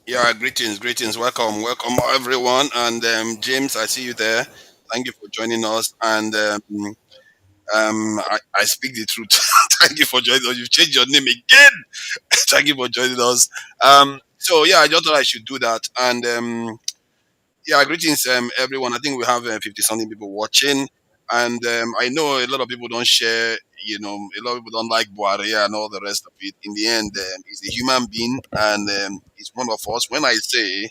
Yeah, greetings, welcome everyone. And James, I see you there. Thank you for joining us. And I speak the truth. Thank you for joining us. You've changed your name again. Thank you for joining us. So yeah, I just thought I should do that. And yeah, greetings, everyone. I think we have 50 something people watching, and I know a lot of people don't share. A lot of people don't like Buhari and all the rest of it. In the end, he's a human being, and he's one of us. When I say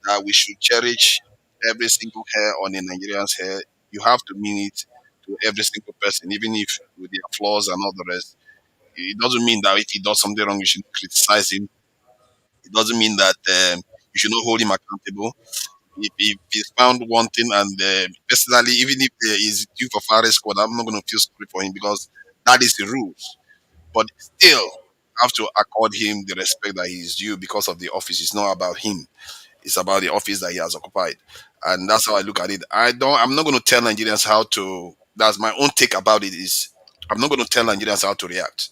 that we should cherish every single hair on a Nigerian's hair, you have to mean it to every single person, even if with their flaws and all the rest. It doesn't mean that if he does something wrong, you should criticize him. It doesn't mean that you should not hold him accountable if he's found wanting and personally, even if he's due for firing squad, I'm not going to feel sorry for him because that is the rules. But still, have to accord him the respect that he is due because of the office. It's not about him. It's about the office that he has occupied, and that's how I look at it. I'm not going to tell Nigerians how to. That's my own take about it. Is I'm not going to tell Nigerians how to react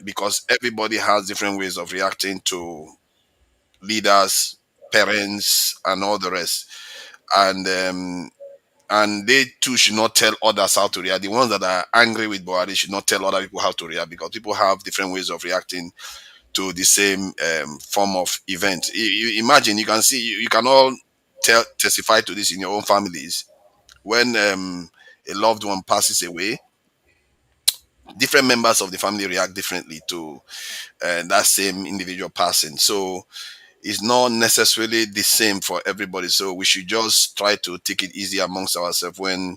because everybody has different ways of reacting to leaders, parents, and all the rest. And they too should not tell others how to react. The ones that are angry with Buhari should not tell other people how to react because people have different ways of reacting to the same form of event. You imagine, you can see, you can all testify to this in your own families. When a loved one passes away, different members of the family react differently to that same individual passing. So it's not necessarily the same for everybody. So we should just try to take it easy amongst ourselves when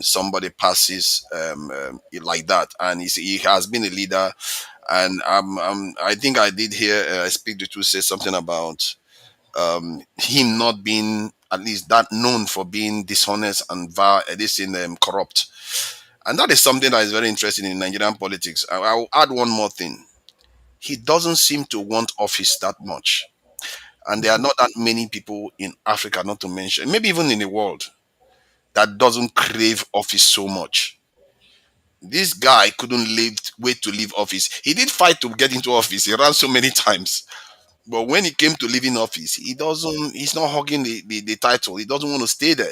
somebody passes like that. And he has been a leader. And I think I did hear I speak the truth say something about him not being at least that known for being dishonest and this in corrupt. And that is something that is very interesting in Nigerian politics. I'll add one more thing. He doesn't seem to want office that much. And there are not that many people in Africa, not to mention, maybe even in the world, that doesn't crave office so much. This guy couldn't wait to leave office. He did fight to get into office. He ran so many times. But when he came to leaving office, he's not hugging the title. He doesn't want to stay there.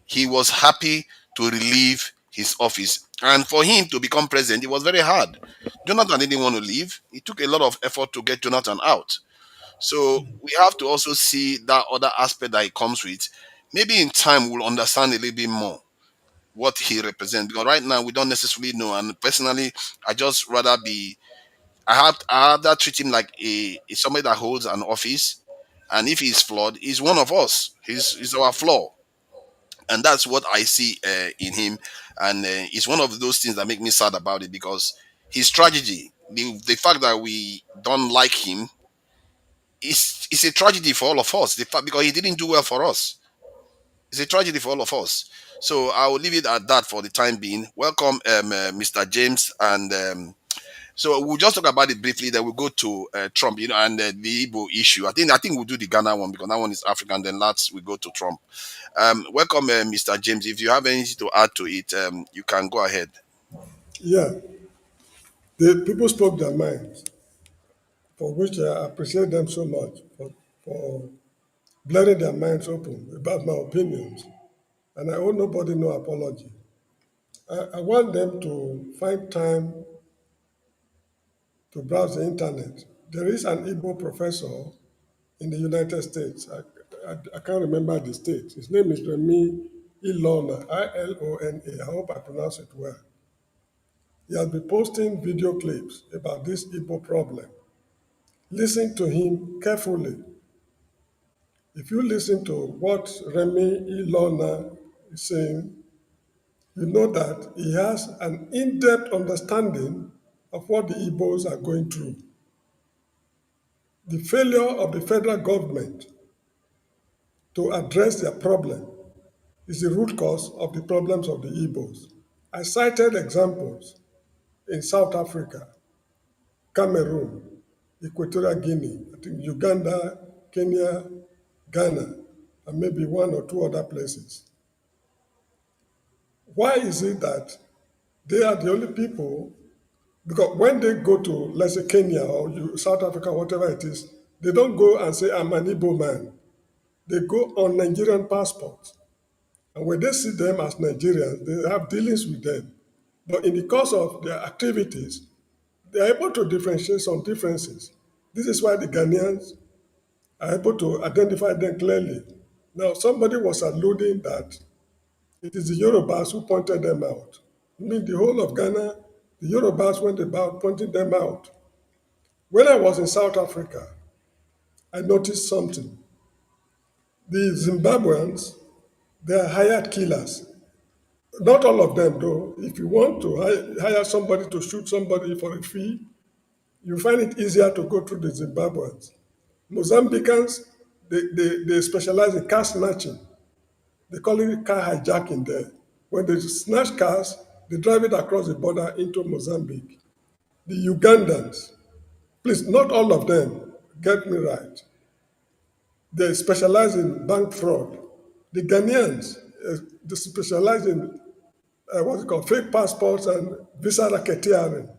He was happy to relieve his office. And for him to become president, it was very hard. Jonathan didn't want to leave. It took a lot of effort to get Jonathan out. So we have to also see that other aspect that it comes with. Maybe in time we'll understand a little bit more what he represents. Because right now we don't necessarily know. And personally, I just rather be I have that treat him like a somebody that holds an office. And if he's flawed, he's one of us. He's our flaw. And that's what I see in him. And it's one of those things that make me sad about it because his tragedy, the fact that we don't like him, is a tragedy for all of us. The fact because he didn't do well for us. It's a tragedy for all of us. So I will leave it at that for the time being. Welcome, Mr. James, and so we'll just talk about it briefly. Then we'll go to Trump, and the Igbo issue. I think we'll do the Ghana one because that one is African. Then last we go to Trump. Welcome, Mr. James. If you have anything to add to it, you can go ahead. Yeah, the people spoke their minds, for which I appreciate them so much for blaring their minds open about my opinions. And I owe nobody no apology. I want them to find time to browse the internet. There is an Igbo professor in the United States. I can't remember the state. His name is Remy Ilona, Ilona. I hope I pronounce it well. He has been posting video clips about this Igbo problem. Listen to him carefully. If you listen to what Remy Ilona is saying, you know that he has an in-depth understanding of what the Igbos are going through. The failure of the federal government to address their problem is the root cause of the problems of the Igbos. I cited examples in South Africa, Cameroon, Equatorial Guinea, I think Uganda, Kenya, Ghana, and maybe one or two other places. Why is it that they are the only people Because when they go to, let's say, Kenya or South Africa, whatever it is, they don't go and say, I'm an Igbo man. They go on Nigerian passports. And when they see them as Nigerians, they have dealings with them. But in the course of their activities, they are able to differentiate some differences. This is why the Ghanaians are able to identify them clearly. Now, somebody was alluding that it is the Yorubas who pointed them out. I mean, the whole of Ghana, the Yorubas went about pointing them out. When I was in South Africa, I noticed something. The Zimbabweans, they are hired killers. Not all of them, though. If you want to hire somebody to shoot somebody for a fee, you find it easier to go through the Zimbabweans. Mozambicans, they specialize in car snatching. They call it car hijacking there. When they snatch cars, they drive it across the border into Mozambique. The Ugandans, please, not all of them, get me right. They specialize in bank fraud. The Ghanaians, they specialize in what's it called, fake passports and visa racketeering.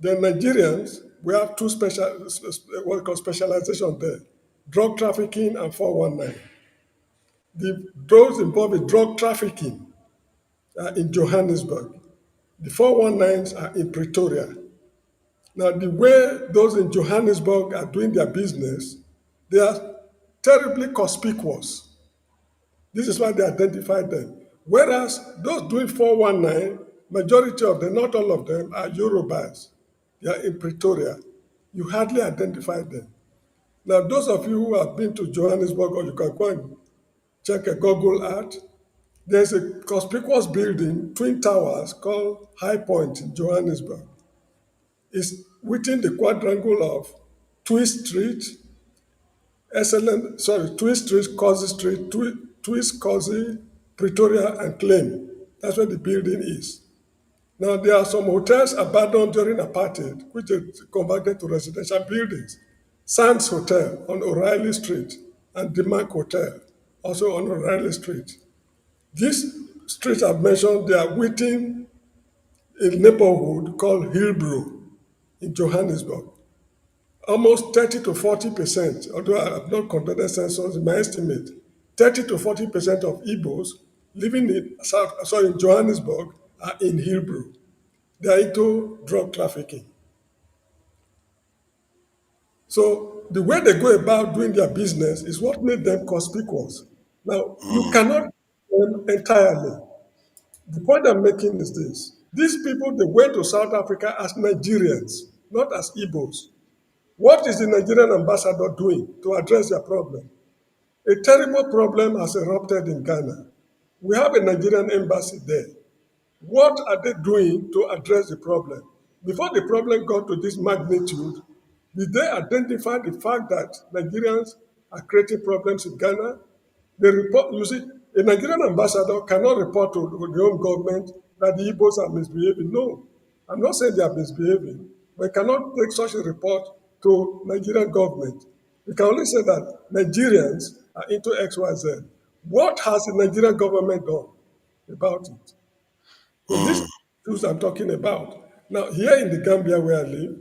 The Nigerians, we have two what we call specialization there: drug trafficking and 419. Those involved in drug trafficking are in Johannesburg. The 419s are in Pretoria. Now, the way those in Johannesburg are doing their business, they are terribly conspicuous. This is why they identified them. Whereas those doing 419, majority of them, not all of them, are Yorubas. They are in Pretoria. You hardly identify them. Now, those of you who have been to Johannesburg, or you can go and check a Google Earth, there's a conspicuous building, Twin Towers, called High Point in Johannesburg. It's within the quadrangle of Twist Street, Twist Street, Causey Street, Twist, Causey, Pretoria, and Claim. That's where the building is. Now, there are some hotels abandoned during apartheid, which are converted to residential buildings. Sands Hotel on O'Reilly Street and Demark Hotel, also on O'Reilly Street. These streets I've mentioned, they are within a neighborhood called Hillbrow in Johannesburg. Almost 30 to 40%, although I have not conducted census, in my estimate, 30 to 40% of Igbos living in Johannesburg are in Hillbrow. They are into drug trafficking. So the way they go about doing their business is what made them conspicuous. Now, you cannot them entirely. The point I'm making is this. These people, they went to South Africa as Nigerians, not as Igbos. What is the Nigerian ambassador doing to address their problem? A terrible problem has erupted in Ghana. We have a Nigerian embassy there. What are they doing to address the problem? Before the problem got to this magnitude, did they identify the fact that Nigerians are creating problems in Ghana? They report, you see, a Nigerian ambassador cannot report to the home government that the Igbos are misbehaving. No, I'm not saying they are misbehaving, but cannot take such a report to Nigerian government. We can only say that Nigerians are into XYZ. What has the Nigerian government done about it? So these issues I'm talking about. Now, here in the Gambia where I live,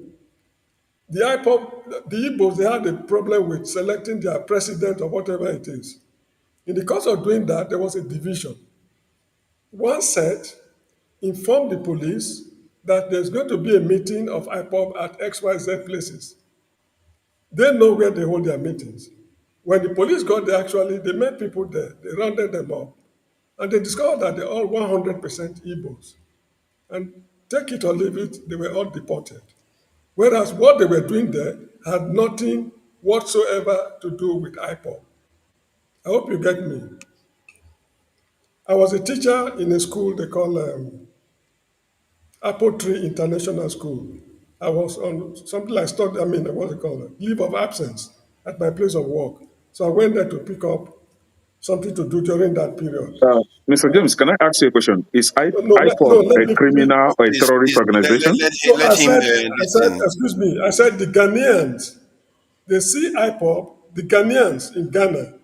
the IPOP, the Igbos, they had a problem with selecting their president or whatever it is. In the course of doing that, there was a division. One set informed the police that there's going to be a meeting of IPOP at XYZ places. They know where they hold their meetings. When the police got there, actually, they met people there. They rounded them up. And they discovered that they're all 100% Igbos. And take it or leave it, they were all deported. Whereas what they were doing there had nothing whatsoever to do with IPOP. I hope you get me. I was a teacher in a school they call Apple Tree International School. I was on something like what's it called? Leave of absence at my place of work. So I went there to pick up something to do during that period. Mr. James, can I ask you a question? Is No, no, IPOB let a me finish. criminal or a Please, terrorist please organization? No, let him listen. excuse me, I said the Ghanaians, they see IPOP, the Ghanaians in Ghana,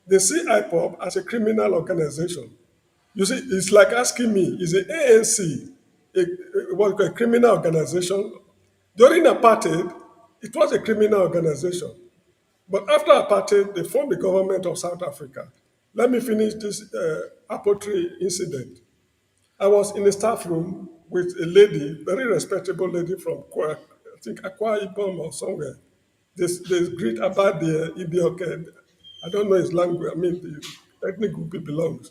they see IPOP as a criminal organization. You see, it's like asking me, is the ANC a criminal organization. During apartheid, it was a criminal organization. But after apartheid, they formed the government of South Africa. Let me finish this apple tree incident. I was in a staff room with a lady, very respectable lady from, I think, Akwa Ibom or somewhere. They greet about the Ibioke. I don't know his language, I mean, the ethnic group he belongs.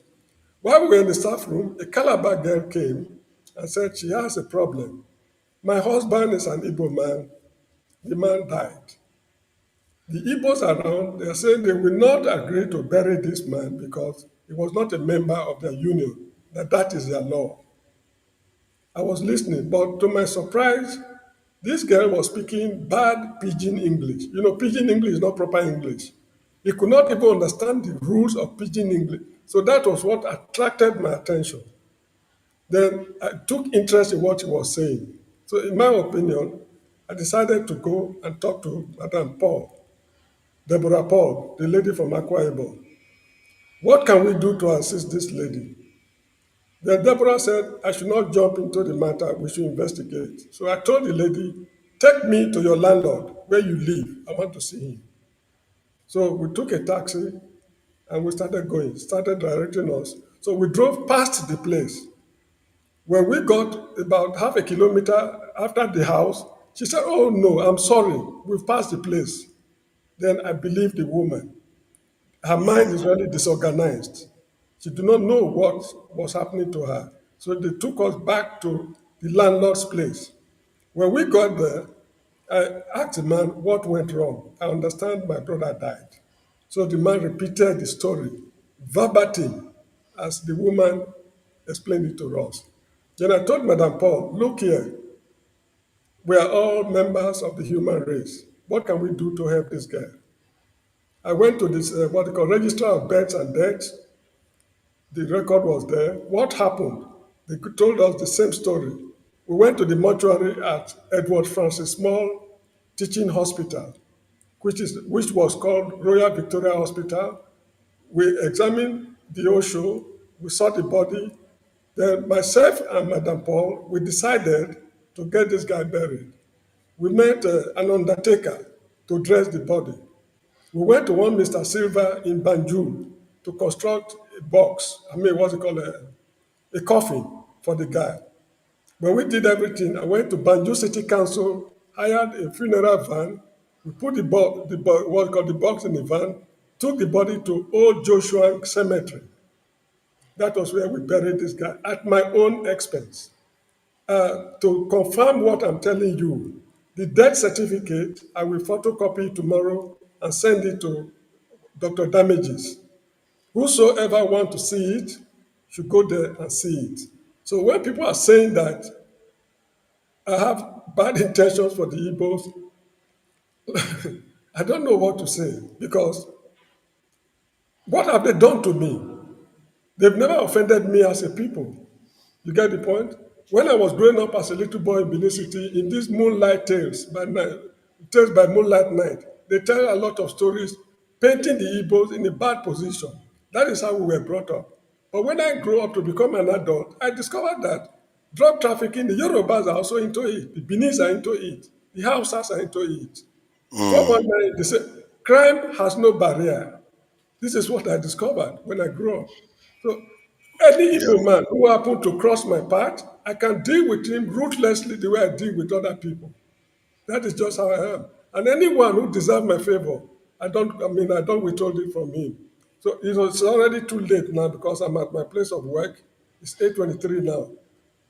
While we were in the staff room, a Calabar girl came and said she has a problem. My husband is an Igbo man. The man died. The Igbos around, they are saying they will not agree to bury this man because he was not a member of their union, that is their law. I was listening, but to my surprise, this girl was speaking bad pidgin English. You know, pidgin English is not proper English. He could not even understand the rules of pidgin English. So that was what attracted my attention. Then I took interest in what he was saying. So, in my opinion, I decided to go and talk to Madame Paul, Deborah Paul, the lady from Akwa Ibom. What can we do to assist this lady? Then Deborah said, I should not jump into the matter, we should investigate. So I told the lady, take me to your landlord where you live. I want to see him. So we took a taxi and we started going, started directing us. So we drove past the place. When we got about half a kilometer after the house, she said, oh no, I'm sorry, we've passed the place. Then I believed the woman. Her mind is really disorganized. She did not know what was happening to her. So they took us back to the landlord's place. When we got there, I asked the man what went wrong. I understand my brother died. So the man repeated the story verbatim as the woman explained it to us. Then I told Madame Paul, look here, we are all members of the human race. What can we do to help this guy? I went to this, what they call Register of Births and Deaths. The record was there. What happened? They told us the same story. We went to the mortuary at Edward Francis Small Teaching Hospital, which was called Royal Victoria Hospital. We examined the Osho, we saw the body. Then myself and Madame Paul, we decided to get this guy buried. We met an undertaker to dress the body. We went to one Mr. Silva in Banjul to construct a box, I mean, what's it called, a coffin for the guy. When we did everything, I went to Banjul City Council, hired a funeral van. We put what's called the box in the van, took the body to Old Joshua Cemetery. That was where we buried this guy at my own expense. To confirm what I'm telling you, the death certificate, I will photocopy tomorrow and send it to Dr. Damages. Whosoever want to see it should go there and see it. So when people are saying that I have bad intentions for the Igbos, I don't know what to say because what have they done to me? They've never offended me as a people. You get the point? When I was growing up as a little boy in Benin City, in these moonlight tales by night, tales by moonlight night, they tell a lot of stories painting the Igbos in a bad position. That is how we were brought up. But when I grew up to become an adult, I discovered that drug trafficking, the Yorubas are also into it, the Benis are into it, the Hausas are into it. 419, they say crime has no barrier. This is what I discovered when I grew up. So any Yeah. Igbo man who happened to cross my path, I can deal with him ruthlessly the way I deal with other people. That is just how I am. And anyone who deserves my favor, I don't withhold it from him. So it's already too late now because I'm at my place of work. It's 8:23 now.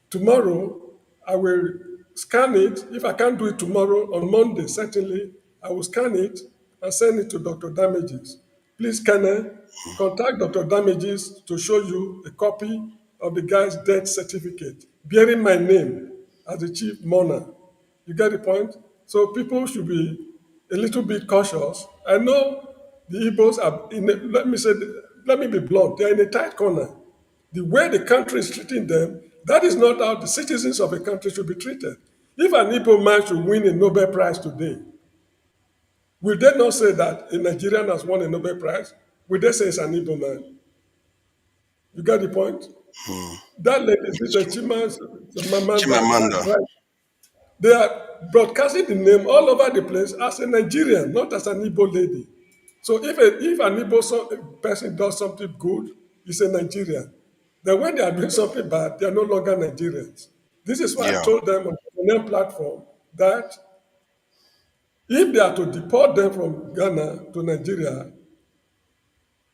Tomorrow, I will scan it. If I can't do it tomorrow, on Monday, certainly, I will scan it and send it to Dr. Damages. Please, Kenneth, contact Dr. Damages to show you a copy of the guy's death certificate, bearing my name as the chief mourner. You get the point? So people should be a little bit cautious. I know the Igbos are let me be blunt, they're in a tight corner. The way the country is treating them, that is not how the citizens of a country should be treated. If an Igbo man should win a Nobel Prize today, will they not say that a Nigerian has won a Nobel Prize? Will they say it's an Igbo man? You get the point? Hmm. That lady, It's the true. Chimamanda, Chimamanda. right? They are broadcasting the name all over the place as a Nigerian, not as an Igbo lady. So if an Igbo person does something good, it's a Nigerian. Then when they are doing something bad, they are no longer Nigerians. This is why I Yeah, told them on the name platform that if they are to deport them from Ghana to Nigeria,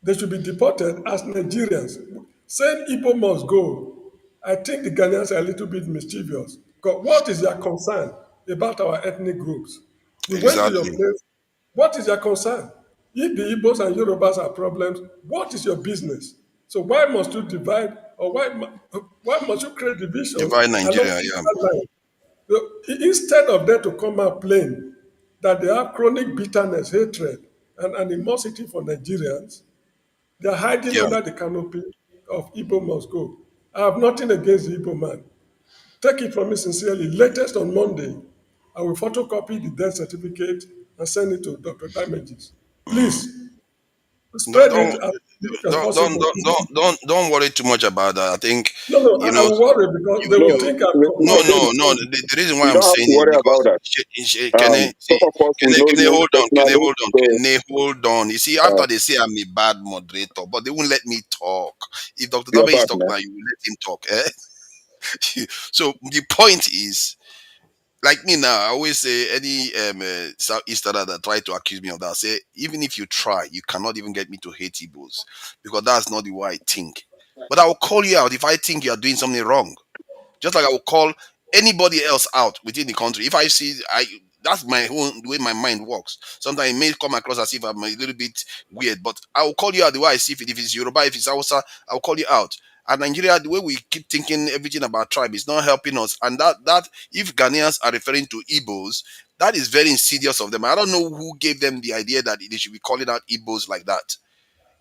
they should be deported as Nigerians. Saying Igbo must go, I think the Ghanaians are a little bit mischievous. Because what is their concern about our ethnic groups? We went to your exactly. place. What is your concern? If the Igbos and Yorubas are problems, what is your business? So why must you divide, or why must you create divisions Divide along Nigeria. Yeah, that line? So, instead of them to come out plain that they have chronic bitterness, hatred, and animosity for Nigerians, they are hiding yeah. under the canopy of Igbo must go. I have nothing against the Igbo man. Take it from me sincerely. Latest on Monday, I will photocopy the death certificate and send it to Dr. Damages. Mm. Please No, spread it as much as possible. don't worry too much about that. I think No, no, you know I'm worried because they will No, you think I'm no, no, comforting no, the no. case. The reason why you I'm don't have to saying it worry about because that. can I Some see? of us we know Can I you hold on? Can I personally, hold on? so Can I hold on? You see, uh, after they say I'm a bad moderator, but they won't let me talk. If Dr. you're Dabe is bad, talking man. now, you will let him talk. Eh? So the point is, like me now, I always say any Southeasterner that try to accuse me of that, I say even if you try, you cannot even get me to hate Igbos because that's not the way I think. But I will call you out if I think you are doing something wrong. Just like I will call anybody else out within the country. If I see I that's my own the way my mind works. Sometimes it may come across as if I'm a little bit weird, but I will call you out the way I see it. If it's Yoruba, if it's Hausa, I'll call you out. And Nigeria, the way we keep thinking everything about tribe is not helping us. And that if Ghanaians are referring to Igbos, that is very insidious of them. I don't know who gave them the idea that they should be calling out Igbos like that.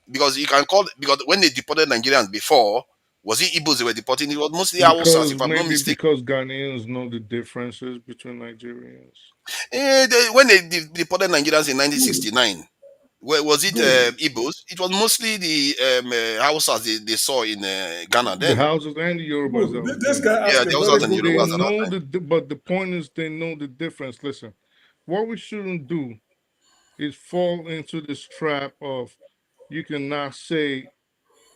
Because you can call because when they deported Nigerians before, was it Igbos they were deporting? It was mostly Hausas, Because if I'm not maybe mistaken. because Ghanaians know the differences between Nigerians. When they deported Nigerians in Good, 1969, where was it good. Igbos? It was mostly the Hausas they saw in Ghana The then. Hausa and the Yorubas that Good. was This there. guy Yeah, asked a the very Hausas and good They Yorubas at question. that know time. but the point is they know the difference. Listen, what we shouldn't do is fall into this trap of you cannot say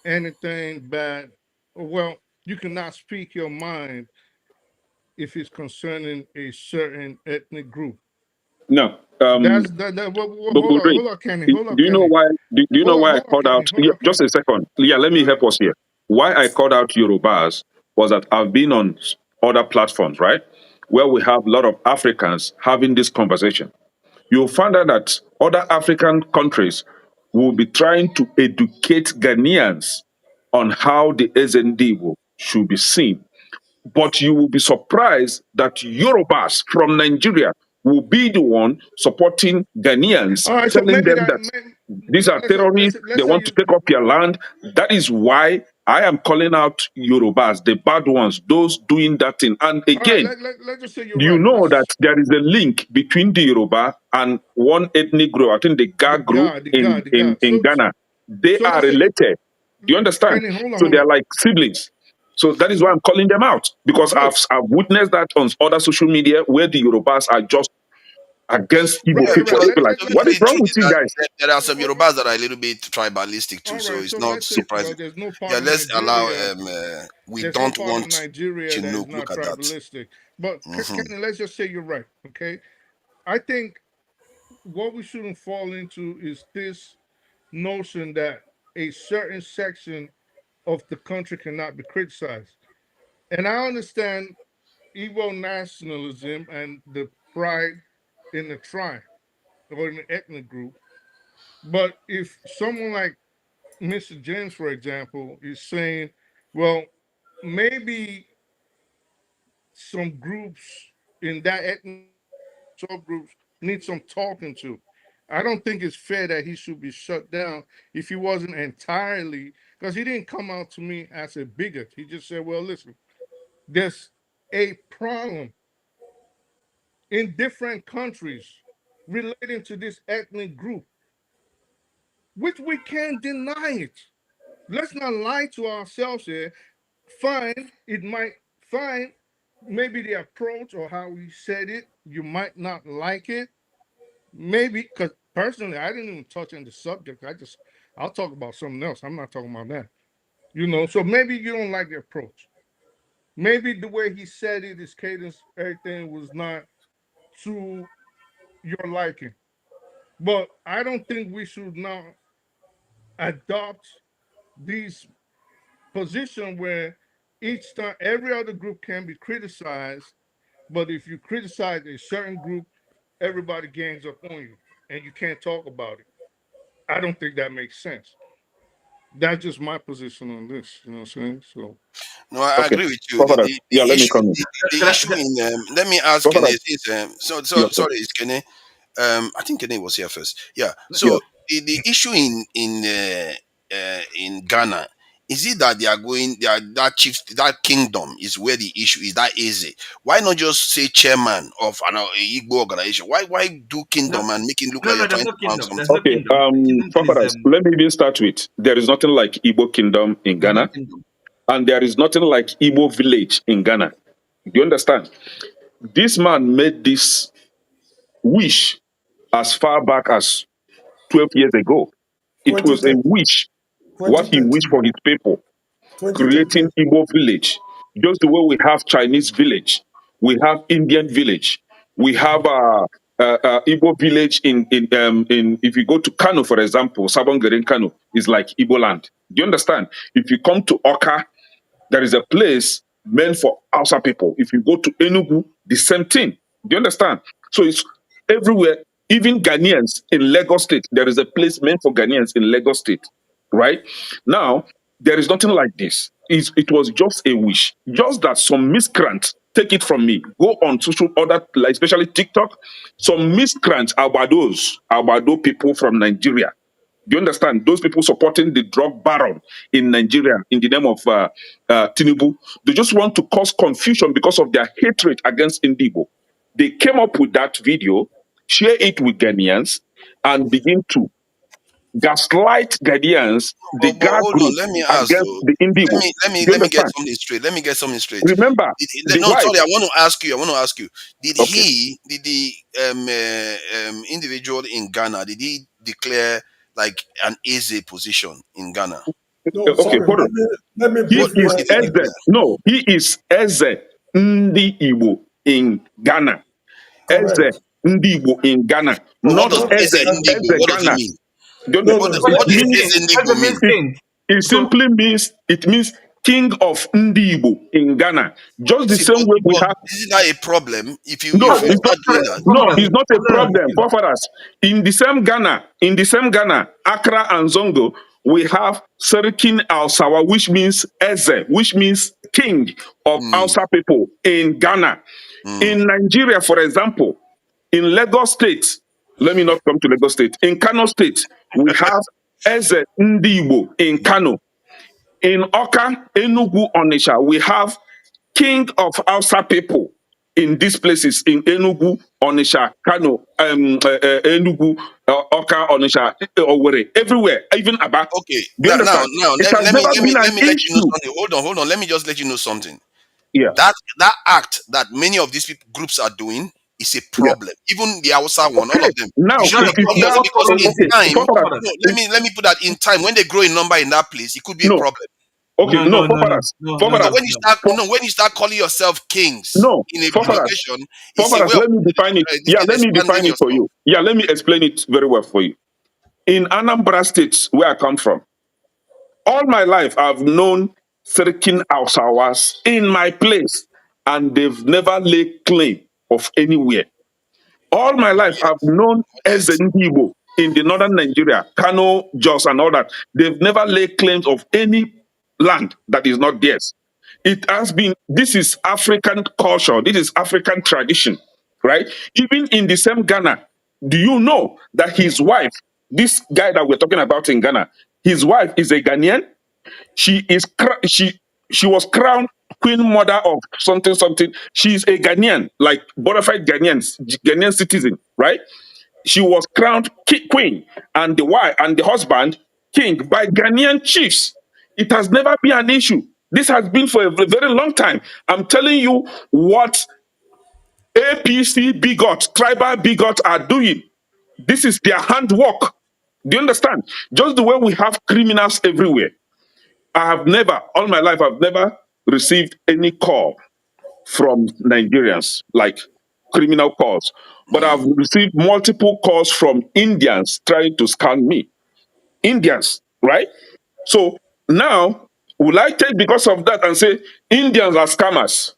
anything bad. Well, you cannot speak your mind if it's concerning a certain ethnic group. No, That's that but Buhari, hold on, do you know Kenny. why? Do you know why I called out? Hold Yeah, on, just Kenny. a second. Yeah, let me All help right. us here. Why I called out Yorubas was that I've been on other platforms, right, where we have a lot of Africans having this conversation. You'll find out that other African countries will be trying to educate Ghanaians on how the SND should be seen. But you will be surprised that Yorubas from Nigeria will be the one supporting Ghanaians, All right, so telling maybe them that that these are terrorists, they let's say want to you take up your land. That is why I am calling out Yorubas, the bad ones, those doing that thing. And all right, again, let's just say you're do you right. know that Let's there is a link between the Yoruba and one ethnic group? I think the Ga group the in, God. in Ghana. They So are let's say related. Do you understand? Kenny, So they hold are on. like siblings. So that is why I'm calling them out because Good. I've witnessed that on other social media where the Yorubas are just against Igbo Yeah, people. because They'll be like, Let's what is the say wrong truth with is you that guys? there are some oh, Yorubas that are a little bit tribalistic too, all so right. it's So not let's say surprising. there's no part Yeah, of let's allow Nigeria. we There's no don't part of want Nigeria that is Chinook not look at that. tribalistic. But Hmm. Kenny, let's just say you're right. Okay. I think what we shouldn't fall into is this notion that a certain section of the country cannot be criticized. And I understand Igbo nationalism and the pride in the tribe or in the ethnic group. But if someone like Mr. James, for example, is saying, well, maybe some groups in that ethnic subgroups need some talking to. I don't think it's fair that he should be shut down if he wasn't entirely, because he didn't come out to me as a bigot. He just said, well, listen, there's a problem in different countries relating to this ethnic group, which we can't deny it. Let's not lie to ourselves here. fine, it might fine, maybe the approach or how he said it, you might not like it. Maybe because personally, I didn't even touch on the subject. I'll talk about something else. I'm not talking about that. So maybe you don't like the approach. Maybe the way he said it, his cadence, everything was not to your liking. But I don't think we should now adopt these positions where each time every other group can be criticized, but if you criticize a certain group, everybody gangs up on you and you can't talk about it. I don't think that makes sense. That's just my position on this. You know what I'm saying? So No, I Okay. agree with you. The, Prophetess, the, yeah, the let me issue come in. the Can I, issue in let me ask Kene Prophetess, since yeah, sorry, it's Kene. I think Kene was here first. Yeah. yeah. So the issue in Ghana, is it that that chief, that kingdom is where the issue is that easy? Why not just say chairman of an Igbo organization? Why do no, kingdom and make it look no, like no. you're There's trying no to farm kingdom. There's something? no Okay, kingdom. The kingdom is Prophetess, let me even start with there is nothing like Igbo kingdom in there's no Ghana, kingdom. and there is nothing like Igbo village in Ghana. Do you understand? This man made this wish as far back as 12 years ago. It was a 2013, wish, what he wished 2013, for his people, creating 2013. Igbo village. Just the way we have Chinese village, we have Indian village, we have Igbo village in if you go to Kano, for example, Sabongere Kano is like Igbo land. Do you understand? If you come to Oka, there is a place meant for Hausa people. If you go to Enugu, the same thing. Do you understand? So it's everywhere. Even Ghanaians in Lagos State, there is a place meant for Ghanaians in Lagos State. Right now, there is nothing like this. It was just a wish. Just that some miscreants take it from me. Go on social other, like especially TikTok. Some miscreants, Abado people from Nigeria. Do you understand? Those people supporting the drug baron in Nigeria in the name of Tinubu, they just want to cause confusion because of their hatred against Indigo. They came up with that video, share it with Ghanaians, and begin to gaslight Ghanaians, the But guard hold on, group, let me ask against though. the Let Indigo. me let me Do you let me get understand? something straight. Let me get something straight. Remember, the No, wife. sorry, I want to ask you. I want to ask you. Okay, Did the individual in Ghana, did he declare like an easy position in Ghana? No, okay, sorry. hold on. Let me He What brief is what my did he Eze. declare? No, he is Eze Ndi Igbo in Ghana. Eze correct. Ndi Igbo in Ghana, But what not does Not Eze Eze Indigo? Eze What does it Ghana. mean? Do you no, What understand? no. does It What what it does means means king. Eze What Indigo it means mean? it, king. it So simply means it means king of Ndi Igbo in Ghana. Just the See, same way we but have. isn't that a problem No, if you oh, it's not. start doing that? No, Professor, it's not a Professor, problem. Forefathers, in the same Ghana, Accra and Zongo, we have Serikin Al Sawa, which means Eze, which means king of Mm, Hausa people in Ghana. mm. In Nigeria, for example, in Lagos State, let me not come to Lagos State. In Kano State, we have Eze Ndibo in Kano. In Oka, Enugu, Onisha, we have king of Hausa people in these places in Enugu, Onisha, Kano, Enugu, Oka, Onisha, Owerri, everywhere, even Aba. Okay. Do you understand? Now It has never been an let me let you know issue. something. Hold on. Let me just let you know something. Yeah, That act that many of these people, groups are doing is a yeah. problem. Even the Hausa one, all Okay, of them. You now it's should not not a it is call yours problem. now What because follows in is okay. this? time, Purpose, Professor, no, let me put that in time when they grow in number in that place, it could be a no, problem. okay, no, no, no, no, no, purpose, no, no, Because purpose, no, when you no. start, when you start calling yourself kings no, in a purpose, location, it's a purpose. way of Let me define it. this Yeah, thing let me expanding define it for yourself. you. Yeah, let me explain it very well for you. In Anambra State, where I come from, all my life I've known Serikin Hausawas in my place, and they've never laid claim of anywhere. All my life, Yet, I've known yet. Igbo in the northern Nigeria, Kano, Jos, and all that. They've never laid claims of any land that is not theirs. It has been, this is African culture, this is African tradition, right? Even in the same Ghana, do you know that his wife, this guy that we're talking about in Ghana, his wife is a Ghanaian? She is she was crowned queen mother of something something. She's a Ghanaian, like bona fide Ghanaian citizen, right? She was crowned queen, and the wife and the husband king by Ghanaian chiefs. It has never been an issue. This has been for a very long time. I'm telling you what APC bigots, tribal bigots are doing. This is their handwork. Do you understand? Just the way we have criminals everywhere. I have never, all my life, I've never received any call from Nigerians, like criminal calls. But I've received multiple calls from Indians trying to scam me. Indians, right? So now, will I take because of that and say Indians are scammers?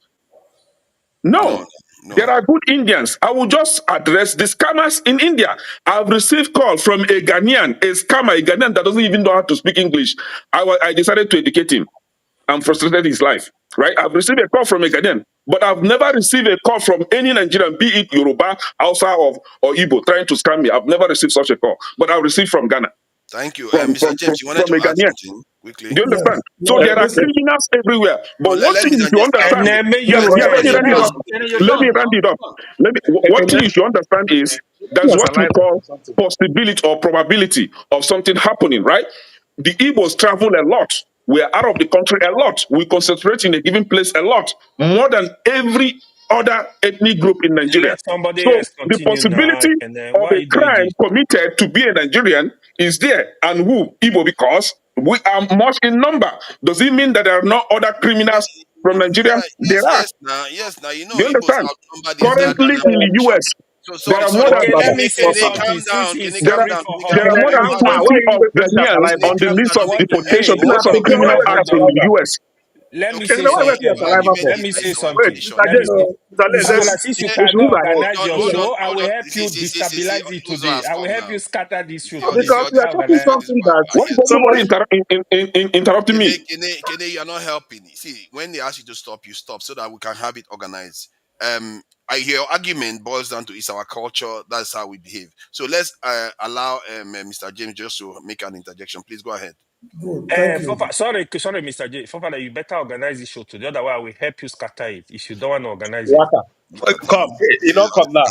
No, No. no. There are good Indians. I will just address the scammers in India. I've received call from a Ghanaian, a scammer, a Ghanaian that doesn't even know how to speak English. I decided to educate him and frustrated his life. Right? I've received a call from a Ghanaian, but I've never received a call from any Nigerian, be it Yoruba, Hausa, or Igbo, trying to scam me. I've never received such a call, but I've received from Ghana, Thank you. from Mr. James, you wanted from to a add Ghanaian. something quickly? Do you Yes, understand? So yes, there are listen. criminals everywhere. No, But one let thing you Mr. should James finish. understand, You yeah, go yeah, let me ahead. round it up. You're Let me done round now. it up. Come on. One thing you should understand is He there's was what we alive call or something. possibility or probability of something happening, right? The Igbos travel a lot. We're out of the country a lot. We concentrate in a given place a lot, more than every other ethnic group in Nigeria. Let somebody So else the continue now. possibility And then of why are a you doing crime this? committed to be a Nigerian is there. And who? Igbo, because we are much in number. Does it mean that there are no other criminals from Nigeria? Yeah, There are. yes, now you Do know you Igbos understand? outnumber the entire Currently Ghana in the population. US, So there sorry, are more sorry. than Okay, let me 20 say of something since Kene, he's there calm are free down, for Kene, there calm all. are more down. than You Calm know how down. it 20 Why are is. you of wasting your Ghanaians saliva? Kene, on the calm list down. of Let me What? finish. deportation Hey, These because are what? of pigs. Okay, Why criminal are you hold wasting on. acts your in the saliva? US. Let me Okay, say Why are you wasting something your you now. saliva made for? Let it. me say I want to Wait, something. finish. Mr. Let me James. say. Hold Mr. James, So let's that since you we should move cannot ahead. organize your Move ahead. show, I will help you See. destabilize it Uzo today. has I will come help now. you scatter this show today. Because It's we your are How turn. talking organize? This is something what that I Why is hear. everybody somebody. interrupting me? Kene, you're not helping. See, when they ask you to stop, you stop so that we can have it organized. I hear your argument boils down to it's our culture. That's how we behave. So let's allow Mr. James just to make an interjection. Please go ahead. Good, thank you. Sorry, Mr. J. Fofana, you better organize this show today. Otherwise, I will help you scatter it if you don't want to organize it. Waka. Look at Come. You see don't come now.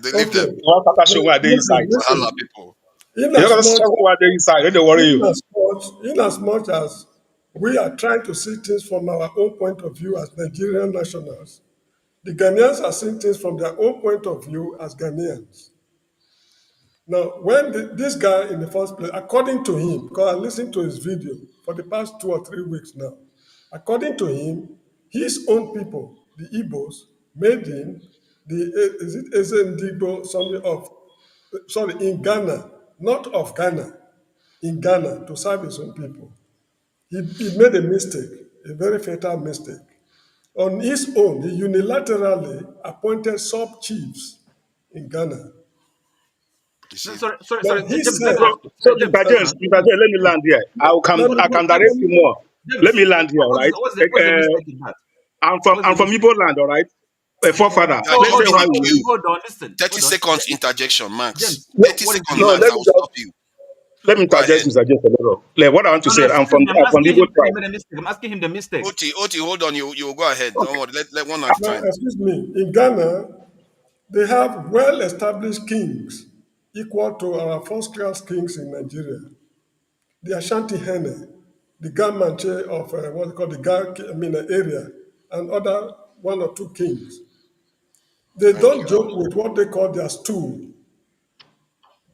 They leave them. Okay, You want to show where they inside. Wahala listen. people. In You as don't much show where they inside. Don't they worry you. in as much as we are trying to see things from our own point of view as Nigerian nationals, the Ghanaians are seeing things from their own point of view as Ghanaians. Now, when this guy in the first place, according to him, because I listened to his video for the past 2 or 3 weeks now, according to him, his own people, the Igbos, made him is it Ezendigbo, something of, sorry, in Ghana, not of Ghana, in Ghana to serve his own people. He made a mistake, a very fatal mistake. On his own, he unilaterally appointed sub-chiefs in Ghana. You see, Now, he So, said, so James, Mr. James, let me land here. let me, I can let direct you me, more. Let me land here, all right? I'm from Igbo land, all right? A forefather. yeah, Let's say in why the we queue. live. 30 seconds interjection, Max. No, 30 seconds, no, Max. I will stop you. let me Go interject, ahead. Mr. James, a little. Like, what I want to say, I'm from the Igbo tribe. Oti, hold on. You go ahead. Don't worry. Let one at a now, time. excuse me, in Ghana, they have well-established kings equal to our first-class kings in Nigeria. The Ashanti Hene, the Gamanche of what they call the area, and other 1 or 2 kings. They Thank don't you. joke with what they call their stool.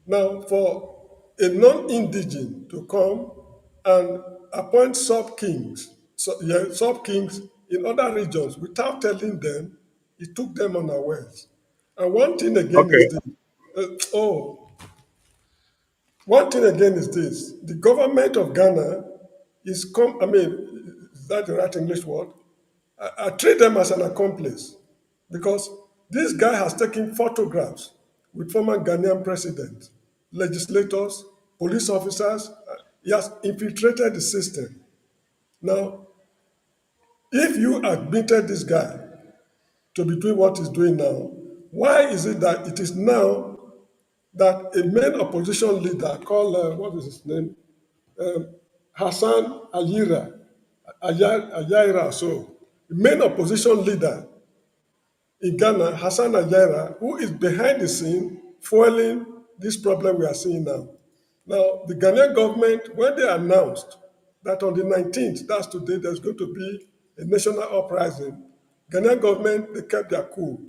Now, for a non-indigene to come and appoint sub-kings, sub-kings in other regions without telling them, it took them unawares. And one thing again is Okay. this. One thing again is this. The government of Ghana is that the right English word? I treat them as an accomplice because this guy has taken photographs with former Ghanaian presidents, legislators, police officers. He has infiltrated the system. Now, if you admitted this guy to be doing what he's doing now, why is it that it is now that a main opposition leader called, what is his name? Hassan Ayaira, so the main opposition leader in Ghana, Hassan Ayaira, who is behind the scene fueling this problem we are seeing now. Now, the Ghanaian government, when they announced that on the 19th, that's today, there's going to be a national uprising. Ghanaian government, they kept their cool.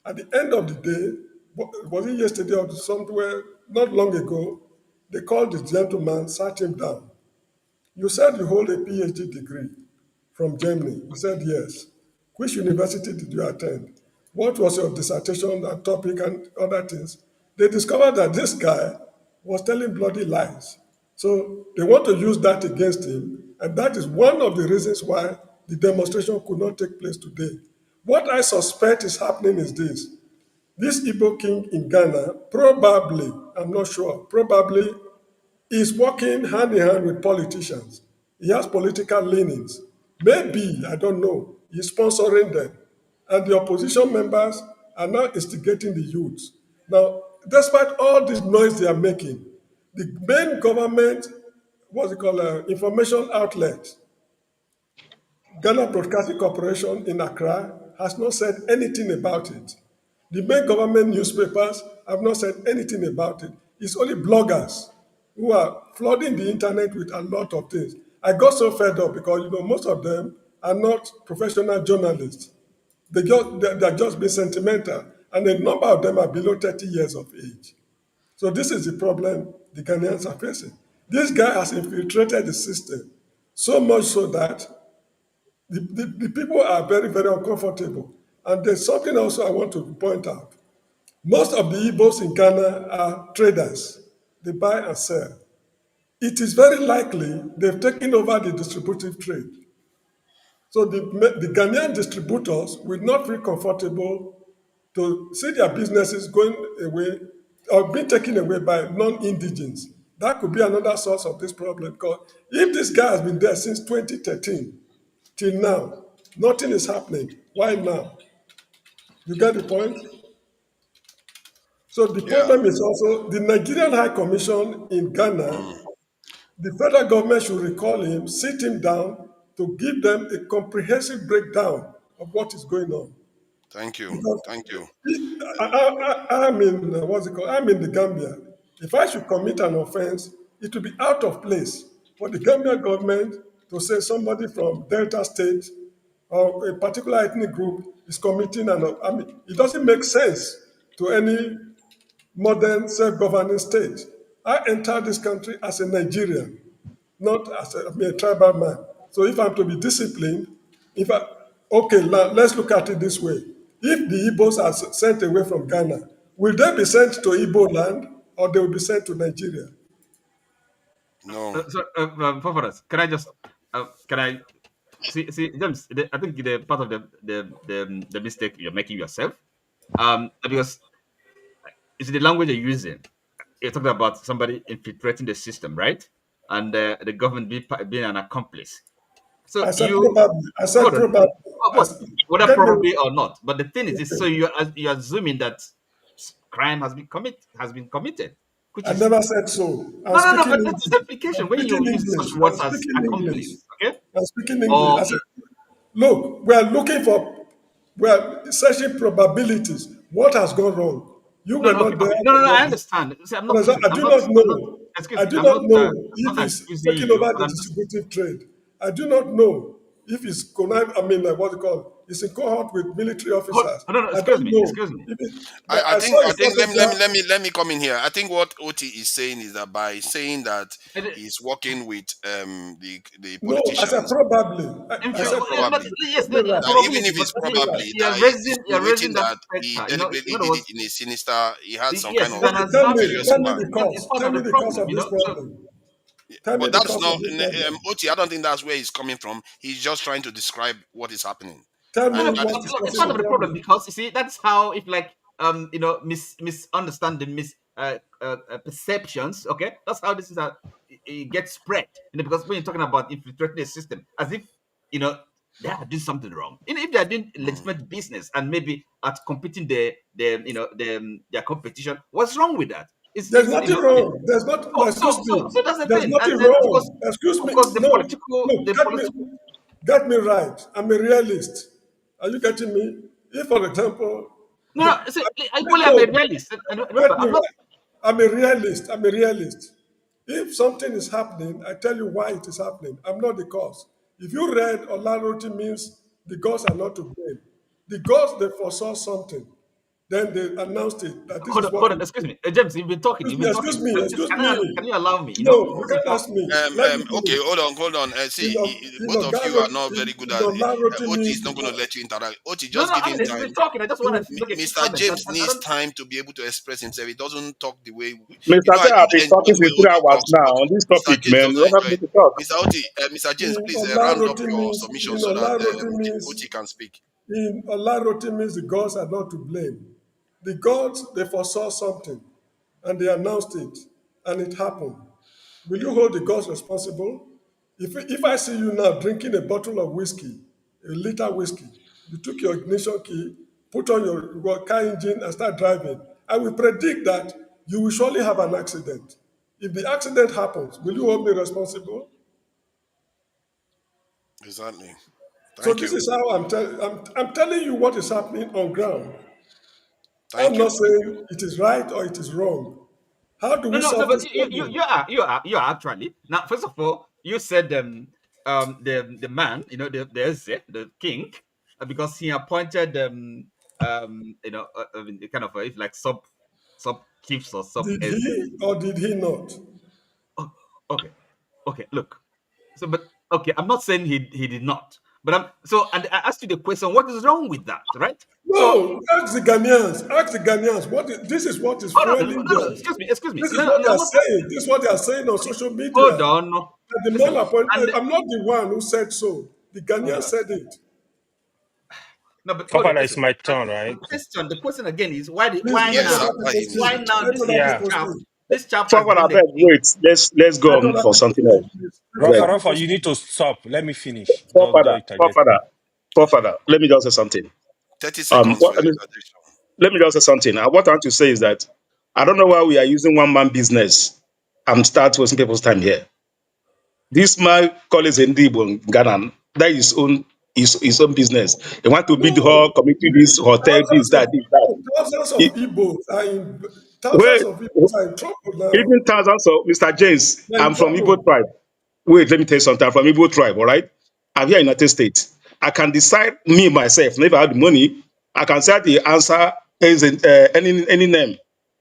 At the end of the day, was it yesterday or somewhere, not long ago, they called the gentleman, sat him down. You said you hold a PhD degree from Germany. You said yes. Which university did you attend? What was your dissertation and topic and other things? They discovered that this guy was telling bloody lies. So they want to use that against him, and that is one of the reasons why the demonstration could not take place today. What I suspect is happening is this. This Igbo king in Ghana probably, I'm not sure, probably is working hand in hand with politicians. He has political leanings. Maybe, I don't know, he's sponsoring them. And the opposition members are now instigating the youths. Now, despite all this noise they are making, the main government, what's it called, information outlet, Ghana Broadcasting Corporation in Accra, has not said anything about it. The main government newspapers have not said anything about it. It's only bloggers who are flooding the internet with a lot of things. I got so fed up because most of them are not professional journalists. They're just being sentimental, and a number of them are below 30 years of age. So this is the problem the Ghanaians are facing. This guy has infiltrated the system so much so that the people are very, very uncomfortable. And there's something also I want to point out. Most of the Igbos in Ghana are traders. They buy and sell. It is very likely they've taken over the distributive trade. So the Ghanaian distributors will not feel comfortable to see their businesses going away or being taken away by non-indigens. That could be another source of this problem, because if this guy has been there since 2013 till now, nothing is happening. Why now? You get the point? So the Yeah. problem is also the Nigerian High Commission in Ghana. The federal government should recall him, sit him down to give them a comprehensive breakdown of what is going on. Thank you. Because Thank you. I'm in, what's it called? I'm in the Gambia. If I should commit an offense, it would be out of place for the Gambia government to say somebody from Delta State or a particular ethnic group is committing I mean, it doesn't make sense to any modern self-governing state. I entered this country as a Nigerian, not as a tribal man. So if I'm to be disciplined, if I okay, let's look at it this way. If the Igbos are sent away from Ghana, will they be sent to Igbo land or they will be sent to Nigeria? No. Foreigners, can I just can I see James? I think the part of the mistake you're making yourself, because it's the language you're using. You're talking about somebody infiltrating the system, right? And the government being an accomplice. So I said you probably. I said hold on, probably. whether Get me. probably or not. But the thing is this: so you're assuming that crime has been committed, which I is never said so. I'm no. speaking But that's English. the implication I'm when you speaking use English. such I'm words as speaking English. accomplice. Okay, I'm speaking English. I or said, look, we are searching probabilities. What has gone wrong? You no, were no, okay, not there okay. No, for no, no. what I happened. understand. See, I do not I'm not. know. Excuse I me. do not know I'm if not he's accusing taking you, over but the I'm just. distributive trade. I do not know if he's connived, I mean, what's it called? He's in cohort with military officers. No, no. I Excuse don't me. know. Excuse me. But I I saw think a photograph. let me come in here. I think what Oti is saying is that by saying that he's working with the No, I said politicians, probably. I said probably Yes, probably right. that even probability. if But it's the thing is, probably you're that he's raising insinuating that that he specter. deliberately In other did it words, in a sinister, he had some yes, kind it's of an Okay, assumption nefarious tell me plan. the it's cause. part Tell of me the the cause problem. of this So problem. Tell me But the that's cause not of this problem. Oti. I don't think that's where he's coming from. He's just trying to describe what is happening, Tell me no, no, and that what is but is his look, it's causing part the of the position. problem problem. because you see that's how if like misunderstanding perceptions. Okay, that's how this is how it gets spread. Because when you're talking about infiltrating the system, as if you know they are doing something wrong. If they are doing Mm. legitimate business and maybe at competing their competition, what's wrong with that? There's nothing wrong. There's not. No, Oh, excuse me. so that's the There's thing. nothing And then of course, wrong. Excuse me. No, no. Get me right. I'm a realist. Are you getting me? If, for example, no, no. See, equally I'm a no, realist. And get remember, me I'm not. right. I'm a realist. I'm a realist. If something is happening, I tell you why it is happening. I'm not the cause. If you read Olaroti means the gods are not to blame. The gods, they foresaw something. Then they announced it that this is what Hold will on, excuse be. me. James, you've been talking. You've been Excuse talking. me, excuse me. Can you allow me? No, you This is can't not. ask me. Let me Okay, finish. hold on. See, In both of you are Ogaroti, not very good in at. Olaroti Oti means is not going to let you interact. Oti, No, just no. give I him mean, you've time. been talking. I just want to make a quick Mr. comment. James I needs don't. time to be able to express himself. He doesn't talk the way Mr. I Say, I've did been enjoy talking the way since three Oti hours talks, now but on this Mr. topic, James man. doesn't Let enjoy me it. to talk. Mr. James, in please round up Olaroti your means submission in so that Olaroti means Oti can speak. in Olaroti means the gods are not to blame. The gods, they foresaw something and they announced it and it happened. Will you hold the gods responsible? If I see you now drinking a bottle of whiskey, a liter whiskey, you took your ignition key, put on your car engine and start driving, I will predict that you will surely have an accident. If the accident happens, will you hold me responsible? Exactly. So Thank this you. is how I'm telling you what is happening on ground. I'm Thank not you. Thank you. saying it is right or it is wrong. How do No, we no. solve But this problem? you are actually now. First of all, you said the man, the Eze, the king, because he appointed kind of if like sub chiefs or sub Did Eze. he or did he not? Oh, okay, okay. Look, so but okay, I'm not saying he did not, but and I asked you the question, what is wrong with that, right? So No, ask the Ghanaians. Ask the Ghanaians. This is what is hold on, fueling no, no, them. excuse me. This is No, what no, they I'm are not. saying. This is what they are saying on social Hold media. on, no. That the man Listen, appointed, and I'm not the one who said so. The oh Ghanaians God. said it. No, but hold on, Fofana, it's listen. my And turn, right? the question again is Please why let Yes, now? other after people him. Why speak. now Let other Yeah. people speak. this chap has Forward, I been a beg, king? wait. Let's go Let on other for people something speak, else. please. Let Yeah. other Rafa, people you need speak. to stop. Let me finish. Don't Forefather, interject. forefather, forefather. Let me just say something. 30 seconds for What, your interjection. let me just say something. What I want to say is that I don't know why we are using one man business and start wasting people's time here. This man calls Igbo in Ghana. That is his own business. He want to build No, hall, committee, this hotel, this, thousands of that, this, that. no, He- thousands wait, of Igbos are in trouble now. even thousands of Mr. James. They're in I'm from Igbo trouble. tribe. Wait, let me tell you something. I'm from Igbo tribe, all right? I'm here in United States. I can decide me myself. If I have the money, I can say the answer is any name,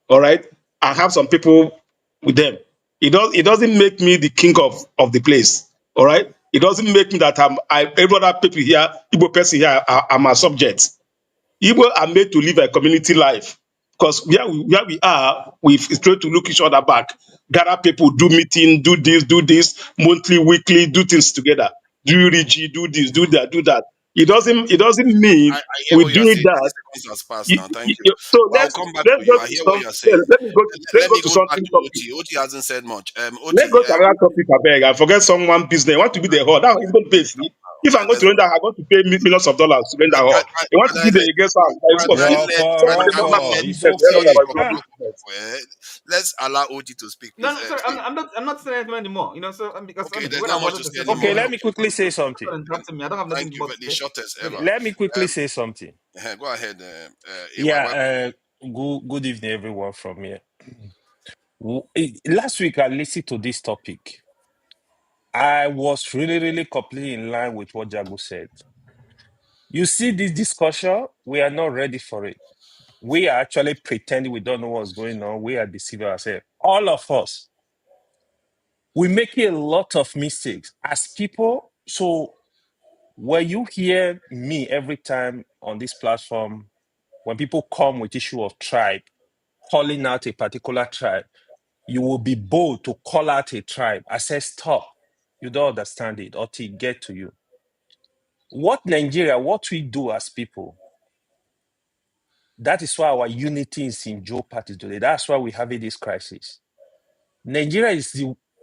all right? I have some people with them. It doesn't make me the king of the place, all right? It doesn't make me that every other people here, Igbo person here, are my subjects. Igbo are made to live a community life because where we are, we try to look each other back, gather people, do meeting, do this, monthly, weekly, do things together. Do Rigi, do this, do that, do that. It doesn't mean I hear we what you are doing saying. 30 that. seconds has passed now. Thank you. So But I'll let's come back let's to go you. I to hear what some you are saying. let me Let go me to go back something to topic. Oti. Oti hasn't said much. Let's Oti, go to another topic, I beg. I forget someone business. I want to be the hall. Now he's going to pay free. If I'm going let's to render, I'm going to pay millions of dollars to render hall. They want to be the guest house. It's for free. Somebody can do Rafa, my it's business. Wherever okay. my Ah, business. let's allow Oti to speak, No, please. no, sorry, See, I'm not saying anything anymore. So because I okay, mean, there's when I not much wanted to to say say okay, something, anymore. let me quickly say something. interrupting me. I don't have Thank nothing you. more to The say. shortest Okay. ever. Let me quickly Um, say something. go ahead, AY. Yeah, good evening, everyone from here. Last week, I listened to this topic. I was really completely in line with what Jago said. You see, this discussion, we are not ready for it. We are actually pretending we don't know what's going on. We are deceiving ourselves. All of us. We make a lot of mistakes as people. So when you hear me every time on this platform, when people come with issue of tribe, calling out a particular tribe, you will be bold to call out a tribe. I say, stop. You don't understand it or to get to you. What we do as people, that is why our unity is in jeopardy today. That's why we're having this crisis. Nigeria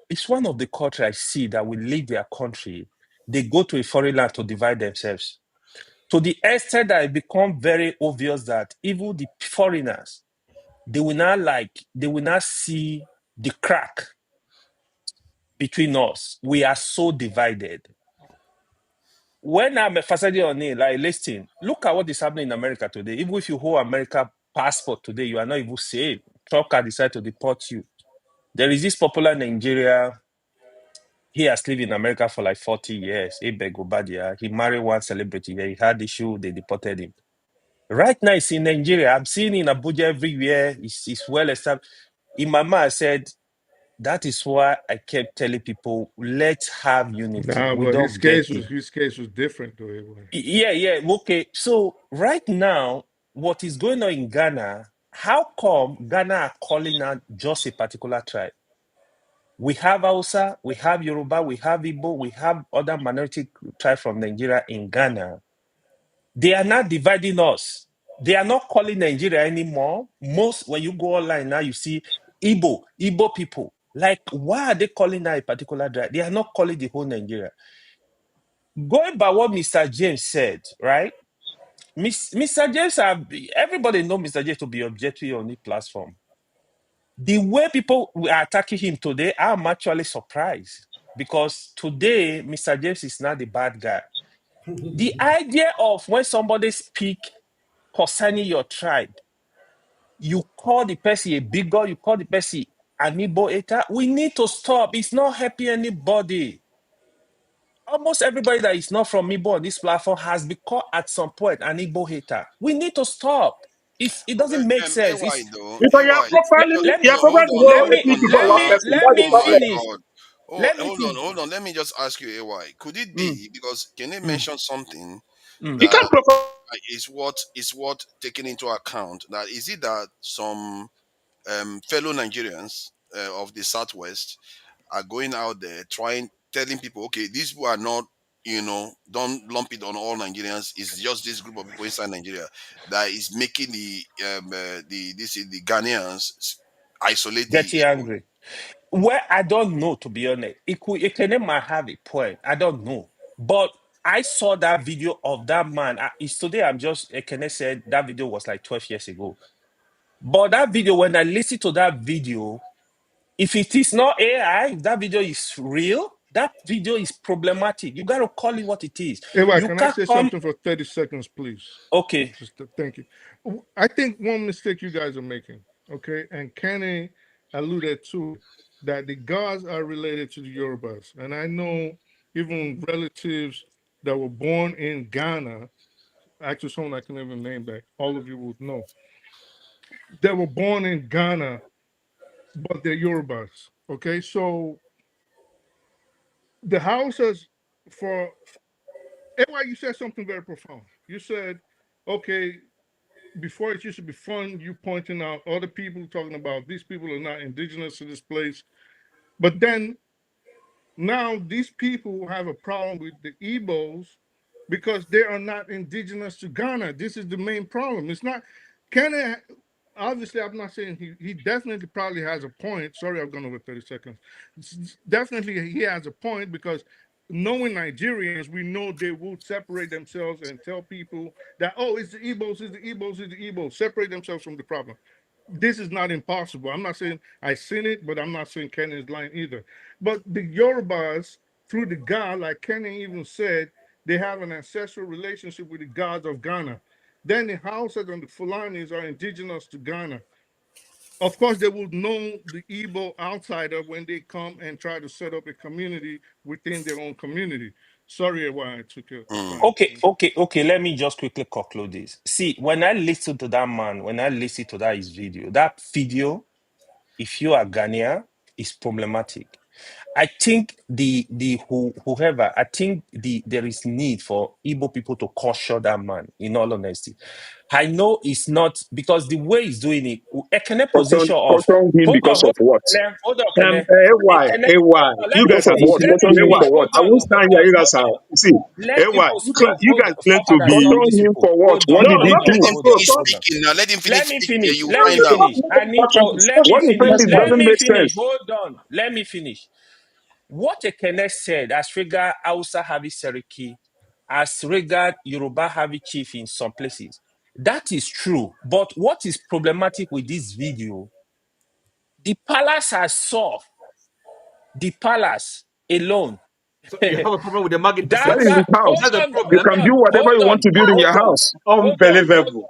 it's one of the countries I see that will leave their country. They go to a foreign land to divide themselves. To the extent that it become very obvious that even the foreigners, they will not see the crack between us. We are so divided. When I'm emphasizing on it, like, listen, look at what is happening in America today. Even if you hold America passport today, you are not even safe. Trump can decide to deport you. There is this popular Nigeria. He has lived in America for like 40 years. Abeg Obadia. He married one celebrity. He had issue. They deported him. Right now, it's in Nigeria. I'm seeing in Abuja everywhere. It's well established. In my mind, I said, that is why I kept telling people, let's have unity. Nah, We but don't get it. his case was different though. Yeah, yeah. Okay. So right now, what is going on in Ghana, how come Ghana are calling out just a particular tribe? We have Hausa, we have Yoruba, we have Igbo, we have other minority tribes from Nigeria in Ghana. They are not dividing us. They are not calling Nigeria anymore. Most, when you go online now, you see Igbo people. Like, why are they calling that a particular tribe? They are not calling the whole Nigeria. Going by what Mr. James said, right? Mr. James, everybody know Mr. James to be objective on the platform. The way people are attacking him today, I'm actually surprised because today Mr. James is not the bad guy. The idea of when somebody speak concerning your tribe, you call the person a bigot, you call the person an Igbo hater. We need to stop. It's not helping anybody. Almost everybody that is not from Igbo on this platform has become at some point an Igbo hater. We need to stop. It doesn't make sense. AY though, Because AY. Let you're me Hold profiling the on, whole let hold me ethnic on group of let one now. me person. let That's the me Oh my problem. finish. God. Oh, Let me finish. hold on. Let me just ask you, AY. Could it Mm, be because can they mm, mention something mm. You that can't profile. is what taken into account? That is it that some fellow Nigerians of the Southwest are going out there telling people, okay, these people are not, don't lump it on all Nigerians. It's just this group of people inside Nigeria that is making the Ghanaians isolate the Getting Igbo. angry. Well, I don't know, to be honest. Ekene might have a point. I don't know. But I saw that video of that man. It's today I'm just, Ekene said that video was like 12 years ago. But that video, when I listen to that video, if it is not AI, if that video is real, that video is problematic. You got to call it what it is. Anyway, You can I can't say come, something for 30 seconds, please? okay. Thank you. I think one mistake you guys are making, okay, and Kenny alluded to it, that the gods are related to the Yorubas. And I know even relatives that were born in Ghana, actually someone I can even name that all of you would know, they were born in Ghana, but they're Yorubas. Okay, so the houses for why you said something very profound. You said, okay, before it used to be fun, you pointing out other people talking about these people are not indigenous to this place. But then now these people have a problem with the Igbos because they are not indigenous to Ghana. This is the main problem. It's not Canada. Obviously, I'm not saying he definitely probably has a point. Sorry, I've gone over 30 seconds. Definitely, he has a point because knowing Nigerians, we know they will separate themselves and tell people that, oh, it's the Igbos, it's the Igbos, it's the Igbos, separate themselves from the problem. This is not impossible. I'm not saying I seen it, but I'm not saying Kenny is lying either. But the Yorubas, through the God, like Kenny even said, they have an ancestral relationship with the gods of Ghana. Then the Hausas and the Fulanis are indigenous to Ghana. Of course, they would know the Igbo outsider when they come and try to set up a community within their own community. Sorry why I took your Mm. time. Okay. Let me just quickly conclude this. See, when I listen to that man, when I listen to his video, that video, if you are Ghanaian, is problematic. I think whoever, I think there is need for Igbo people to caution that man, in all honesty. I know it's not because the way he's doing it, Ekene position of Caution him because of what? hold on, Ekene. Ekene, AY, hold on, let you me Because guys of are finish. what? missing Let it. me Caution him AY, finish. for what? Hold I on, won't stand here. You guys are, see, let AY, people you, speak. you Hold guys on, claim to hold on, be, Caution these him people. for what? Hold What on, no, did he hold not on, to do? Let him hold on, finish conclude. hold on. speaking now. Let him Let finish me speaking. Then finish. you will Let me find out. finish. I need to. Let me What he said finish. it Let doesn't me make finish. sense. Hold on. Let me finish. What Ekene said as regard Hausa Havi Seriki, as regard Yoruba Havi Chief in some places, that is true. But what is problematic with this video, the palace has solved. The palace alone. So you have a problem with the Market That That is essence. his hold house. That's the on, You hold problem. can do on, whatever hold you want on, to build in hold your on, house. hold on, hold Unbelievable.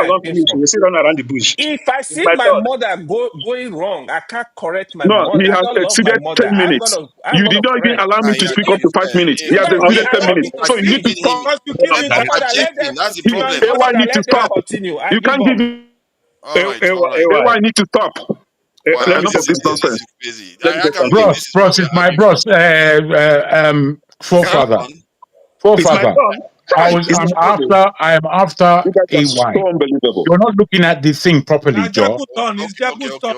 where has I not came finished. from. We still run around the bush. If I It's see my my thought. mother going wrong, I can't correct my No, he mother. I has don't love my exceeded mother. 10 minutes. I'm You gonna did not even correct. allow me to yeah, speak up this to is 5 minutes. He You has don't exceeded allow 10 me minutes. to So you need to speak. feeding stop. him. Because you give Let him me My time. brother, interject let him. them. That's the If you are problem. My AY brother, need to let them stop. continue. I You give can't up. give him. All right, all right. AY need to stop. Wow, Enough of this this nonsense. is crazy. Let me I just can't believe continue. this Bros, is what bros we is are my arguing for. bros. Is it your Forefather, turn? It's my forefather. turn. Right. It's my turn. I am after You guys are AY. so unbelievable. You're not looking at the thing properly, now Joe. Jack's turn, it's Jack's turn.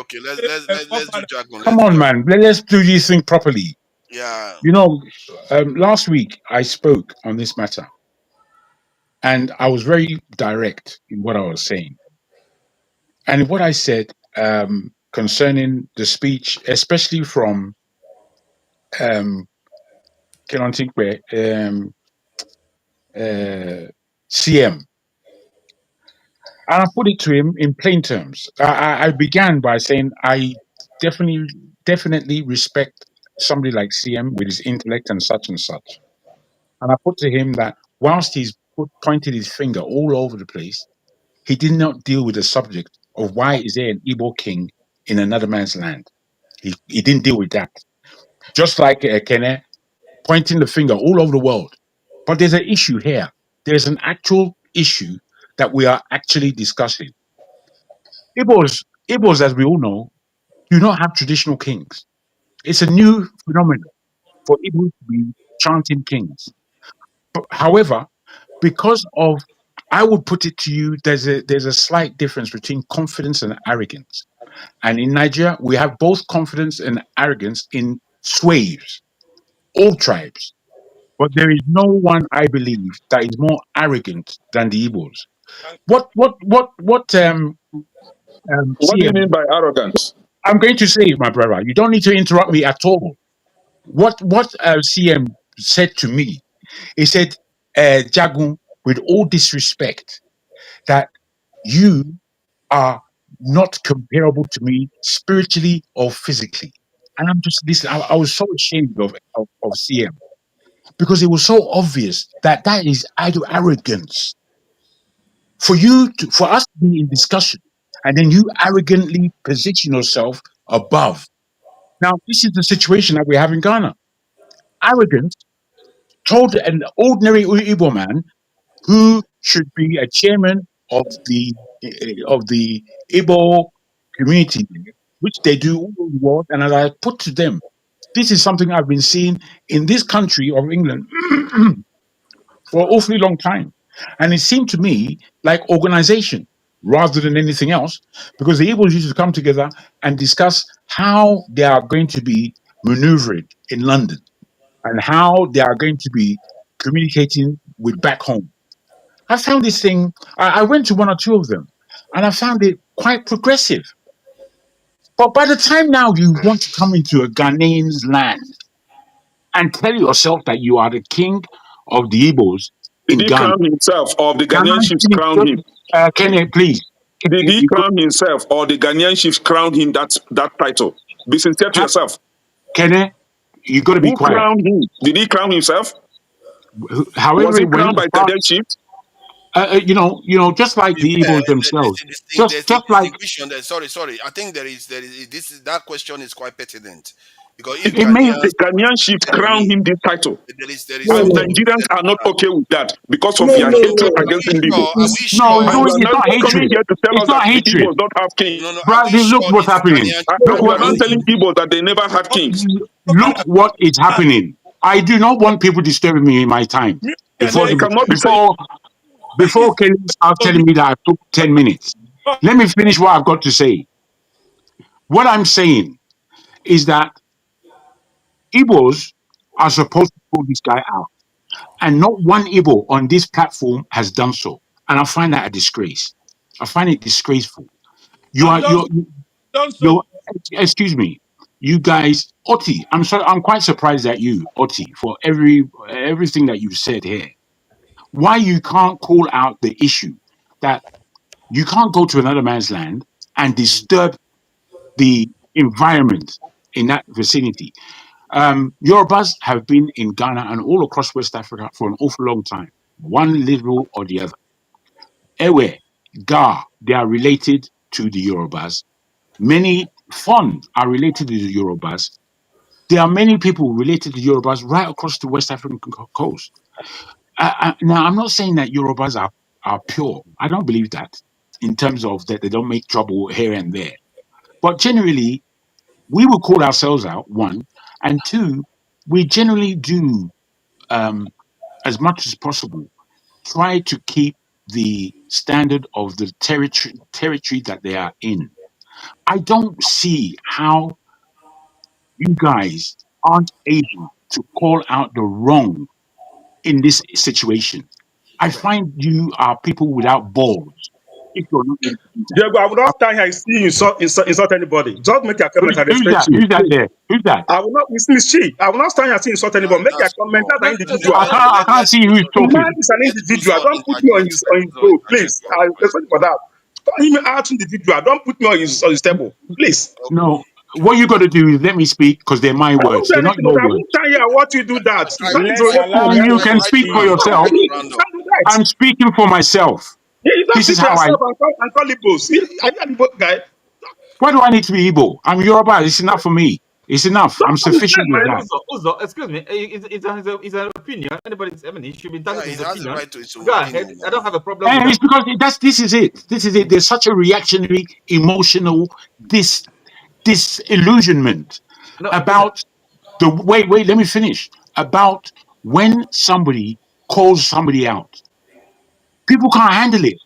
Let's do Forefather. Dragon. Come Let's do on, Dragon. man. Let's do this thing properly. Yeah. You know, last week I spoke on this matter, and I was very direct in what I was saying. And what I said concerning the speech, especially from um, Kenontikwe, CM, and I put it to him in plain terms. I began by saying I definitely, definitely respect somebody like CM with his intellect and such and such. And I put to him that whilst pointed his finger all over the place, he did not deal with the subject of why is there an Igbo king in another man's land. He didn't deal with that. Just like Kene pointing the finger all over the world. But there's an issue here. There's an actual issue that we are actually discussing. Igbos, as we all know, do not have traditional kings. It's a new phenomenon for Igbos to be chanting kings. But, however, because of, I would put it to you, there's a slight difference between confidence and arrogance. And in Nigeria, we have both confidence and arrogance in sways, all tribes. But there is no one, I believe, that is more arrogant than the Igbos. What What do you CM, mean by arrogance? I'm going to say, my brother, you don't need to interrupt me at all. What CM said to me, he said, Jagun, with all disrespect, that you are not comparable to me spiritually or physically. And I'm just listening. I was so ashamed of CM because it was so obvious that that is idle arrogance for us to be in discussion and then you arrogantly position yourself above. Now, this is the situation that we have in Ghana. Arrogance told an ordinary Igbo man who should be a chairman of the Igbo community, which they do all over the world. And as I put to them, this is something I've been seeing in this country of England for an awfully long time. And it seemed to me like organization rather than anything else, because the Igbos used to come together and discuss how they are going to be maneuvered in London and how they are going to be communicating with back home. I found this thing, I went to one or two of them, and I found it quite progressive. But by the time now you want to come into a Ghanaian's land and tell yourself that you are the king of the Igbos Did in he Ghana, crown himself or the can Ghanaian I chiefs finish? crowned him? Kenny, please. Did he You go- crown himself or the Ghanaian chiefs crowned him that title? Be sincere to ha- yourself. Kenny, you got to be Who quiet. crowned him? Did he crown himself? Was However he it went, crowned as by far, Ghanaian chiefs? just like Be the fair, Igbos themselves, there's a just like distinction there. Sorry. I think there is this that question is quite pertinent because if it may. The Ghanaians were Ghanaian to chiefs tell me crowned him this title. there is No, And no, something Nigerians said are not about okay with that because of no, their no, hatred no. are against we Igbo. sure? Are It's, we No, sure? And you are it's not not coming hatred. here to tell It's us that not the hatred. Igbos don't have kings. No. Are we Bradley, look sure what's these happening. Ghanaian And Look you chiefs are what not crowned telling him? Igbo that they never had kings. look what is happening. I do not want people disturbing me in my time. Mute your Before It next. cannot be said. before Is before Kelly starts to telling be me that I took 10 minutes, let me finish what I've got to say. What I'm saying is that Igbos are supposed to pull this guy out, and not one Igbo on this platform has done so. And I find that a disgrace. I find it disgraceful. You have are done done you're so. excuse me, you guys, Oti. I'm sorry. I'm quite surprised at you, Oti, for everything that you've said here. Why you can't call out the issue that you can't go to another man's land and disturb the environment in that vicinity. Yorubas have been in Ghana and all across West Africa for an awful long time, one level or the other. Ewe, Ga, they are related to the Yorubas. Many Fon are related to the Yorubas. there are many people related to Yorubas right across the West African coast. Now, I'm not saying that Yorubas are pure. I don't believe that in terms of that they don't make trouble here and there. But generally, we will call ourselves out, one, and two, we generally do, as much as possible, try to keep the standard of the territory that they are in. I don't see how you guys aren't able to call out the wrong in this situation. I Okay. find you are people without balls. If you're not able to do that. Diego, I will not stand here and see you insult anybody. Just make your comment. I Who's respect that? you. Who's that there? Who's that? I will not, it's she. I will not stand here and see insult anybody. Make your That's comment Uzo. as an No, no, individual. I can't Let see who's The Uzo, man talking. is an let individual. Uzo Don't put me interject. on Let his Uzo road, interject please. for I for a respect for second. that. Don't even out individual. Don't put me on his table, please. No, what you got to do is let me speak because they're my I won't words. do They're not anything. your I words. won't stand here and watch you do that. You can't interrogate me on Allow my You own. can Uzo speak for speak. No, yourself. you Round up. can't do that. I'm speaking for myself. You don't This is speak for how I. yourself and call Igbos. Are you an Igbo guy? Why do I need to be Igbo? I'm Yoruba. It's enough for me. It's enough. I'm Don't sufficient understand, with man. that. Uzo, excuse me. It's an opinion. Anybody's, I mean, he should be entitled Yeah, to he his has the opinion. right to his own Go ahead. opinion I now. don't have a problem with And that. it's because this is it. This is it. There's such a reactionary, emotional disillusionment No, listen. about the wait, let me finish. About when somebody calls somebody out. People can't handle it.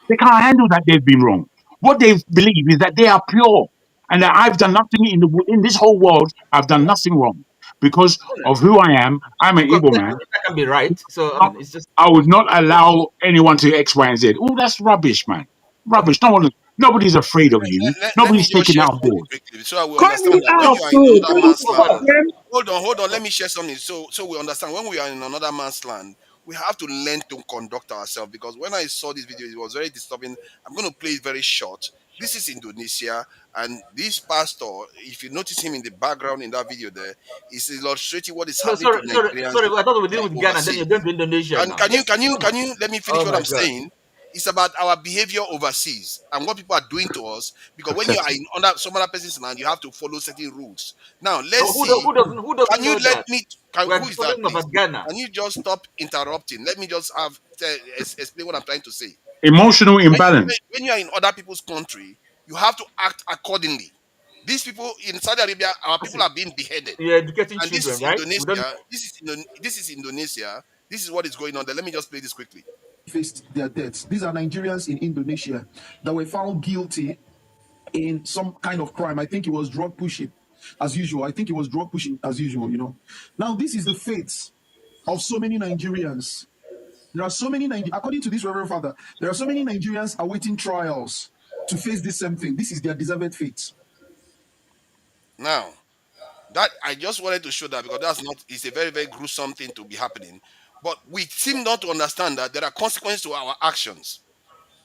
They can't handle that they've been wrong. What they believe is that they are pure and that I've done nothing in this whole world. I've done nothing wrong because of who I am. I'm an Of course, Igbo man. that can be right. So, I I mean, it's just. I would not allow anyone to X, Y, and Z. Oh, that's rubbish, man. Okay. Rubbish. Nobody's afraid of you. Let me Nobody's just taking share out something board. quickly so we Call understand me that when out, you are in too. another Don't man's talk land, about them. hold on, let me share something so we understand when we are in another man's land, we have to learn to conduct ourselves because when I saw this video, it was very disturbing. I'm going to play it very short. This is Indonesia, and this pastor, if you notice him in the background in that video there, is illustrating what is No, happening to sorry. Nigerians I thought we were dealing with Ghana. Then overseas. you're going to Indonesia Can now. can you Let's can you come on. can you let me finish Oh what my I'm God. saying? It's about our behavior overseas and what people are doing to us. Because when you are Pathetic. in under some other person's land, you have to follow certain rules. Now let's No, see. who doesn't Can you know let that? me? We are Who is that, talking please? about Ghana. Can you just stop interrupting? Let me just explain what I'm trying to say. Emotional When you imbalance. when you are in other people's country, you have to act accordingly. These people in Saudi Arabia, our people See, are being beheaded, you're educating and this children, is right? We don't. Indonesia. This is Indonesia. This is what is going on there. Let me just play this quickly. Faced their deaths. These are Nigerians in Indonesia that were found guilty in some kind of crime. I think it was drug pushing, as usual. I think it was drug pushing, as usual, you know. Now, this is the fate of so many Nigerians. There are so many, according to this Reverend Father, there are so many Nigerians awaiting trials to face this same thing. This is their deserved fate. Now, that I just wanted to show that because that's not it's a very, very gruesome thing to be happening. But we seem not to understand that there are consequences to our actions.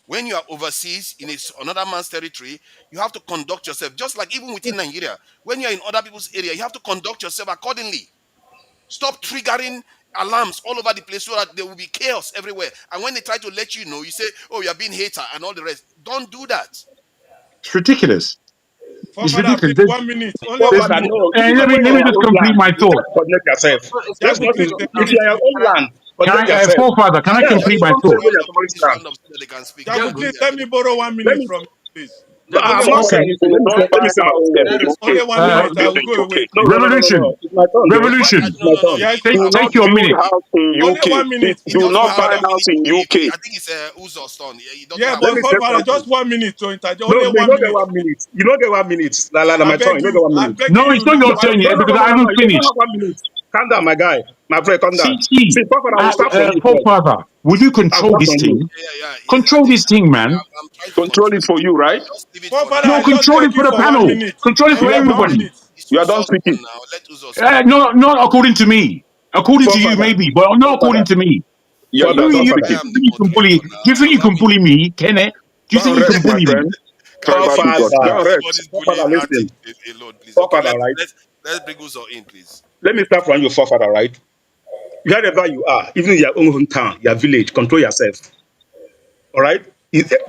When you are overseas in another man's territory, you have to conduct yourself just like even within Nigeria. When you are in other people's area, you have to conduct yourself accordingly. Stop triggering alarms all over the place so that there will be chaos everywhere. And when they try to let you know, you say, "Oh, you're being hater" and all the rest. Don't do that. It's ridiculous. It's Forefather, ridiculous. please, 1 minute. Only Well, There's, one Father, minute. no. You let know me when let you're me in your just own complete land, my you thought. try to coordinate yourself. Let's not Please, in, So, if you're in your own land, coordinate yourself. Forefather, can I Let, Yes, let, complete my don't let say this thought? when round you're up. Let somebody's this land. round up so that they can speak. Jago, Jago, please, Yeah, let me borrow one Let minute me, from you, please. Jago, I'm you're not supposed saying to. Okay. anything. Let me say my own word. Jago, Only one Uh, minute. I will go away. No. revolution, It's my turn, though. revolution. It's no, my no, no. turn. Yes, You have Take one your minute. minute. only 1 minute. He doesn't have a minute to give. I think it's Uzo's turn. He doesn't Yeah, have Let but me one say minute. Forefather, something. just 1 minute to interject. No, Only you one don't get minute. 1 minute. You don't get 1 minute. I My turn. beg You don't get you. one I'm minute. begging No, it's you not now. your turn One No, yet minute. because I haven't You don't finished. have 1 minute. Calm down, my guy. My friend, calm down. See, See, Papa, I will start from you first. forefather, will you I'll control start this from you. thing? I Control think this thing, man. I'm trying to Control control it it. for you, right? Just leave it for Forefather, now. No, I just control it beg for you the for one panel. minute. Control it for Only You are done. one everybody. minute. It's You are done Uzo's turn speaking. now. Let Uzo speak. Not according to me. According to you, Forefather, maybe, but not according forefather, to me. You You, are done you, forefather, I you am speaking. the think you can bully? moderator Do you think now. you Allow can me. bully me, Kenneth? Do you Go think and you rest, can my bully me? friend. Tribal bigot. Go forefather, and rest. This bullying forefather, listen. antics alone, please. Okay, Forefather, right? let's bring Uzo in, please. Let me start from you, forefather, right? Wherever you are, even in your own hometown, your village, control yourself. All right?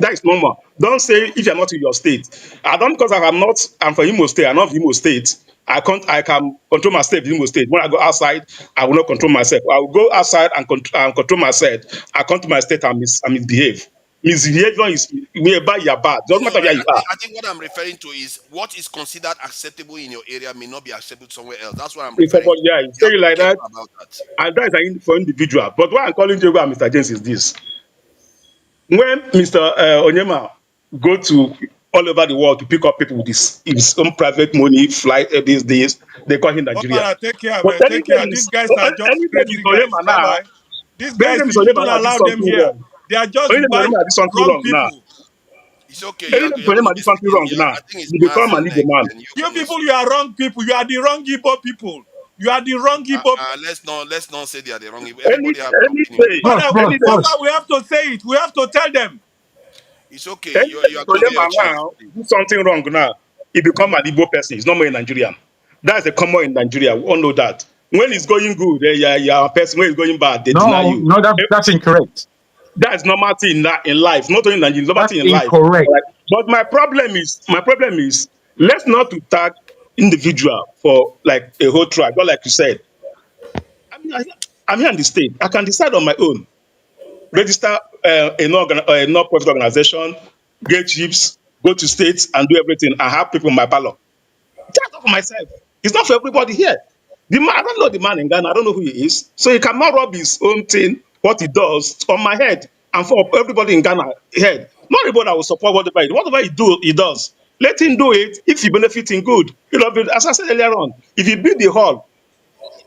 That is normal. Don't say if you're not in your state. I don't because I'm from Imo State, I'm not Imo State. I can control myself in Imo State. When I go outside, I will not control myself. I will go outside and, control myself. I come to my state and, and misbehave. Misbehavior is whereby you're bad. Doesn't No, matter where you are. I think what I'm referring to is what is considered acceptable in your area may not be acceptable somewhere else. That's what I'm If referring somebody, to. yeah, you You say have it to be like that, careful about that. and that is for individual. But what I'm calling Diego and Mr. James is this. When Mr. Onyema go to all over the world to pick up people with his own private money, flight these days, they call him Nigeria. Obara, take care, But man. Take care. These guys are just anytime Mr. crazy guys. Onyema Bye now, bye. These anytime guys, Mr. you Onyema shouldn't now did allow them something here. wrong, They are just anytime Mr. bad, Onyema did something wrong wrong now, people. It's okay. anytime Mr. You're going Onyema to be did something speaking wrong here. now, I think it's you become mass an in Igbo man. Nigeria. You You cannot people, speak. you are wrong people. You are the wrong Igbo people. You are the wrong Igbo. Let's not say they are the wrong. Everybody have their Any opinion. day, But any that's day, why we have to say it. We have to tell them. It's okay. anytime You are Mr. going to get your Onyema chance. now do something wrong now, he become an Igbo person. He's not more a Nigerian. That's the common in Nigeria. We all know that. When it's going good, you're a person. When it's going bad, they deny No, you. no, that's incorrect. That's normal thing in life, not only in Nigeria, normal That's thing in life. incorrect. All right? But my problem is, let's not to tag individual for like a whole tribe. Not like you said. I mean, I'm here in the state. I can decide on my own. Register a non-profit organization, get chips, go to states and do everything. I have people in my parlor. Just not for myself. It's not for everybody here. The man, I don't know the man in Ghana. I don't know who he is. So he cannot rub his own thing, what he does, on my head and for everybody in Ghana head. Not everybody that will support whatever he does. Let him do it if he benefit in good. As I said earlier on, if he build the hall,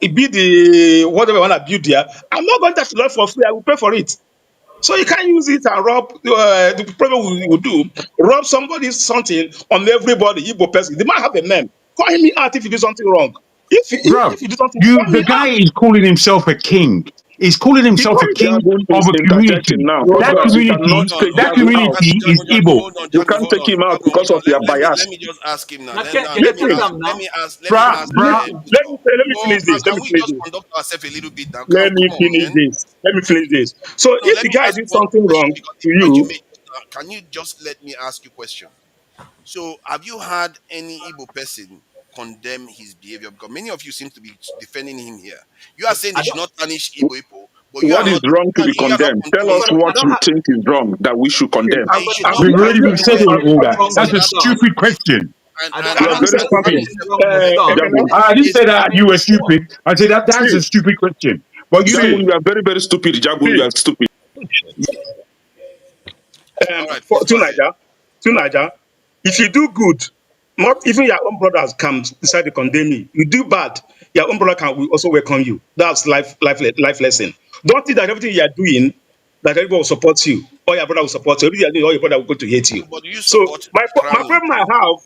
he build the whatever I want to build there, I'm not going to have to learn for free. I will pay for it. So you can't use it and rob the problem we will do, rob somebody something on everybody, Igbo person. The man have a name. Call me out if you do something wrong. Bro, If you do something, you call the me guy out. is calling himself a king. He's calling He himself call a it king Jagun of is a interjecting community. now. Hold That on, Obas, you cannot community, hold on, take hold that on. Jagun out. community is Igbo. You can't take him out because of their bias. Let me just ask him now. Now, Then can I let me talk Listen, ask them let now? me ask let me Bruh, ask bruh. Uzo. let me No, finish this. Let can me we finish just this. conduct ourselves a little bit now? Let Come me on, finish man. this. Let me finish this. So No, if let the me guy ask did you one something question wrong because the to point you you, made. Can you just let me ask you a question? So, have you had any Igbo person condemn his behavior? Because many of you seem to be defending him here. You are saying they I should don't. not punish Igbo people, but you are What is not wrong to be you are not condemned? Tell condemning us his Sorry, I what don't you have. think is wrong that we should okay, condemn. then you should not We've punish already been them said well. all that. Wrong That's was a done. stupid question. I You don't are have very stupid, anything wrong was done. Ekene, Jagun. I didn't say I that mean, you were come on. stupid. I said that's see, a stupid question. But you see, Jagun, see, you are very, very stupid. Jagun, you see. are stupid. All right, For please go ahead. to Niger, if you do good, not even your own brothers can decide to condemn you. You do bad, your own brother can will also welcome you. That's life lesson. Don't think that everything you are doing, that everybody will support you, or your brother will support you. Everything you are doing, all your brother will go to hate you. No, but do you So support my crowning problem I too? have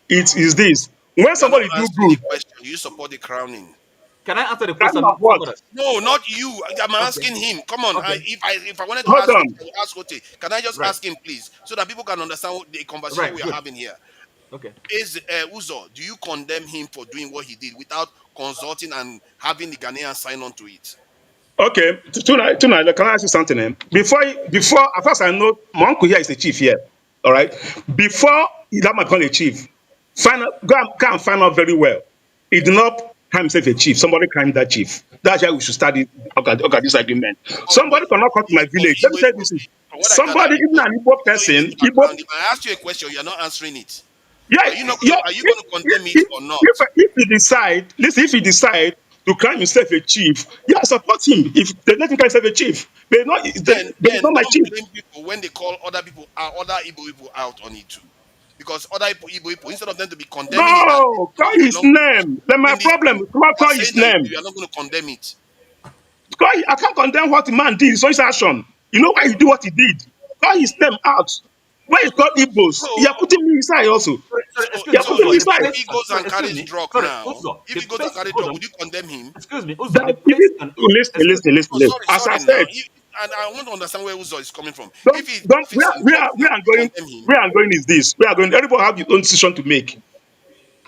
is this: when You are not somebody do answering the good, question. Do you support the crowning? Can I answer the kind question of before what? others? No, not you. I'm Okay. asking him. Come on. Okay. If I wanted to Hold ask Ote, on. I will ask Ote. Can I just Right. ask him, please, so that people can understand what the conversation Right. we are Good. having here? Okay. Is Uzo, do you condemn him for doing what he did without consulting and having the Ghanaian sign on to it? Okay, tonight, can I ask you something? Before, at first I know my uncle here is the chief here. All right. Before that man become a chief, go and find out very well. He did not call himself a chief. Somebody claimed that chief. That's why we should study this argument. But Somebody cannot come to my village. Let me tell you this: from what I gather, somebody, even an Igbo In person, this Igbo, background, if I ask you a question, you are not answering it. yeah, yeah. Are you going to condemn it or not? If he decide, listen, if he decide to crown himself a chief, yeah, support him. If they let him crown himself a chief, but he's Then not my don't chief. blame people when they call other people other Igbo people out on it too. Because other Igbo people, instead of them to be condemning it that No, call you his belong name. Then my in this problem group, is you are call saying his that name. you are not going to condemn it. I can't condemn what the man did. So his action. You know why he did what he did. Call his name out. When it's called Igbos, So you are putting me inside also. Sorry, so excuse You me, are so putting Uzo. me if The inside. he question, goes sorry, and excuse carries me, drug sorry, now, Uzo. if The he goes and question, carries hold drug, on, would you condemn him? excuse me, Uzo. That The if it, question is, listen, excuse listen, me, listen, No, listen. sorry, As I sorry now. said, And I want to understand where Uzo is coming from. don't don't If it's where involving, I'm would you going, condemn him? where I'm going is this. Where I'm going, everybody have your own decision to make.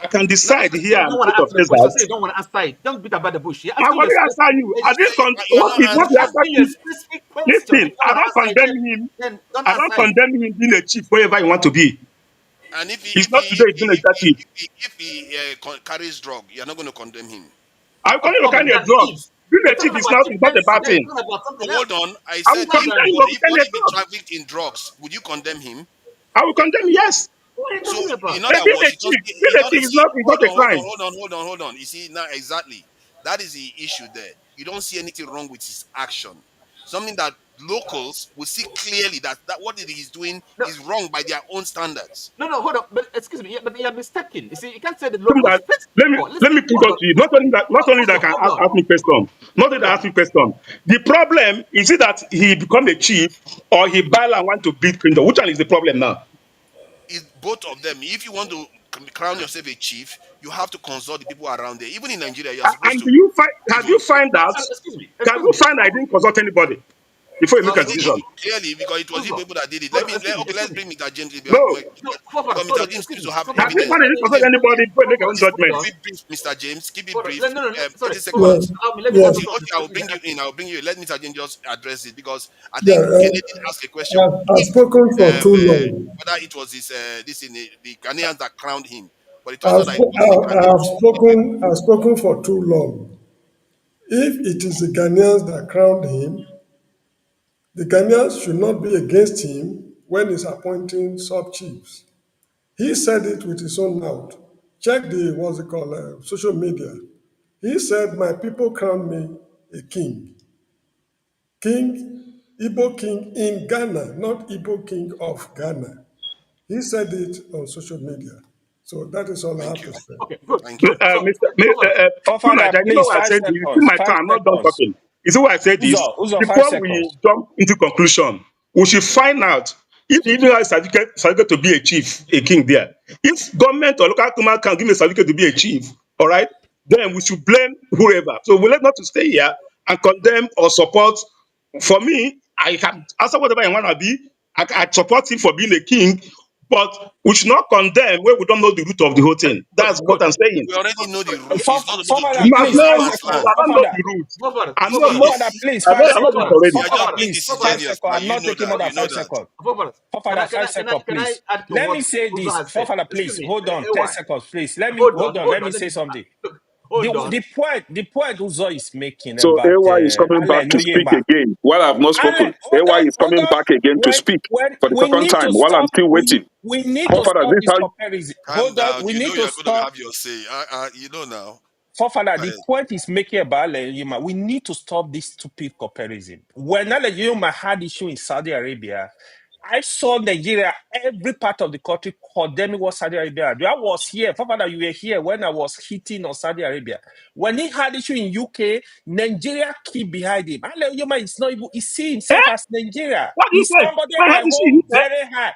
I can now decide you here don't and want state to of answer the question. Say desert. you don't want to answer it. Don't beat about the bush. You're I asking you a already specific answer you. I question. didn't You are not what I'm you answering. after asking you a specific question. listen, If you don't want to answer it, him. then don't I don't answer it. condemn him being a chief wherever you want to be. And if It's not today, it's been a chief. carries drug, you're not going to condemn him. I will Of continue to course, carry a that's drug. if. Being We're a chief talking is about not a chieftaincy. bad Then thing. it's not about something Hold else. on. I I will said It's not if that. condemn, what but we if carry what a if he drug. trafficked in drugs? Would you condemn him? I will condemn, yes. What are you So talking in about? other Being words, a chief, being a you chief see, is not a crime. hold on. You see now exactly that is the issue there. You don't see anything wrong with his action. Something that locals will see clearly that what he's doing No, is wrong by their own standards. no, hold on. But excuse me, but you're mistaken. You see, you can't say the Something locals. that First let me of all, listen, let me put hold up on, to you. Not only that can hold on, ask me question. Not only hold that on. ask me question. The problem is it that he become a chief or he buy and want to beat kingdom. Which one is the problem now? It's both of them. If you want to crown yourself a chief, you have to consult the people around there. Even in Nigeria, you are supposed And to have even you find No, out? sorry, excuse me, Can excuse you me. find I didn't consult anybody before you make you a No, did decision? clearly because it was you Uzo, people that did it. hold on, excuse me, Okay, excuse let's me. bring Mr. James in No. No, forefathers, because hold Mr. on, James excuse seems to me, have Have you forefathers, evidence. found I didn't consult James, anybody before you make your own forefathers, hold judgment? on, keep it brief, Mr. James. Keep it forefathers. brief. No, 30 sorry, Yeah, seconds. allow me, let me yeah, answer Okay, some of the I'll questions bring you're you in. asking. I'll bring you. Let Mr. James just address it because I yeah. think Kennedy asked a question. I've spoken for too long. Whether it was this in the Ghanaians that crowned him, but it turns I've, out that it spo- was the I've Ghanaians. spoken. I've spoken for too long. If it is the Ghanaians that crowned him, the Ghanaians should not be against him when he's appointing sub chiefs. He said it with his own mouth. Check the what's it called social media. He said, "My people crowned me a king, Igbo king in Ghana, not Igbo king of Ghana." He said it on social media. So that is all I Thank have you. to say. Okay, good, Thank you. good. So, Mr. Forefather, You know please, what I five said? You see seconds. my Five time, I'm not done seconds. talking. You see what I said is Uzo, 5 seconds. before we jump into conclusion, we should find out if he even has certificate to be a chief, a king there. If government or local government can give me a certificate to be a chief, all right, then we should blame whoever. So we let not to stay here and condemn or support. For me, I can answer whatever I want to be. I support him for being a king, but we should not condemn where we don't know the root of the whole thing. good, That's what good. I'm saying. We already know the Good. root. Okay, He's not supposed to do Forefather, it You in must please, his know, 5 seconds. palace I don't know Forefather, the root. forefathers, I You know see, most, Forefather, this please, I five know, I know this seconds. forefathers, you already. are just Forefather, forefathers, being please, five forefathers, disingenuous seconds. now. I'm You not know taking that. more than You know 5 that. seconds. forefathers. Forefather, Can I, five can I, seconds, can I please. add to Let me what say Uzo this. has said? Forefather, Excuse please. me, Hold on. 10 AY. seconds, please. Hold Let on. me say something. Look, The, hold on. the point Uzo is making So about AY is coming back Ale to speak Noyema. again while I've not spoken. AY is Hold coming on. back again to speak When for the we second need time to while I'm stop, still waiting. we need to Forefather, stop this this how comparison. Calm Hold on. down. We You know need you to are going to stop. have your say. You know now. Forefather, Go the ahead. point is making about Ale Noyema. We need to stop this stupid comparison. When Ale Noyema had issue in Saudi Arabia, I saw Nigeria, every part of the country condemning what Saudi Arabia did. I was here. Forefather, you were here when I was hitting on Saudi Arabia. When he had issue in UK, Nigeria keep behind him. Ale Noyema is not even, he see himself Eh? as Nigeria. What do you He's say? somebody I I have to see hold you. Eh? very high.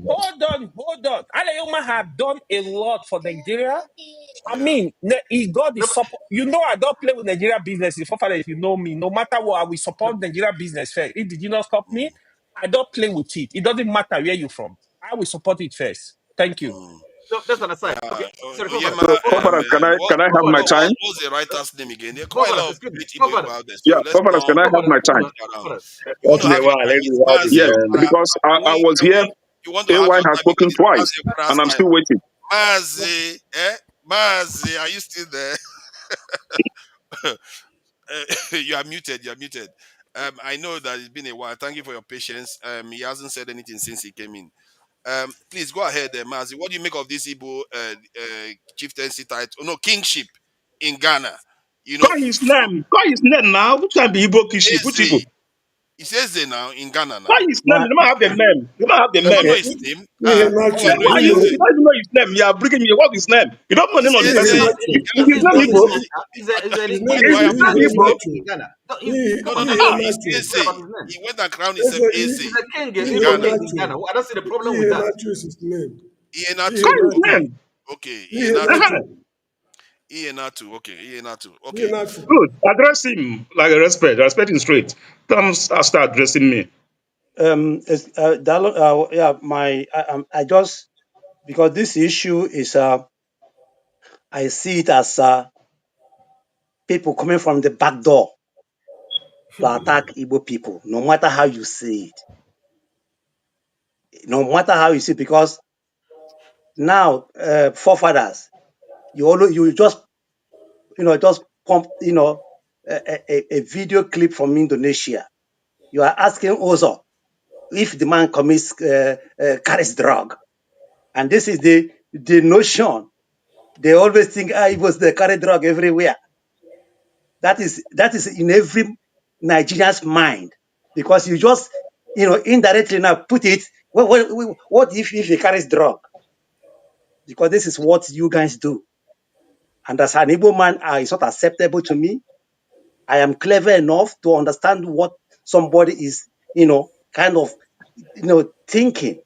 Hold on. Ale Noyema have done a lot for Nigeria. I Yeah. mean, he got the No, but- support. You know, I don't play with Nigeria business. If you know me, no matter what, I will support Nigeria business first. If did you not stop me, I don't play with it. It doesn't matter where you're from. I will support it first. Thank you. Mm. no, that's an Yeah. aside. Okay, sorry, Oyema, forefathers, So Forefather, can I have my forefathers, time? what's the writer's name again? There are quite a forefathers, lot of excuse me, great Igbo people forefathers, out there. So Yeah, let's Forefather, not can I have my hold time? on, around. forefathers. You want Once to in have a your while, let me have Mazi, it, Yes, man. because I was here. you want to have AY your has time spoken again, have twice, your brass and I'm time. still waiting. Mazi, Mazi, are you still there? You are muted. You are muted. I know that it's been a while. Thank you for your patience. He hasn't said anything since he came in. Please go ahead, Mazi. What do you make of this Igbo chieftaincy title? Oh, no, kingship in Ghana. You know, Call his name. Call his name now. Which can be Igbo kiship? Which Igbo? Eze. He says they now in Ghana Call now. his name. My, You don't have the name. You don't have the You don't know name. okay, his name. ihe You don't na-achị, know Why it's you Eze. don't even know his name? You are bringing me. What's his name? You don't know the It's name of the Is person. ihe that Eze. na-achị, is Is Ghana his is people name that know his Igbo? Eze. name now? Is there his any name Is Igbo is his king name in Igbo? Ghana? No, No, come no, on, no, ihe no. now. It's na-achị, What Eze. about his name? He went and crowned eze himself Eze He's a king. in ihe Igbo Ghana. king in na-achị, Ghana. I don't see the problem with ihe that. na-achị is his name. Ihe Ienatu. Call his na-achị, Okay. name. Okay. ihe Ienatu. na-achị, Uh-huh. Ienatu. Okay. Ienatu. ihe Okay. na-achị. Good. Address him like a respect. Respect him straight. Don't start addressing me. Yeah, I just because this issue is, I see it as people coming from the back door to attack Igbo people. No matter how you see it, no matter how you see it, because Now, forefathers, you just just pump a video clip from Indonesia. You are asking Ozo if the man carries drug, and this is the notion. They always think it was the carry drug everywhere. That is in every Nigerian's mind, because you just indirectly now put it. What if he carries drug? Because this is what you guys do, and as an Igbo man, it's not acceptable to me. I am clever enough to understand what somebody is, kind of, thinking.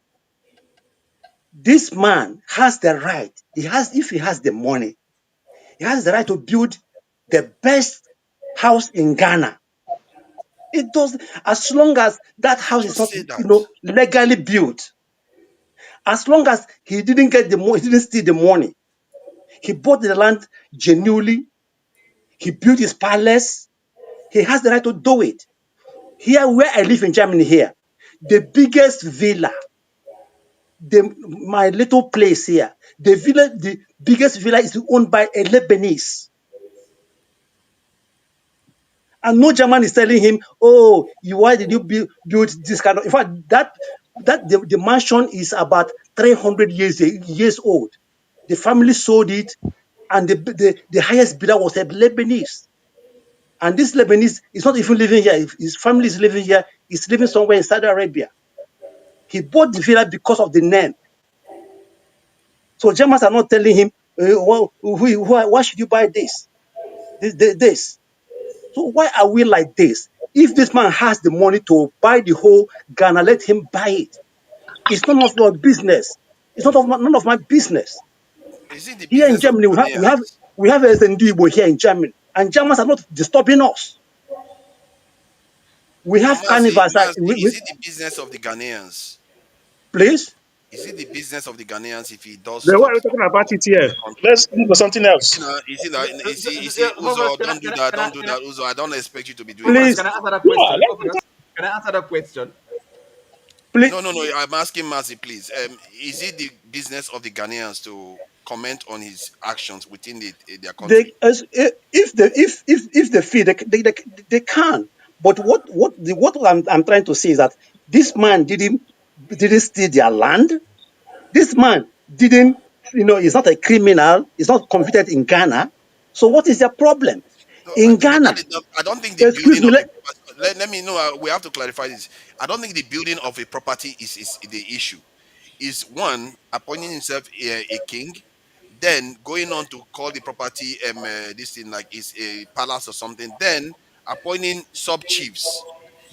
This man has the right. If he has the money, he has the right to build the best house in Ghana. It does, as long as that Did you house is just not, say that? legally built. As long as he didn't get the money, he didn't steal the money. He bought the land genuinely. He built his palace. He has the right to do it. Here, where I live in Germany, here, the biggest villa, my little place here, the biggest villa is owned by a Lebanese. And no German is telling him, "Oh, why did you build this kind of?" In fact, the mansion is about 300 years old. The family sold it, and the highest bidder was a Lebanese. And this Lebanese is not even living here. If his family is living here, he's living somewhere in Saudi Arabia. He bought the villa because of the name. So Germans are not telling him, why should you buy this? This. So why are we like this? If this man has the money to buy the whole Ghana, let him buy it. It's none of your business. It's none of my business. Is it the Here in business of the Germany, Ghanaians? we have SND here in Germany, and Germans are not disturbing us. We No, have carnivals. Is it the business of the Ghanaians? Please, Is it the business of the Ghanaians if he does Then why are stuff we talking about it in here? the country? Let's look for something else. You see, Uzo, don't do that, don't do Can I, that, Uzo. I don't expect you to be doing Providence, that. please, can I answer that Yeah, question? Providence, can I answer that question? please. No, no, no. I'm asking Mercy, please. Is it the business of the Ghanaians to comment on his actions within their country? If they feel they can. But what I'm trying to say is that this man didn't steal their land. This man didn't, he's not a criminal. He's not convicted in Ghana. So what is their problem? No, In Ghana, I don't think the excuse building me, of a property. Let me know. We have to clarify this. I don't think the building of a property is the issue. Is one appointing himself a king, then going on to call the property this thing like is a palace or something, then appointing sub chiefs.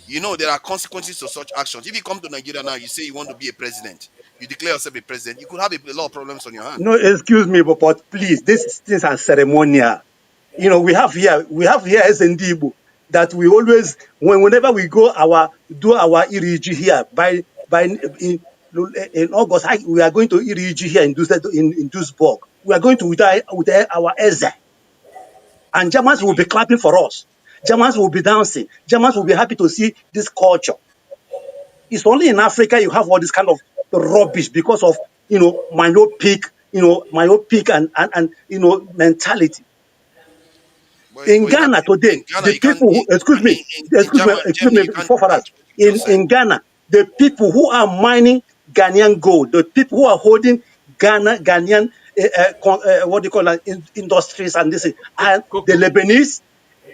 You know there are consequences to such actions. If you come to Nigeria now, you say you want to be a president, you declare yourself a president, you could have a lot of problems on your hand. no, excuse me, but please, these things are ceremonial. We have here as Ndibo that we always, whenever we do our iriji here by in August, we are going to iriji here in Duisburg. We are going to with our Eze, and Germans will be clapping for us. Germans will be dancing. Germans will be happy to see this culture. It's only in Africa you have all this kind of rubbish because of myopic and mentality. In But Ghana today, in Ghana the you can't. people who, excuse me, Germany you can't do forefathers, that. You just said. in Ghana, the people who are mining Ghanaian gold, the people who are holding Ghanaian, what do you call that, industries and this, are the Coco. Lebanese,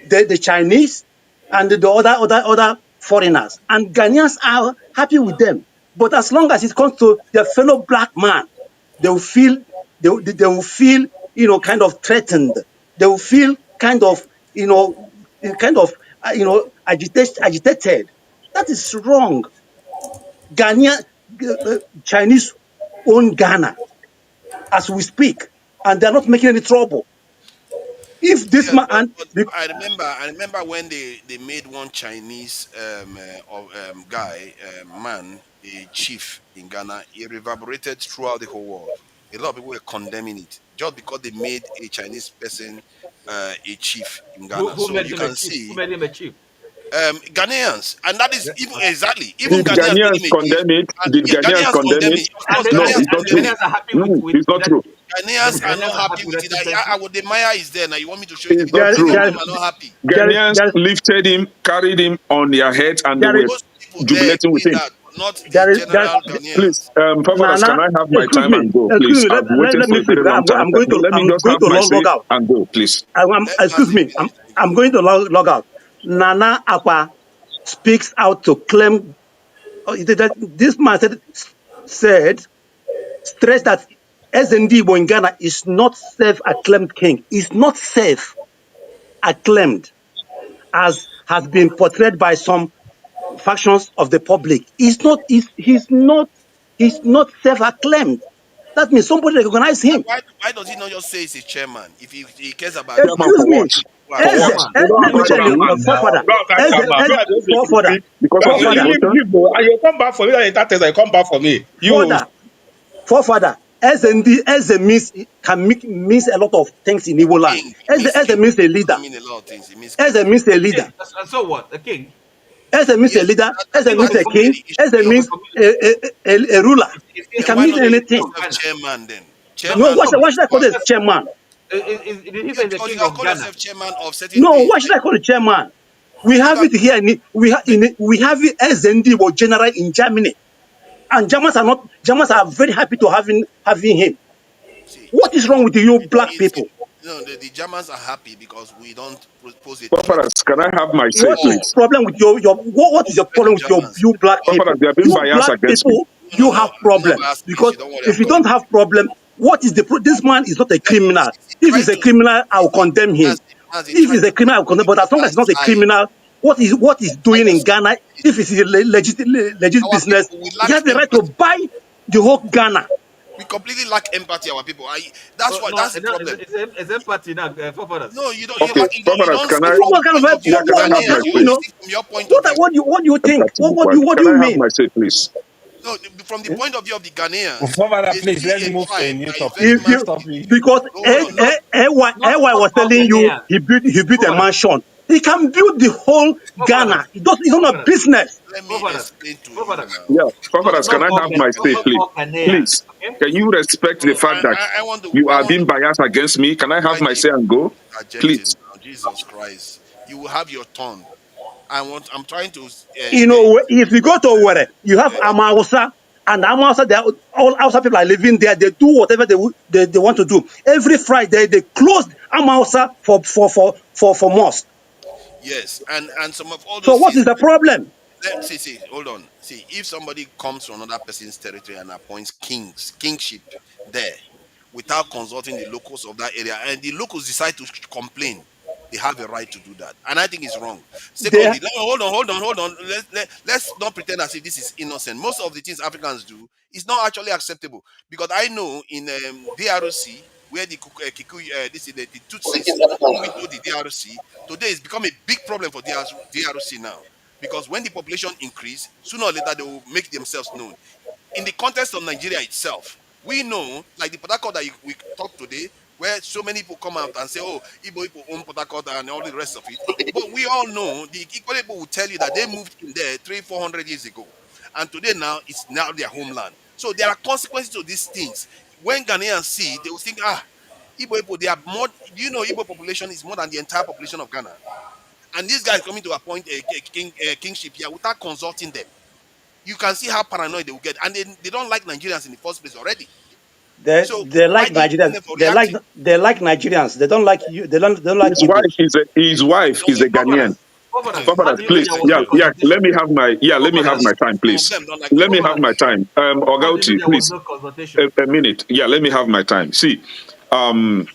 the Chinese, and the other foreigners. And Ghanaians are happy with them. But as long as it comes to their fellow black man, they will feel they will feel kind of threatened. They will feel you know kind of agitated. That is wrong. Ghanaian Chinese own Ghana as we speak, and they're not making any trouble. If this Yes, man and but I remember when they made one Chinese guy man a chief in Ghana. It reverberated throughout the whole world. A lot of people were condemning it just because they made a Chinese person a chief in Who Ghana. who So made you him a can chief? Who see made him a chief? Ghanaians, and that is Yeah. even exactly even Did Ghanaians gave Ghanaians him a gift, condemn it? and Did yeah, Ghanaians Ghanaians condemn condemn it? it. Of course, No, Ghanaians it's not And the condemn true. it. Ghanaians are happy No, with it's not that. true. Ghanaians are Ghanaians not are happy happy with with that it. deportation. The Maya is there now. You want me to show you the It's video? not There, Many of true. there, them are not happy. there, Ghanaians there, lifted him, carried him on their heads, and they there is, were Those people there jubilating with doing him. that, not the there is, there, general Please, Ghanaians. Fathers, can Nana, I have my time and go, excuse please? me, I've waited let for me a speak. very long time. Let me I'm just going have to my say log out. and go, please. Let Excuse Mazi me, finish. Thank I'm you. going to log out. Nana Akwa speaks out to claim, this man said, stressed that SND in Ghana is not self-acclaimed king. Is not self-acclaimed as has been portrayed by some factions of the public. He's not self-acclaimed. That means somebody recognize him. Why does he not just say he's a chairman if he cares about Chairman Excuse for me. what? people are For Eze, what? Chairman. You don't let have me that tell you, chairman now. forefather. You don't have that chairman. Me, I don't say you Forefather, speak. Because But of the when you forefather, leave emotion? Igbo and you come back for me, that test, I come back for me. You forefather, forefather. Eze means a lot of things in Igbo land. king. He means Eze king. means a It leader. doesn't mean a lot of things. It means king. Eze means a A leader. king. And so what? A king. Eze means a Yes, leader. Eze King of means a a king. community. it should Eze be. King of a means community. a ruler. Is It Then can why mean he not the just king call anything. of yourself Ghana? chairman then? No, No, Chairman no, why of no. should I call it what? chairman? Did he say Yeah, he's the because you king can of call Ghana? yourself chairman of certain No, things. why should I call it chairman? We You have can it here. We have it as ND general in Germans Germans are very happy to having him. see. What is wrong with you black people? The Germans are happy because we don't pose a threat Fathers, can I have my say, What is all. please? problem with what All is your threat problem of with Germans. you black Fathers, people? they have been You biased black against me. people, No, you no. have I'm not problem asking you. because Don't worry. if I'm you coming. don't have problem, what is this man is not a criminal. If Try he's a to criminal, I will see. condemn him. As he If try he's to a criminal, I will condemn. see But the as long as other he's not a side. criminal, what he's I doing in just Ghana, if it's legit our business, people we he lack has the right to empathy. buy the whole Ghana. We completely lack empathy. Our people. That's Oh, why. no, That's the no, problem. it's empathy now, forefathers. No, you don't. You Okay, lack. You Fathers, don't can see I, from the What kind of point of view of the can I have my Ghanaians. You say? only see from your point of view. what do you think? What do Can you I have mean? my say, please? No, from the Eh? point of view of the Ghanaians, Father, they please, see let's a move to a tribe new that is topic. very If Next you massive. topic. because Hold on. AY Not was all telling you Ghanaians. he built a Forefathers. mansion. He can build the whole Ghana. Forefathers. It's not a Forefathers. business. Let me Forefathers. explain to you Forefathers. now. Yeah, Fathers, can I have my say, Not please? all Ghanaians. Please, Okay? can you respect No, the no. fact that I want to. you I are want being to. biased against me? Can I have Why my do you say and go? interjecting Please. now? Jesus Christ! You will have your turn. I'm trying to. If you go to where you have Amausa and Amausa, all Hausa people are living there. They do whatever they want to do. Every Friday they close Amausa for mosque. Yes, and some of all So those what things. is the problem? See, hold on. See, if somebody comes from another person's territory and appoints kingship there, without consulting the locals of that area, and the locals decide to complain, they have a right to do that, and I think it's wrong. They Secondly, hold on. Let's not pretend as if this is innocent. Most of the things Africans do is not actually acceptable, because I know in DRC, where the this is the Tutsis move into the DRC today, it's become a big problem for DRC now, because when the population increase, sooner or later they will make themselves known. In the context of Nigeria itself, we know, like the Port Harcourt that we talked today, where so many people come out and say, "Oh, Igbo people own Port Harcourt," and all the rest of it. But we all know the Igbo people will tell you that they moved in there 400 years ago, and today now it's now their homeland. So there are consequences to these things. When Ghanaians see, they will think, "Ah, Igbo people, they are more." Do you know Igbo population is more than the entire population of Ghana? And this guy is coming to appoint a kingship here without consulting them. You can see how paranoid they will get, and they don't like Nigerians in the first place already. So they why like do you blame Nigerians. them for reacting? They like Nigerians. They don't like you. They don't like His wife Igbos. is They a don't like Ghanaian. Forefathers. Forefathers. How Fathers, do you know please. there was Yeah, no yeah. consultation? Let me have Forefathers. my time, some of please. them don't like Let me have Nigerians. my Forefathers. time. How do you know Ogauti, there was please. no consultation? A minute. Yeah, let me have my time. See, um,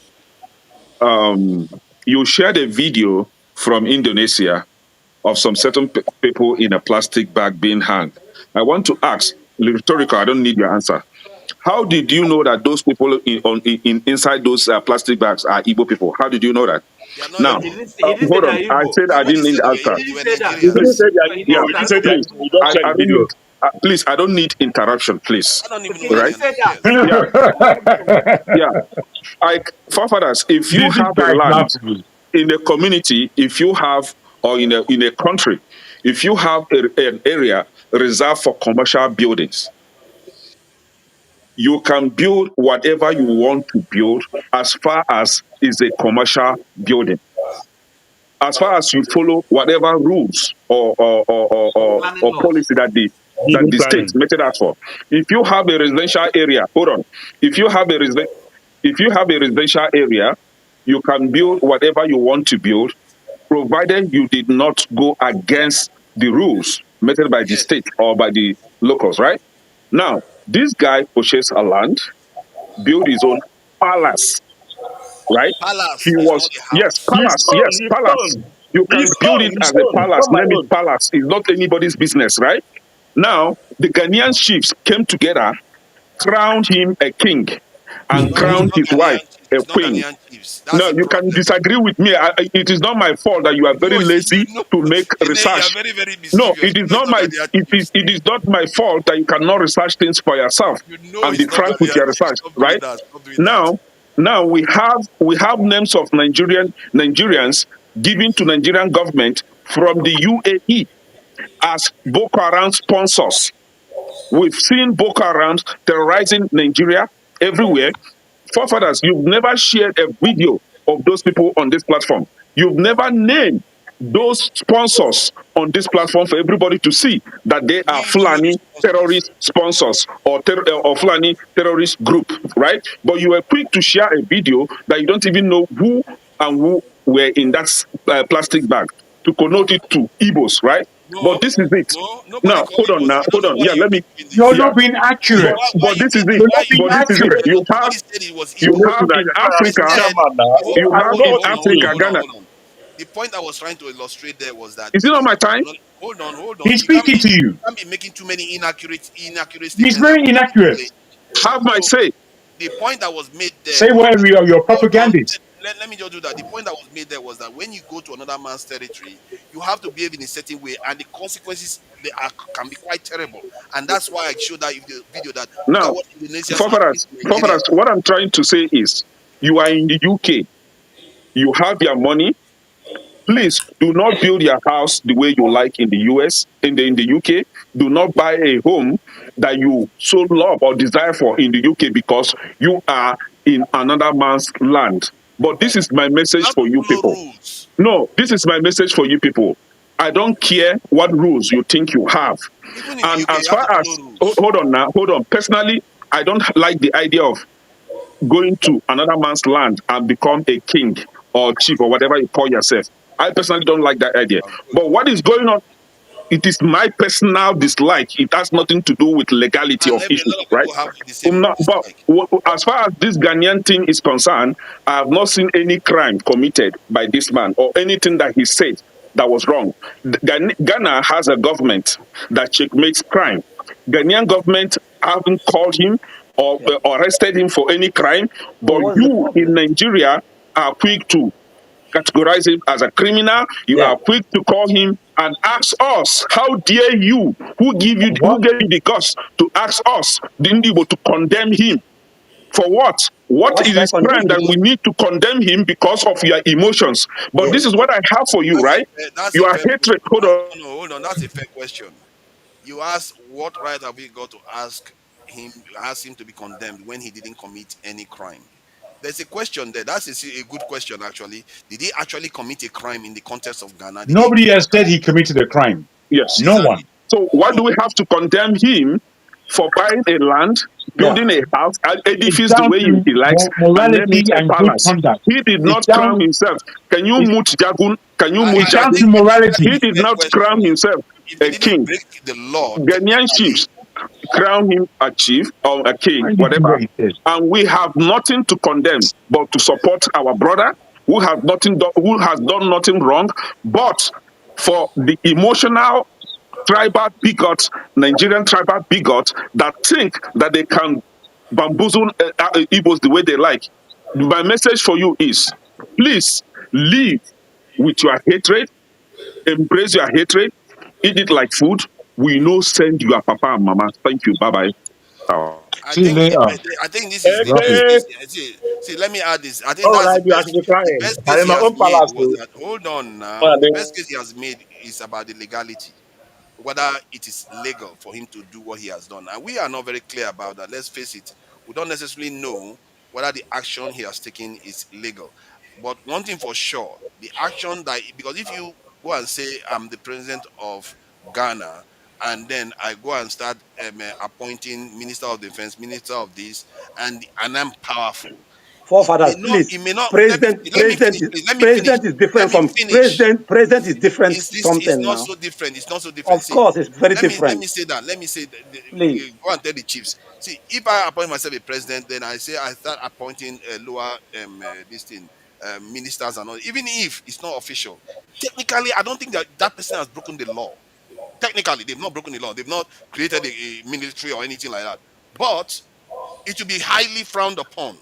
um, you shared a video from Indonesia of some certain people in a plastic bag being hanged. I want to ask, rhetorical, I don't need your answer. How did you know that those people inside those plastic bags are Igbo people? How did you know that? They are not Now, But Igbo. he didn't say hold they are on. I Igbo. said I Nobody didn't need said the He answer. didn't they were say that. he didn't Nigerians. say they are So he Igbo. Yeah, didn't He didn't start. say they are please. Igbo. He just share I a don't video. need. Please, I don't need interruption, please. I don't even Okay, know he why didn't Right? you're say that. Nigerians. Yeah, yeah. Forefathers, if you This have a guy is land laughable. in a community, if you have or in a country, if you have an area reserved for commercial buildings, you can build whatever you want to build as far as is a commercial building. As far as you follow whatever rules Planning or laws. policy that Urban the state planning. meted out for. If you have a residential area, hold on. If you have a if you have a residential area, you can build whatever you want to build, provided you did not go against the rules meted by the Yeah, state or by the locals, right? Now, this guy purchased a land, built his own palace, right? He palace is was, not a yes, house. His palace, own, yes, his palace. own, You can his build own, it his as a own, palace, not my name it own. palace. It's not anybody's business, right? Now, the Ghanaian chiefs came together, crowned him a king, It's and not. It's crowned not his wife Ghanaian. a It's not queen. Ghanaian chiefs. That's No, the you can problem. disagree with me. It is not my fault that you are very No, lazy you know, to make you are research. very, very No, mischievous. it You is know it's not not my Ghanaian chiefs. it is not my fault that you cannot research things for yourself You know and be it's not frank with Ghanaian your chiefs. research, Stop doing right? that. Stop doing that. Now, we have names of Nigerians given to Nigerian government from the UAE as Boko Haram sponsors. We've seen Boko Haram terrorizing Nigeria everywhere. Forefathers, you've never shared a video of those people on this platform. You've never named those sponsors on this platform for everybody to see that they We are even know the Fulani sponsors. terrorist sponsors or Fulani terrorist group, right? But you were quick to share a video that you don't even know who and who were in that plastic bag to connote it to Igbos, right? But No, this is it. no, nobody Now, called hold on. Igbos. Now, I don't hold know on. why Yeah, you let me. keep doing You're this. Yeah, not being accurate. Why you this is keep it. You're why not you being But keep this is saying it. accurate. that nobody said it was You You know, Igbo? have to in Nigeria, I Africa, said, chairman now. you I have know in what hold he's on, hold on, Africa, doing. hold on, Ghana. hold on. The point I was trying to illustrate there was that Is it not my time? hold on. He's speaking to you. You can't be making too many inaccurate He's statements at very one inaccurate. place. Have my So say. the point that was made there Say was where that you're hold on, propagandist. let me just do that. The point that was made there was that when you go to another man's territory, you have to behave in a certain way, and the consequences can be quite terrible. And that's why I showed that video that look at Now, what Indonesians are doing forefathers, to Nigeria. what I'm trying to say is you are in the UK, you have your money. Please do not build your house the way you like in the US, in the UK. Do not buy a home that you so love or desire for in the UK because you are in another man's land. But this is my You message have to for you follow people. rules. No, this is my message for you people. I don't care what rules you think you have. Even in the And UK, as you have far to follow as, rules. hold on now, hold on. Personally, I don't like the idea of going to another man's land and become a king or chief or whatever you call yourself. I personally don't like that idea. Good. But what is going on? It is my personal dislike. It has nothing to do with legality And of every a issues, lot of right? people have the same But dislike. as far as this Ghanaian thing is concerned, I have not seen any crime committed by this man or anything that he said that was wrong. Ghana has a government that checkmates crime. Ghanaian government haven't called him or Yeah. arrested him for any crime, So but what's the you in problem? Nigeria are quick to categorize him as a criminal. You Yeah. are quick to call him and ask us, how dare you? Who What? gave you the guts to ask us, the Indigo, to condemn him? For what? What Why is should I his condemn crime that we him? need to condemn him because of your emotions? But Yeah. this is what I have for you, right? That's a Your fair hatred. question. Hold on. No, hold on. That's a fair question. You ask what right have we got to ask him to be condemned when he didn't commit any crime? There's a question there. That's a good question actually. Did he actually commit a crime in the context of Ghana? Did he Nobody has said he committed a crime. Yes. No exactly? one. So why So do we have to condemn him for buying a land, Yeah. building a house, an It's edifice the down way to he likes, and name morality it a and good palace? conduct. He did It's not crown down. himself. Can you It's, moot Jagun? Can you moot it's I down Jagun? to think that's He morality. a did fair not crown question. himself If a they didn't king. break the law Ghanaian chiefs technically, crown him a chief or a king, Why did you do whatever. what he said? And we have nothing to condemn but to support our brother who has done nothing wrong, but for the emotional tribal bigots, Nigerian tribal bigots that think that they can bamboozle Igbos the way they like. My message for you is please live with your hatred, embrace your hatred, eat it like food. We know send your papa and mama. Thank you. Bye bye. Oh. I See you think later. I think this is the Rubbish. Hey, see. Let me add this. I think all that's right, the you are best. to be The crying. best I'm case in he my has own made palace was too. that. Hold on What now. are The they? best case he has made is about the legality, whether it is legal for him to do what he has done. And we are not very clear about that. Let's face it, we don't necessarily know whether the action he has taken is legal. But one thing for sure, the action that, because if you go and say, I'm the president of Ghana, and then I go and start appointing minister of defense, minister of this, and I'm powerful. Forefathers, It please. may not. Let me President finish. is Please. Let me finish. president is Let different me from finish. president is different It's something not now. so different. It's not so different. Of See, course, it's very let different. me say that. Let me say that, Please. go and tell the chiefs. See, if I appoint myself a president, then I say I start appointing lower this thing ministers and all. Even if it's not official, technically, I don't think that that person has broken the law. Technically, they've not broken the law. They've not created a military or anything like that. But it will be highly frowned upon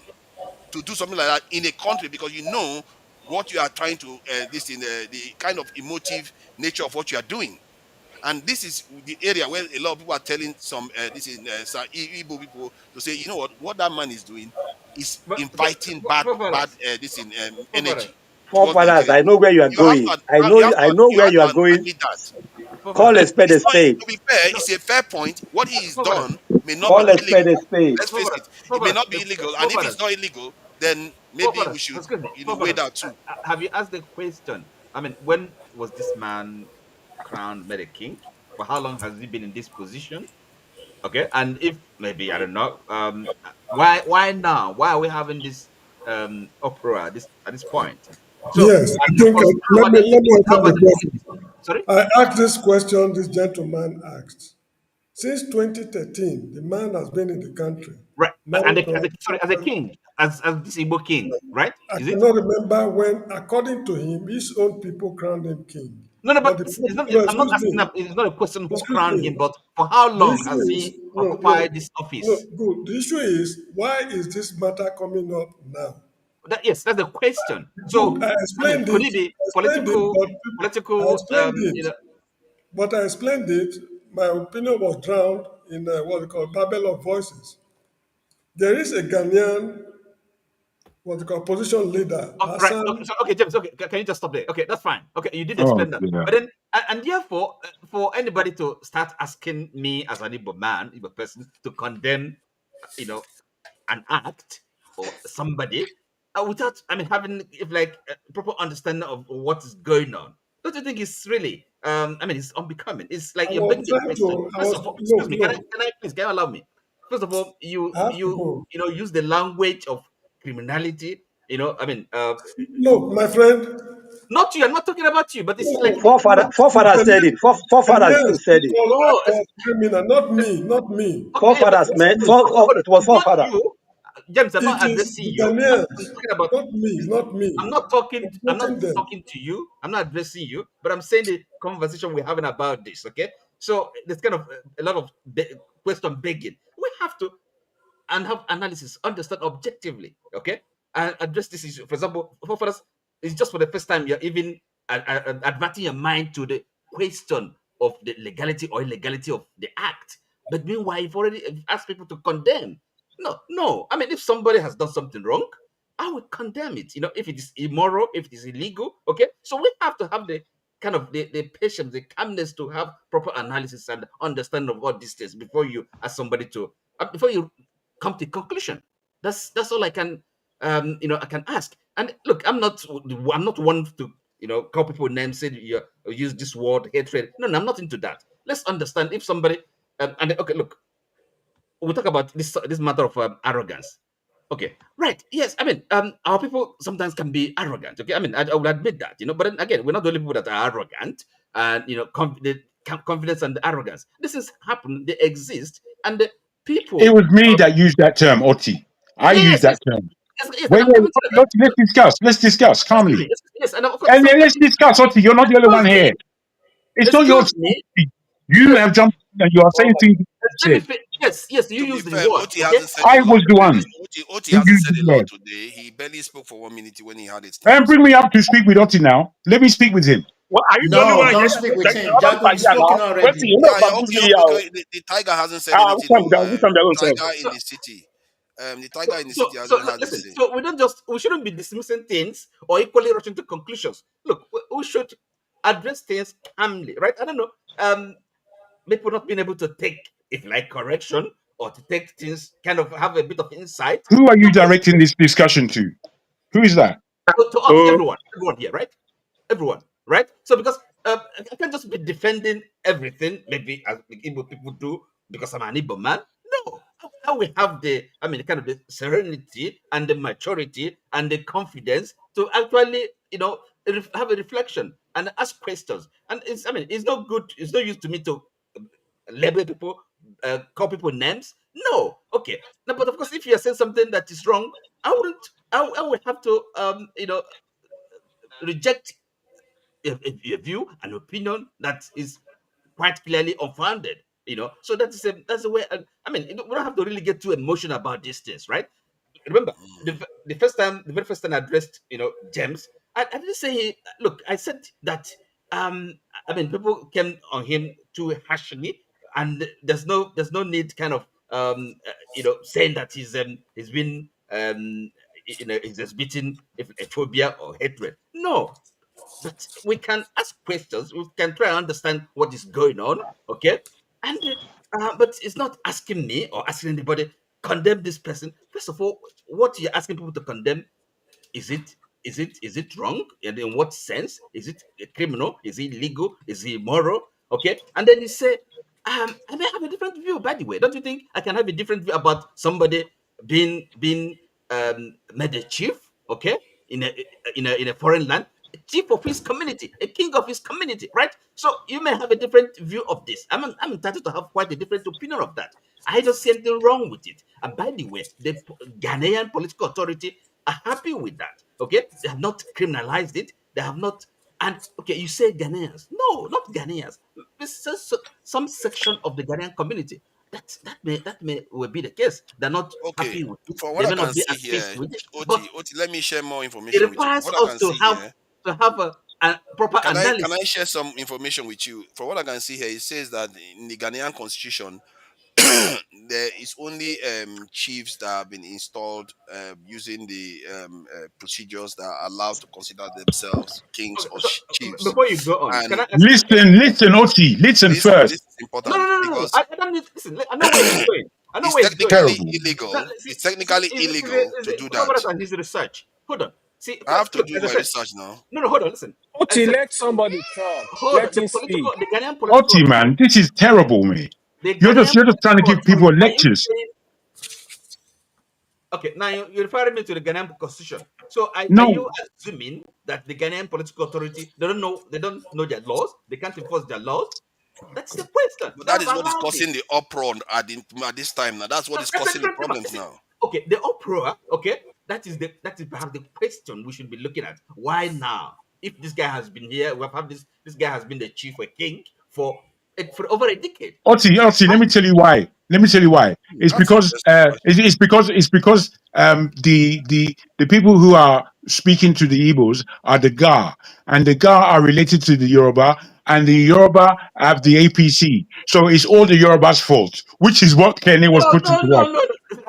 to do something like that in a country, because you know what you are trying to this in the kind of emotive nature of what you are doing. And this is the area where a lot of people are telling some this is some Igbo people to say, you know what that man is doing is But inviting bad forefathers, this in forefathers, energy towards Forefathers, Nigeria. I know where you are You have going. to I know you where have you are to going. admit that. Call a forefathers. spade a It's not, spade. to be fair, No, it's a fair point. What he is forefathers, done may not be Call forefathers, a spade a illegal. spade. Let's face it, it may forefathers, not be illegal. And if it's forefathers. not illegal, then maybe we should, Excuse me, weigh forefathers. that too. Have you asked the question? I mean, when was this man crowned, made a king? For how long has he been in this position? Okay, and if maybe I don't know, why now? Why are we having this uproar at this point? So, Yes, I and of think course, let me how answer about the the question. legacy? Sorry, I asked this question this gentleman asked. Since 2013, the man has been in the country, right? And married to as a, sorry, as a king, as this Igbo king, right? I Is it? cannot remember when, according to him, his own people crowned him king. No, no, But but the it's not. no, I'm not excuse asking. me, It's not a question who excuse crowned him, me. but for how The long issue has is he no, no, occupied this no, office? good. The issue is why is this matter coming up now? Yes, that's the question. Good. So, I mean, could it be I explained it, political? but I Political, explained you it, know, but I explained it. My opinion was drowned in what we call Babel of voices. There is a Ghanaian, what we call opposition leader, oh, right. Okay, Hassan. so, okay, James. Okay, can you just stop there? Okay, that's fine. Okay, you did Oh, explain that, yeah. but then, and therefore, for anybody to start asking me as an Igbo man, Igbo person, to condemn, you know, an act or somebody without, I mean, having if like a proper understanding of what is going on. Don't you think it's really? I mean, it's unbecoming. It's like I you're was begging the trying question. to, I First was, of all, no, excuse me, no, can you allow me? First of all, I have to go. use the language of criminality. I mean, Look, my friend, not you. I'm not talking about you, but this is like the Forefathers said it. Ghanaians, Forefathers Ghanaians said it. call oh, us criminal, not me, not me. okay, but Forefathers, man. excuse me, hold on. It was It's not forefathers. you, James. I'm It not is addressing the you. I'm Ghanaians, talking about. not me, not me. I'm I'm not quoting them. talking to you. I'm not addressing you, but I'm saying the conversation we're having about this. Okay, so there's kind of a lot of question begging. We have to and have analysis, understand objectively. Okay, and address this issue. For example, for us, it's just for the first time you're even adverting your mind to the question of the legality or illegality of the act. But meanwhile, you've already asked people to condemn. No, no. I mean, if somebody has done something wrong, I would condemn it. If it is immoral, if it is illegal, okay. So we have to have the kind of the patience, the calmness to have proper analysis and understanding of all these things before you ask somebody to before you come to conclusion. That's all I can I can ask. And look, I'm not one to call people names, say you use this word hatred. No, no, I'm not into that. Let's understand if somebody and okay, look, we talk about this matter of arrogance. Okay, right? Yes, I mean, our people sometimes can be arrogant. Okay, I mean, I will admit that, but then again, we're not the only people that are arrogant and confidence and arrogance. This is happen. They exist, and the It people. was me that used that term, Otti. I used Yes, yes, that term. yes, and Wait, I'm wait, coming to that. Otti, let's discuss. Let's discuss Excuse me. calmly. Yes, and of course, And then let's discuss, Otti. You're not the only one excuse me, here. It's not your excuse time. me. You Yes, have jumped in and you are saying things you let me. said. Yes, yes, you To be use the fair, word. Oti Okay, hasn't said a I lot. was the one Oti who hasn't used said the a lot word. today. He barely spoke for 1 minute when he had his And times. bring me up to speak with Otti now. Let me speak with him. What are you the only No, one here? don't speak with The him. other people Jago, are you've here now. spoken Wait till already. you know Yeah, yeah, bamboozle okay, here. okay, okay. The tiger hasn't said Which anything. one? No, Which one their own self? tiger in So, the city. The so, tiger in the so, city so hasn't look, had this listen. thing. So we shouldn't be dismissing things or equally rushing to conclusions. Look, we should address things calmly, right? I don't know. People not being able to take, if you like, correction or to take things, kind of have a bit of insight. Who are No, you directing this discussion to? Who is that? to us, Oh, everyone here, right? Everyone, right? So because I can't just be defending everything, maybe as the Igbo people do, because I'm an Igbo man. No, how we have the, I mean, kind of the serenity and the maturity and the confidence to actually, have a reflection and ask questions. And it's, I mean, it's not good. It's no use to me to label people, call people names. No, okay. No, but of course, if you are saying something that is wrong, I wouldn't. I would have to, reject a view, an opinion that is quite clearly unfounded. So that's the way. I mean, we don't have to really get too emotional about these things, right? Remember the very first time I addressed James, I didn't say look, I said that I mean, people came on him too harshly, and there's no need kind of saying that he's been he's exhibiting a phobia or hatred. No, but we can ask questions. We can try and understand what is going on. Okay, and but it's not asking me or asking anybody condemn this person. First of all, what you're asking people to condemn, is it wrong? And in what sense? Is it a criminal? Is it illegal? Is it immoral? Okay, and then you say, I may have a different view. By the way, don't you think I can have a different view about somebody being made a chief? Okay, in a foreign land, a chief of his community, a king of his community, right? So you may have a different view of this. I'm entitled to have quite a different opinion of that. I don't see anything wrong with it. And by the way, the Ghanaian political authority are happy with that. Okay, they have not criminalized it. They have not. And okay, you say Ghanaians. No, not Ghanaians. This is some section of the Ghanaian community. That may will be the case. They're not Okay, happy with it. from They what I may can not be see at peace here, with it. But Oti, let me share more it information with you. requires What I us can to see have here, a proper can I analysis. share some information with you? From what I can see here, it says that in the Ghanaian constitution, there is only chiefs that have been installed using the procedures that are allowed to consider themselves kings Okay, or so chiefs. before you go on, can And I ask? Listen, Oti, listen this first. is No, no, important no, no, no. because I don't need. Listen, I know where he's going. I know it's where he's going. technically Terrible. Now, illegal. see, It's see, technically illegal to do that. somebody else and his research. Hold on. See, I have to look, do as I my said, research now. no, no, hold on, listen. As I Oti, said, let somebody talk. hold on. Let him speak. The Ghanaian political Oti, man, authority, this is terrible, mate. the You're Ghanaian just trying to political give people authority. Are you lectures. saying okay? Now you're referring me to the Ghanaian constitution. So are No, you assuming that the Ghanaian political authority they don't know their laws? They can't enforce their laws? That's the question. But They that have is what is allowed it. causing the uproar at this time now. That's what is That's a causing the different thing. problems now. Okay, the uproar. Okay, that is perhaps the question we should be looking at. Why now? If this guy has been here, we have had this guy has been the chief or king for over a decade. Oti, let me tell you why. Let me tell you why. It's That's an because interesting question. the people who are speaking to the Igbos are the Ga, and the Ga are related to the Yoruba, and the Yoruba have the APC. So it's all the Yoruba's fault, which is what Kenny was No, putting no, to no, us. no. No.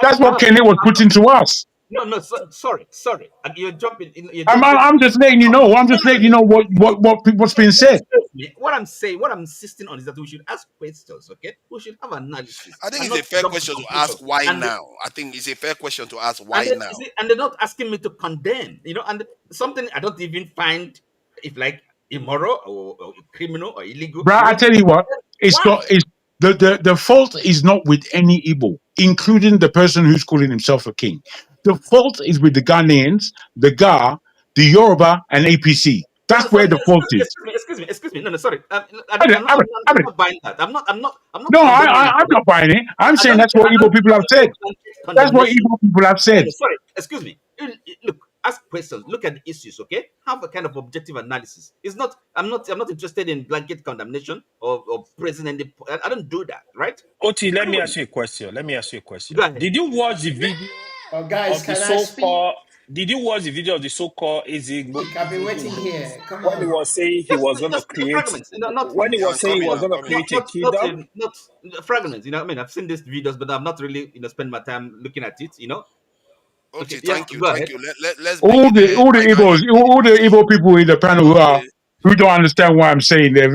That's what Kenny was putting to us. No, no. Sorry. And you're jumping. You're I'm, jumping. I'm just letting you No, know. I'm no, just no, letting you no. know what's been said. Excuse me. What I'm saying, what I'm insisting on is that we should ask questions. Okay, we should have analysis I think and it's a not fair jump to question to ask conclusions. why And now. I think it's a fair question to ask and why then now. you see, and they're not asking me to condemn, and something I don't even find if like immoral or criminal or illegal. Bruh, You're I not tell you what, it's why? not. It's the fault is not with any Igbo, including the person who's calling himself a king. The fault is with the Ghanaians, the Ga, the Yoruba, and APC. No, no, That's sorry, where the fault is. excuse me. No, no, sorry. I I don't, mean, I'm not buying that. I'm not no, condoning I'm it. not buying it. I'm I saying don't, that's what I Igbo don't people have have said. a blanket That's what condemnation. Igbo people have No, said. no, sorry. Excuse me. Look, ask questions. Look at the issues. Okay, have a kind of objective analysis. It's not. I'm not interested in blanket condemnation or praising any. I don't do that. Right. Oti, Anyway, Let me ask you a question. go ahead. Did you watch the video Oh, guys, of the can I speak? so-called? Did you watch the video of the so-called Ezigbo I've been waiting here. Come when he on. was saying he Just was going to just create, fragments, not when he Yeah, was I'm saying he coming. was I'm going to coming. create a kingdom? not fragments. I mean, I've seen these videos, but I've not really spent my time looking at it. Okay, Okay, yeah, thank you, go thank ahead. you. Let's bring in All the Tiger Igbos, all the in Igbo people in the panel okay. who don't understand what I'm saying. They're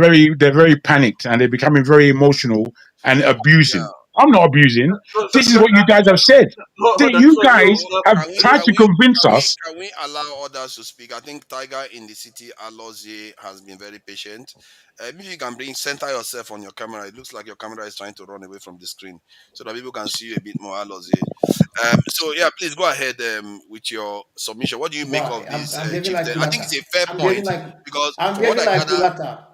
very panicked and they're becoming very emotional and abusing. Yeah. I'm not abusing. So, This is what you guys have said. hold on. You So, guys have Can we tried can to we convince can we us. can we allow others to speak? I think Tiger in the city Alozie has been very patient. If you can bring center yourself on your camera, it looks like your camera is trying to run away from the screen, so that people can see you a bit more, Alozie. So yeah, please go ahead with your submission. What do you make Why? of this I'm behaving like chieftain? I think it's Kulata. a fair I'm behaving point like because I'm from what behaving I like gather, Kulata.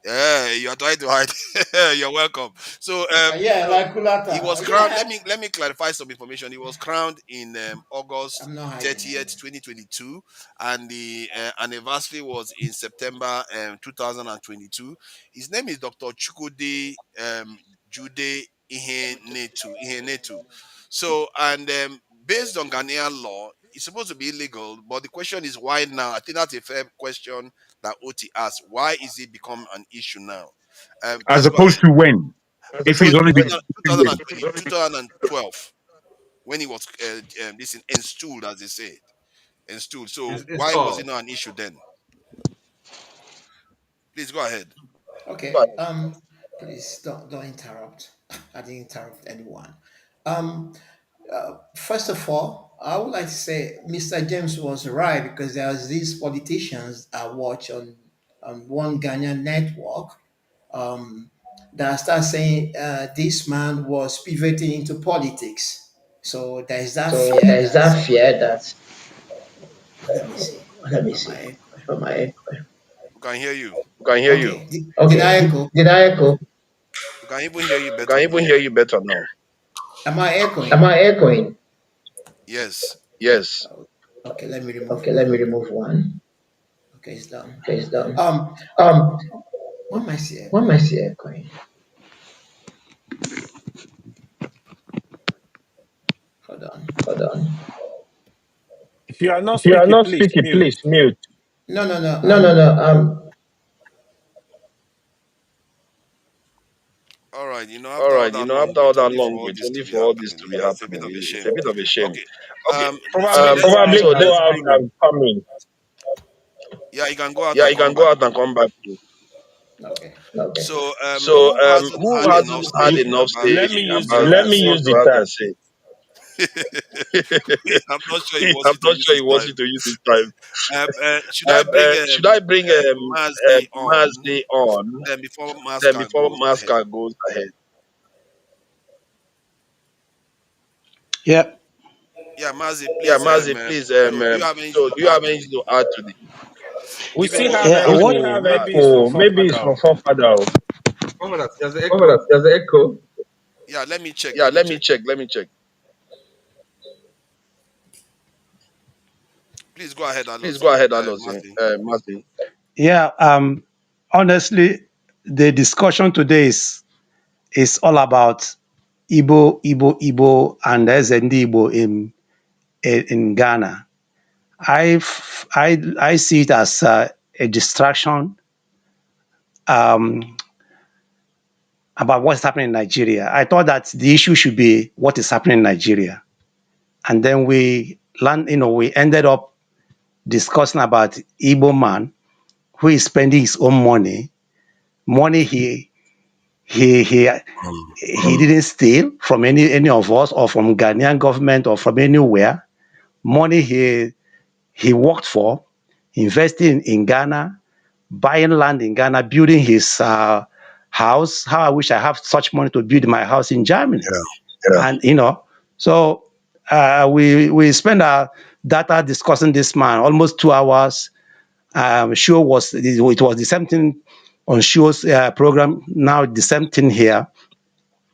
yeah, you are trying to hide. You're welcome. So Yeah, like he was Kulata. crowned. Yeah. Let me clarify some information. He was crowned in August I'm not hiding 30th, anything. 2022, and the anniversary was in September 2022. His name is Dr. Chukwudi Jude Ihenetu. So, and based on Ghanaian law, it's supposed to be illegal, but the question is why now? I think that's a fair question that Oti asked. Why is it become an issue now? As Please go ahead. opposed to when? As If it's opposed to only been 2020, 2012, when he was this installed, as they said, installed. So why was it Installed. not an issue then? Please go ahead. Okay. Please don't interrupt. I didn't interrupt anyone. Um, First of all, I would like to say Mr. James was right because there's these politicians I watch on one Ghanaian network um, that start saying this man was pivoting into politics. So there is that So fear there is that that fear that, let me see. let me Am see, I from my, We can hear you. we can hear you. okay? Did Okay, I echo? did I echo? We can even hear you We can better even now. hear you better now. Am I Am echoing? I echoing? Yes. Yes. Oh, okay, let me remove Okay, let me one. remove one. Okay, it's done. Okay, it's done. Um, Um, why am I still why am echoing? I still echoing? Hold on. Hold on. If you are not If you are speaking, not please speaking, mute. please mute. No. No, no, no. All right. All After all right. that long After all wait, that only long for all wait, this only to be for all this happening, to be it's a bit happening, of a it's shame. a bit of a shame. Okay. Okay. So Probably let's go out Probably bring and go out come in. and come in. yeah, you can go out Yeah, and you can come go back. out and come back. Okay. Okay. So So, who hasn't who had enough hasn't had stage enough about Let stage me use the about time. let me use the time. Say? I'm not sure he wants I'm you to not use sure his he wants time. you to use his time. Should I bring Should I bring Mazdi on? Mazdi on? Then before Then Masca before goes ahead. Masca goes ahead. Yeah. Yeah, Mazdi, Yeah, please. Mazdi, please. So do you have anything So to do you add have to anything this? to add to this? We Even still if have you Yeah. have What? nothing echo. to add. Maybe it's from Maybe it's Farfadao. from Fafada. Comrade, there's the Oh, echo. there's an echo. Yeah, let me check. Yeah, let me check. Let me check. Please go ahead, Please go Alozie. ahead, Alozi. Mazdi. Mazdi. Yeah. Honestly, the discussion today is all about Igbo, and SND Igbo in Ghana. I see it as a distraction um, about what's happening in Nigeria. I thought that the issue should be what is happening in Nigeria, and then we ended up discussing about Igbo man who is spending his own money he he didn't steal from any of us or from Ghanaian government or from anywhere. Money he worked for, investing in Ghana, buying land in Ghana, building his house. How I wish I have such money to build my house in Germany. Yeah. Yeah. And so we spent our data discussing this man almost 2 hours. Show was it was the same thing on show's program. Now the same thing here.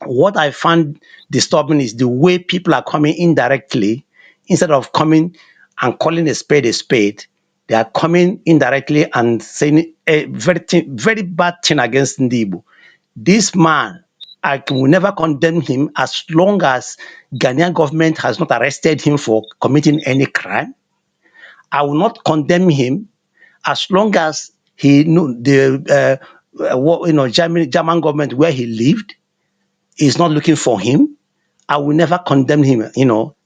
What I find disturbing is the way people are coming indirectly instead of coming and calling a spade a spade. They are coming indirectly and saying a very bad thing against Ndibu. This man, I will never condemn him as long as Ghanaian government has not arrested him for committing any crime. I will not condemn him as long as he knew the German government where he lived is not looking for him. I will never condemn him.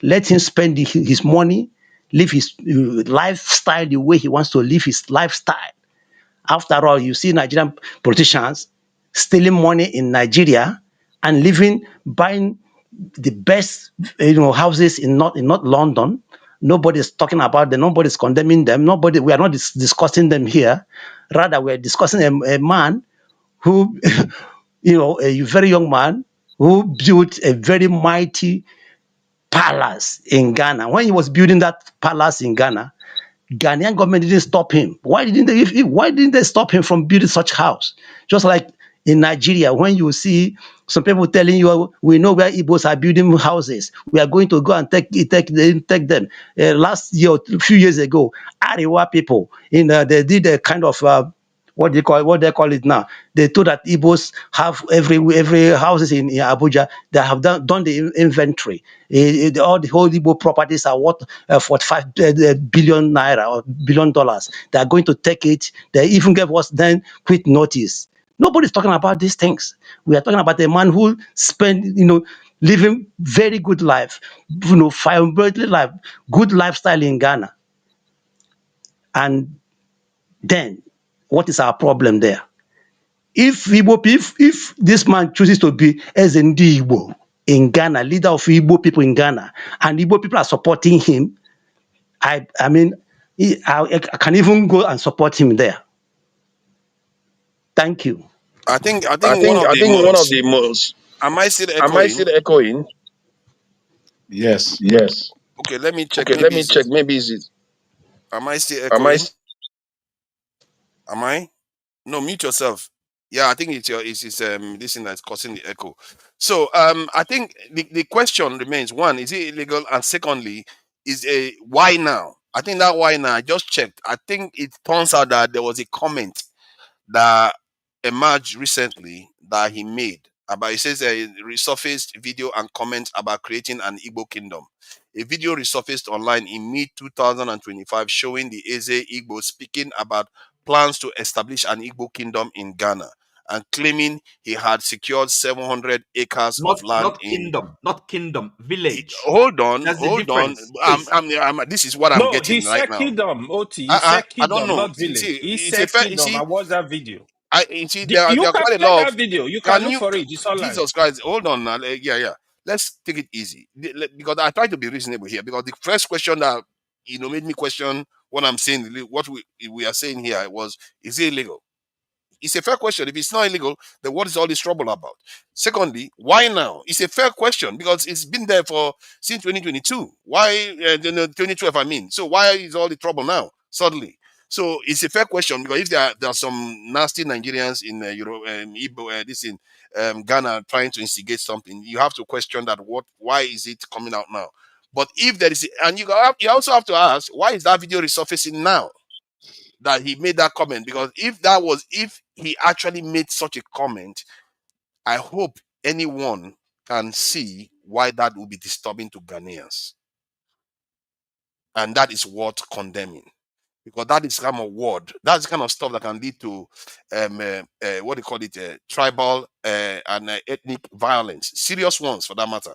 Let him spend his money, live his lifestyle the way he wants to live his lifestyle. After all, you see Nigerian politicians stealing money in Nigeria and buying the best, houses in not London. Nobody's talking about them. Nobody's condemning them. We are not discussing them here. Rather, we're discussing a man who, a very young man who built a very mighty palace in Ghana. When he was building that palace in Ghana, Ghanaian government didn't stop him. Why didn't they stop him from building such house? Just like in Nigeria, when you see some people telling you, we know where Igbos are building houses, we are going to go and take them. Last year, a few years ago, Arewa people they did a kind of what they call it now. They told that Igbos have every houses in Abuja. They have done the inventory. All the whole Igbo properties are worth 45 billion naira or $1 billion. They are going to take it. They even gave us then quit notice. Nobody's talking about these things. We are talking about a man who spent, living very good life, firebrandly life, good lifestyle in Ghana. And then, what is our problem there? If this man chooses to be as an Igbo in Ghana, leader of Igbo people in Ghana, and Igbo people are supporting him, I mean, I can even go and support him there. Thank you. I think one of I the think one of most. the most. Am I still Am I echoing? still echoing? Yes. Yes. Okay, let me check. Okay, let Maybe me it's check. it. Maybe is it? Am I still Am I? echoing? Am I? No, mute yourself. Yeah, I think it's this thing that's causing the echo. So I think the question remains: one, is it illegal? And secondly, is a why now? I think that why now. I just checked. I think it turns out that there was a comment that emerged recently that he made about, it says a resurfaced video and comments about creating an Igbo kingdom. A video resurfaced online in mid 2025 showing the Eze Igbo speaking about plans to establish an Igbo kingdom in Ghana and claiming he had secured 700 acres of land Not in. kingdom, not kingdom, village. Hold on, That's the hold on. difference, please. This is what I'm No, he getting right said now. kingdom, Oti. He said I don't kingdom, know. not You village. see, He it's a said fair. You kingdom. see, I watched that video. there You are can quite a play lot of. that video. You can Can look you? for it. It's online. Jesus Christ! Hold on now. Yeah. Let's take it easy because I try to be reasonable here. Because the first question that made me question what I'm saying, what we are saying here was: is it illegal? It's a fair question. If it's not illegal, then what is all this trouble about? Secondly, why now? It's a fair question because it's been there for since 2022. Why 2012? I mean, so why is all the trouble now suddenly? So it's a fair question because if there are some nasty Nigerians in Europe, Igbo, this in Ghana trying to instigate something, you have to question that. Why is it coming out now? But if there is, and you also have to ask, why is that video resurfacing now? That he made that comment, because if he actually made such a comment, I hope anyone can see why that will be disturbing to Ghanaians, and that is worth condemning, because that is kind of word, that's the kind of stuff that can lead to what do you call it, tribal and ethnic violence, serious ones for that matter.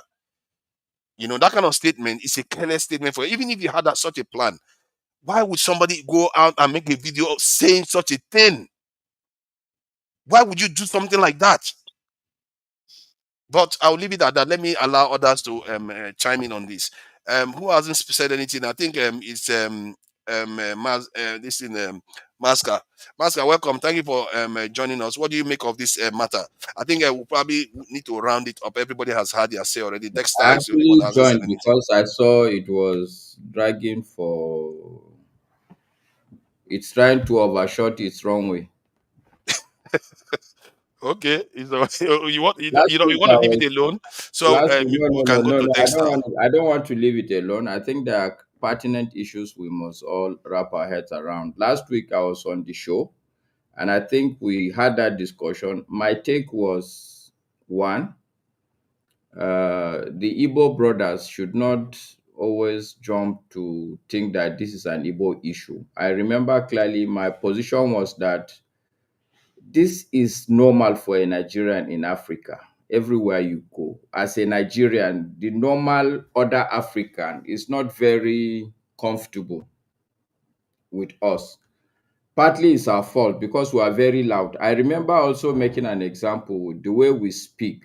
That kind of statement is a careless statement. For even if you had such a plan, why would somebody go out and make a video saying such a thing? Why would you do something like that? But I'll leave it at that. Let me allow others to chime in on this. Who hasn't said anything? I think it's this in Masca. Masca, welcome. Thank you for joining us. What do you make of this matter? I think we'll probably need to round it up. Everybody has had their say already. Dexter I is the only one that actually hasn't said joined anything. because I saw it was dragging for it's trying to overshot its runway. Okay, you want Last you week want I to leave was it alone, so last week we no no can no go no to no Dexter. I don't want to leave it alone. I think there are pertinent issues we must all wrap our heads around. Last week I was on the show and I think we had that discussion. My take was one, the Igbo brothers should not always jump to think that this is an Igbo issue. I remember clearly my position was that this is normal for a Nigerian in Africa. Everywhere you go, as a Nigerian, the normal other African is not very comfortable with us. Partly it's our fault because we are very loud. I remember also making an example with the way we speak.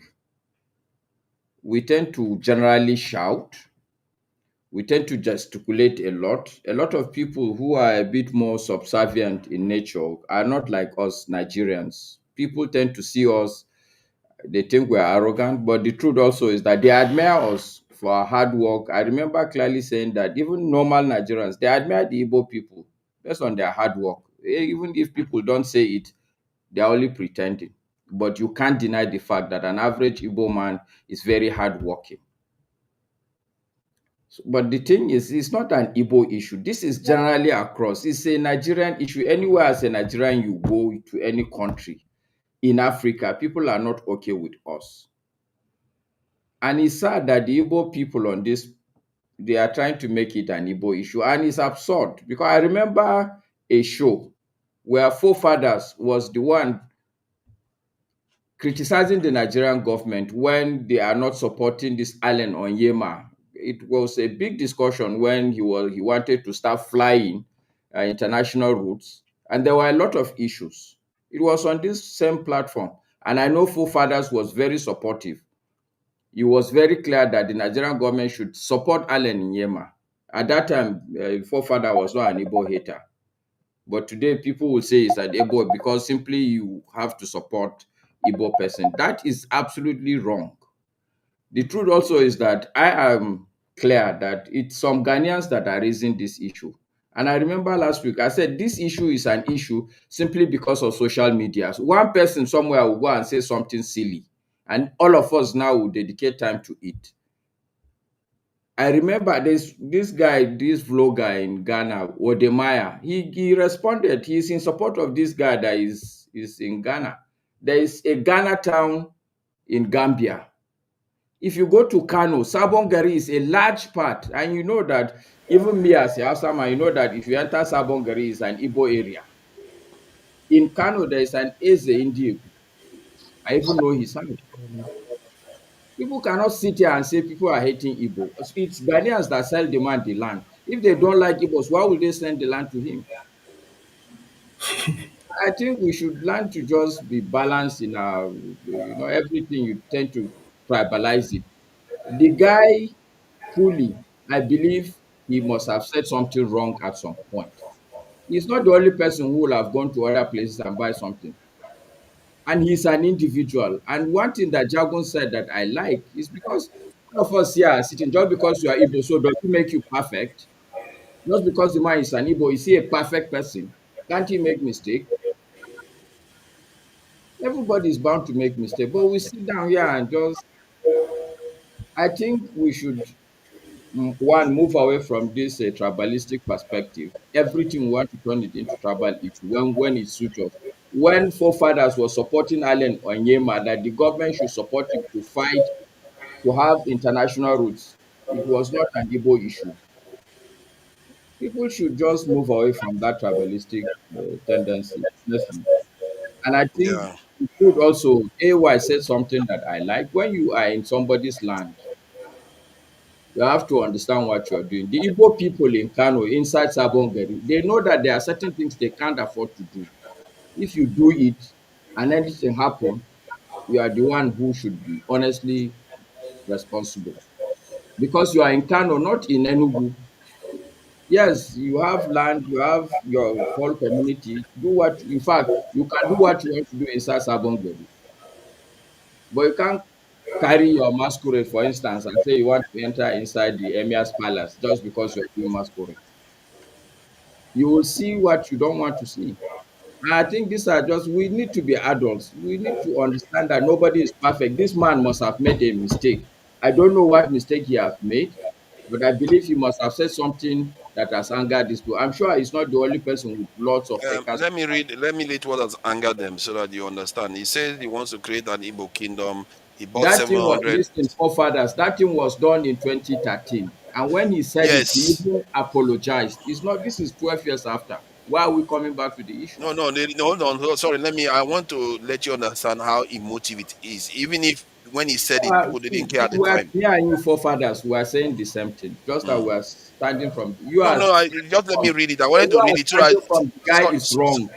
We tend to generally shout. We tend to gesticulate a lot. A lot of people who are a bit more subservient in nature are not like us Nigerians. People tend to see us, they think we're arrogant, but the truth also is that they admire us for our hard work. I remember clearly saying that even normal Nigerians, they admire the Igbo people based on their hard work. Even if people don't say it, they're only pretending. But you can't deny the fact that an average Igbo man is very hardworking. But the thing is, it's not an Igbo issue. This is generally across. It's a Nigerian issue. Anywhere as a Nigerian you go to any country in Africa, people are not okay with us. And it's sad that the Igbo people on this, they are trying to make it an Igbo issue. And it's absurd because I remember a show where forefathers was the one criticizing the Nigerian government when they are not supporting this island on Yema. It was a big discussion when he wanted to start flying international routes, and there were a lot of issues. It was on this same platform, and I know forefathers was very supportive. It was very clear that the Nigerian government should support Allen in Yema. At that time, forefather was not an Igbo hater. But today, people will say it's an Igbo because simply you have to support Igbo person. That is absolutely wrong. The truth also is that I am clear that it's some Ghanaians that are raising this issue. And I remember last week, I said this issue is an issue simply because of social media. So one person somewhere will go and say something silly, and all of us now will dedicate time to it. I remember this guy, this vlogger in Ghana, Wodemaya. He responded. He's in support of this guy that is in Ghana. There is a Ghana town in Gambia. If you go to Kano, Sabongari is a large part, and you know that even me as a Hausa, you know that if you enter Sabongari, it's an Igbo area. In Kano, there is an Eze Indiegu. I even know his house. People cannot sit here and say people are hating Igbo. It's Ghanaians that sell the man the land. If they don't like Igbos, why would they send the land to him? I think we should learn to just be balanced in our, everything you tend to tribalize it. The guy, truly, I believe he must have said something wrong at some point. He's not the only person who will have gone to other places and buy something. And he's an individual. And one thing that Jagun said that I like is because all of us here are sitting, just because you are Igbo, so does it make you perfect? Just because the man is an Igbo, is he a perfect person? Can't he make mistake? Everybody is bound to make mistake, but we sit down here and just, I think we should, one, move away from this tribalistic perspective. Everything we want to turn it into tribal issue when it suits us. When forefathers were supporting Allen Onyema, that the government should support him to fight to have international routes, it was not an Igbo issue. People should just move away from that tribalistic tendency, honestly. And I think Yeah. it could also, AY said something that I like. When you are in somebody's land, you have to understand what you're doing. The Igbo people in Kano, inside Sabongari, they know that there are certain things they can't afford to do. If you do it and anything happen, you are the one who should be honestly responsible. Because you are in Kano, not in Enugu. Yes, you have land, you have your whole community. Do what, in fact, you can do what you want to do inside Sabongari. But you can't carry your masquerade, for instance, and say you want to enter inside the Emir's palace just because you're doing masquerade. You will see what you don't want to see. And I think these are just, we need to be adults. We need to understand that nobody is perfect. This man must have made a mistake. I don't know what mistake he has made, but I believe he must have said something that has angered these people. I'm sure he's not the only person with lots of acres. Let me read what has angered them so that you understand. He says he wants to create an Igbo kingdom. He bought That thing was, 700. listen, forefathers, that thing was done in 2013. And when he said it, he Yes. even apologized. It's not, this is 12 years after. Why are we coming back to the issue? No, no, no, hold on. Sorry, let me. I want to let you understand how emotive it is. Even if when he said it, people See, didn't care at the we are, time. me and you forefathers, we are saying the same thing, just that Mm. we are standing from, you No, are no. Just let me from, read it. I wanted to you are read it so that. standing from the guy So, is wrong.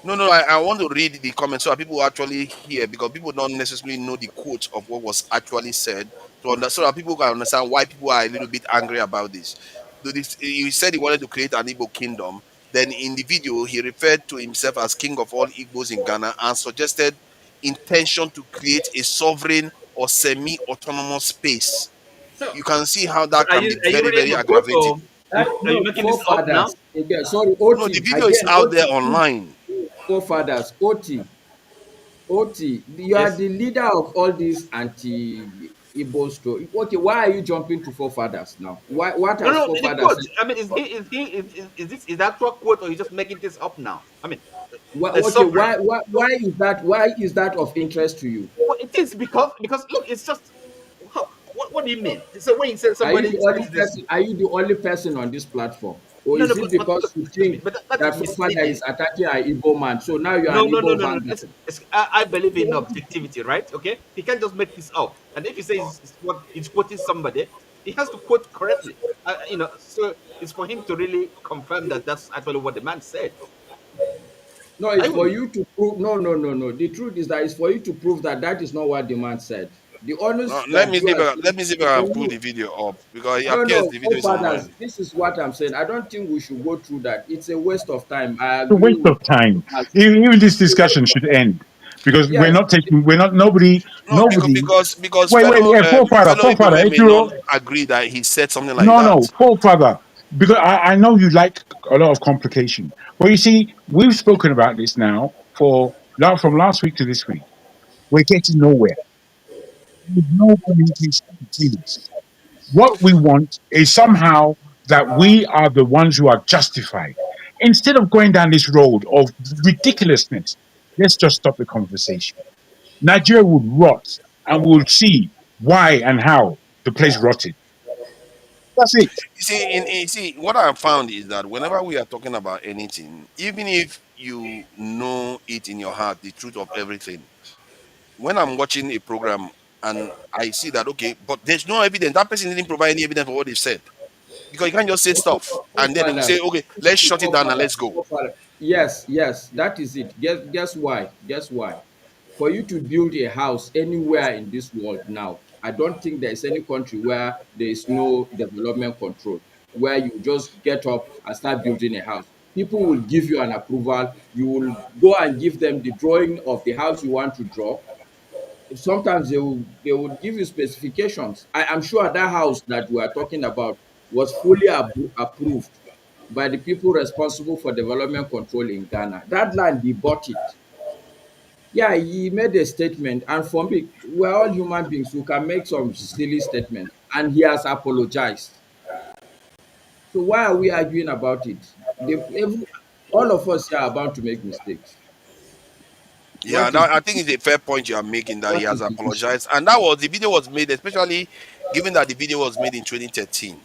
no, no. I want to read the comments so that people actually hear because people don't necessarily know the quote of what was actually said to understand so that people can understand why people are a little bit angry about this. He said he wanted to create an Igbo kingdom. Then in the video, he referred to himself as king of all Igbos in Ghana and suggested intention to create a sovereign or semi-autonomous space. So, You can see how but that can be are you very, reading very the quote aggravating. or are you No, making this up now? forefathers, again, sorry, No, the OT, video is again, out there OT, online. forefathers, OT, you are Yes. the leader of all these anti-Igbo story. Okay, why are you jumping to forefathers now? Why, what No, has no, the forefathers quote. said? I mean, is the actual quote, or you just making this up now? I mean, Why, a okay, sovereign. why is that of interest to you? Well, it is because look, it's just what do you mean? So when you say Are you somebody the only says this, person? Are you the only person on this platform, or no, no, is it but because look, you excuse me, think but that is that forefather is misleading. attacking an Igbo man, so now you are No, an no, no, Igbo no, no. vanguard? Listen, I believe in objectivity, right? Okay, he can't just make this up. And if he says it's what he's quoting somebody, he has to quote correctly. So it's for him to really confirm that that's actually what the man said. No, Are it's you with for me? you to prove. No, no, no, no. The truth is that it's for you to prove that that is not what the man said. The honest Let that me you see if are I, saying, let me see if it's I for can pull you. the video up because it No, appears no, the video is forefathers. online. This is what I'm saying. I don't think we should go through that. It's a waste of time. I A agree waste with of time. Thomas. Even this It's a waste discussion of should time. end because we're Yes, not taking. We're not. Nobody. No, because Nobody. because because Wait. fellow Yeah, forefather. Igbo Forefather. men If may not you agree that he said something like no, that. no, forefather. Because I know you like a lot of complication. But you see, we've spoken about this now for from last week to this week. We're getting nowhere. There's no communication between us. What we want is somehow that we are the ones who are justified. Instead of going down this road of ridiculousness, let's just stop the conversation. Nigeria would rot, and we'll see why and how the place rotted. That's it. You see, what I have found is that whenever we are talking about anything, even if you know it in your heart, the truth of everything, when I'm watching a program and I see that okay, but there's no evidence, that person didn't provide any evidence for what they've said because you can't just say stuff and then they will forefathers. say okay, let's shut it down and Forefathers. let's go. Forefathers. Yes, yes, that is it. Guess why? Guess why? For you to build a house anywhere in this world now, I don't think there is any country where there is no development control, where you just get up and start building a house. People will give you an approval. You will go and give them the drawing of the house you want to draw. Sometimes they will give you specifications. I am sure that house that we are talking about was fully approved by the people responsible for development control in Ghana. That land, he bought it. Yeah, he made a statement, and for me, we're all human beings who can make some silly statements, and he has apologized. So why are we arguing about it? All of us here are bound to make mistakes. Yeah, What is that, I the think it's a fair point you are making that he what has is the issue? apologized, and that was the video was made, especially given that the video was made in 2013.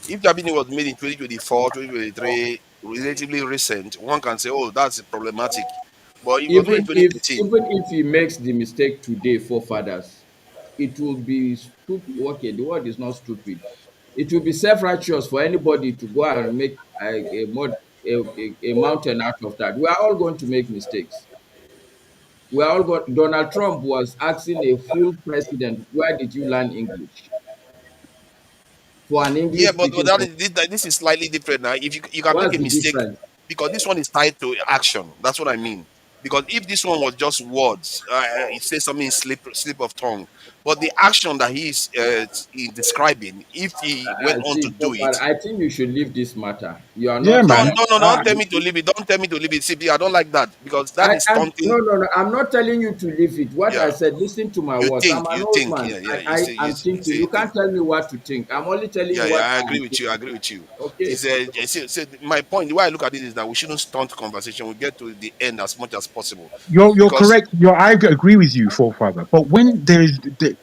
If that video was made in 2024, 2023, relatively recent, one can say, oh, that's problematic. But it was made in Even if 2013. even if he makes the mistake today, forefathers, it will be stupid. Okay, the word is not stupid. It will be self-righteous for anybody to go and make a mountain out of that. We are all going to make mistakes. We are all going. Donald Trump was asking a full president, "Where did you learn English?" For an Yeah, but English-speaking president. this is slightly different now. If you can make What's a the mistake, difference? because this one is tied to action. That's what I mean. Because if this one was just words, it says something slip of tongue. But the action that he describing, if he went on to See, do it, I think you should leave this matter. You are Yeah, not. no, You man. no, no, are don't tell me to leave it. Don't tell me to leave it. See, I don't like that because that is I'm no, taunting. no, no. I'm not telling you to leave it. What I Yeah, said, listen to my words. I'm an you old think, man. yeah, yeah. I am You thinking. say You you can't think. tell me what to think. I'm only telling Yeah, you yeah, what I I agree am with you. I thinking. agree with you. Okay. My point, the way I look at it is that we shouldn't stunt conversation. We get to the end as much as possible You're because correct. I agree with you, forefather. But when there is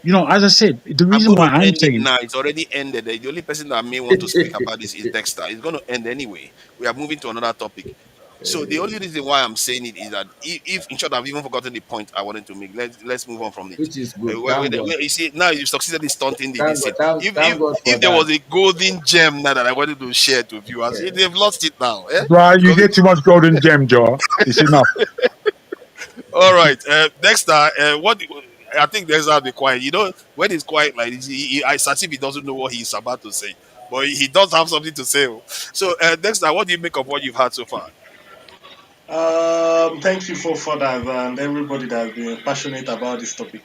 As I said, the I'm reason going why to I'm end it saying now. It's already ended. The only person that may want to speak about this is Dexter. It's going to end anyway. We are moving to another topic. So the only reason why I'm saying it is that if in short, I've even forgotten the point I wanted to make. Let's move on from it. which is good. Thank God. You see, now you succeeded in stunting the Thank this God. thing. Thank, If thank if God for if there was that. a golden gem now that I wanted to share to viewers, they've lost it now. Eh? Bro, you Because get too much golden gem, Joe. It's enough. all right, Dexter, what? I think Dexter be quiet. When he's quiet like this, it's as if he doesn't know what he's about to say, but he does have something to say. Oh. So, Dexter, what do you make of what you've heard so far? Thank you for that and everybody that has been passionate about this topic.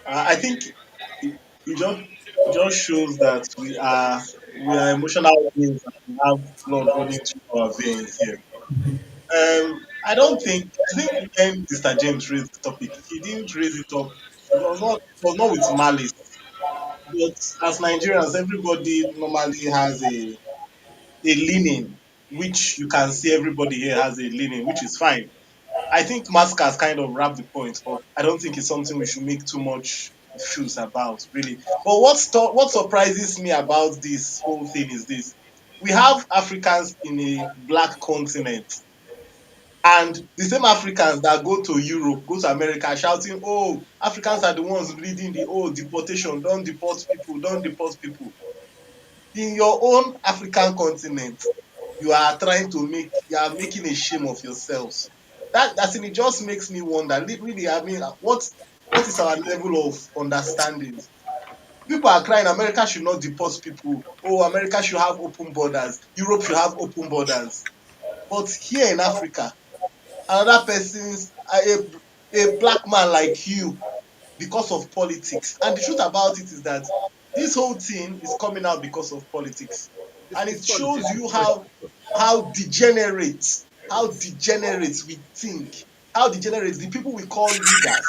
I think it just shows that we are emotional beings and we have blood running through our veins here. I think when Mr. James raised the topic, he didn't raise it up. It was not with malice. But as Nigerians, everybody normally has a leaning, which you can see everybody here has a leaning, which is fine. I think Musk has kind of wrapped the point, but I don't think it's something we should make too much fuss about, really. But what surprises me about this whole thing is this: we have Africans in a black continent, and the same Africans that go to Europe, go to America, shouting, "Oh, Africans are the ones leading the deportation. Don't deport people. Don't deport people." In your own African continent, you are making a shame of yourselves. That's it just makes me wonder. Really, I mean, what is our level of understanding? People are crying America should not deport people. Oh, America should have open borders. Europe should have open borders. But here in Africa, another person's a black man like you, because of politics. And the truth about it is that this whole thing is coming out because of politics. And it It's politics. shows you how degenerate we think, how degenerate the people we call leaders.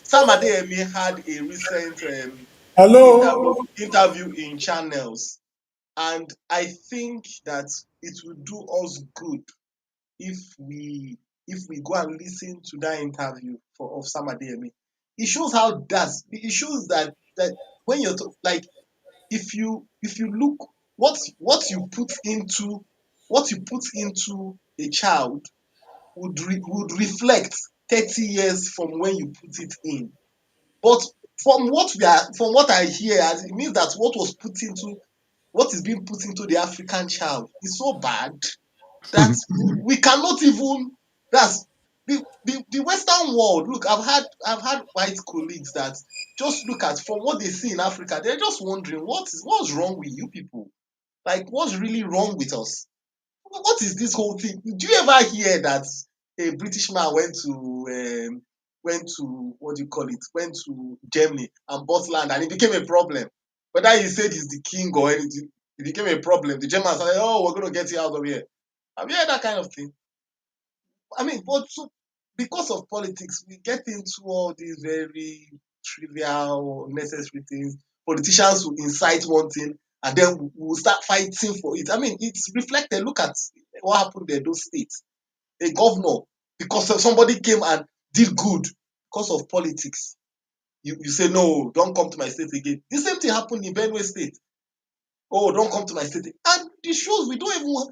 Sam Adeyemi had a recent interview, Hello? interview in channels, and I think that it will do us good if we go and listen to that interview of Sam Adeyemi. It shows that when like if you look what you put into a child would reflect 30 years from when you put it in. But from what I hear, it means that what is being put into the African child is so bad that we cannot even. That's the Western world. Look, I've had white colleagues that just look at from what they see in Africa. They're just wondering what's wrong with you people. Like, what's really wrong with us? What is this whole thing? Do you ever hear that a British man went to what do you call it? Went to Germany and bought land and it became a problem. Whether he said he's the king or anything, it became a problem. The Germans said, "Oh, we're going to get you out of here." Have you heard that kind of thing? I mean, but so because of politics, we get into all these very trivial, unnecessary things. Politicians will incite one thing, and then we'll start fighting for it. I mean, it's reflected. Look at what happened in those states. A governor, because somebody came and did good because of politics. You say, "No, don't come to my state again." The same thing happened in Benue State. "Oh, don't come to my state." And it shows we don't even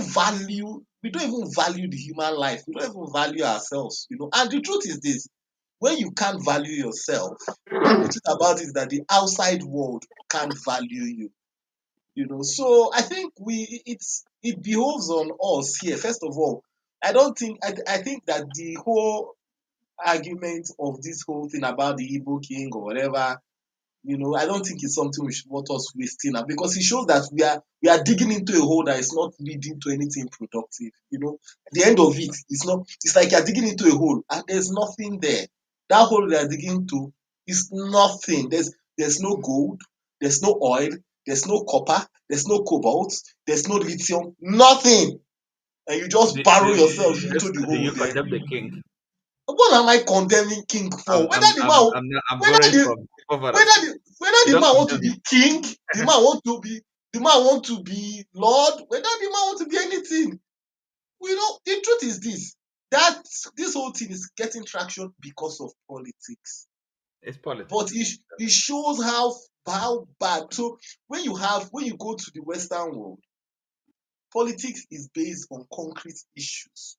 value the human life. We don't even value ourselves. And the truth is this: when you can't value yourself, the truth about it is that the outside world can't value you. So I think it behoves on us here. First of all, I think that the whole argument of this whole thing about the Igbo king or whatever, I don't think it's something we should want us wasting now, because it shows that we are digging into a hole that is not leading to anything productive. At the end of it, it's like you're digging into a hole and there's nothing there. That hole you are digging into is nothing. There's no gold, there's no oil, there's no copper, there's no cobalt, there's no lithium, nothing. And you just barrel yourself into the Do hole you there. condemn the king? What am I condemning king for? I'm Whether borrowing the from the forefathers. whether You the don't man want to condemn be him. king, the man want to be lord, whether the man want to be anything. The truth is this: that this whole thing is getting traction because of politics. It's politics. But it shows how bad. So when you go to the Western world, politics is based on concrete issues.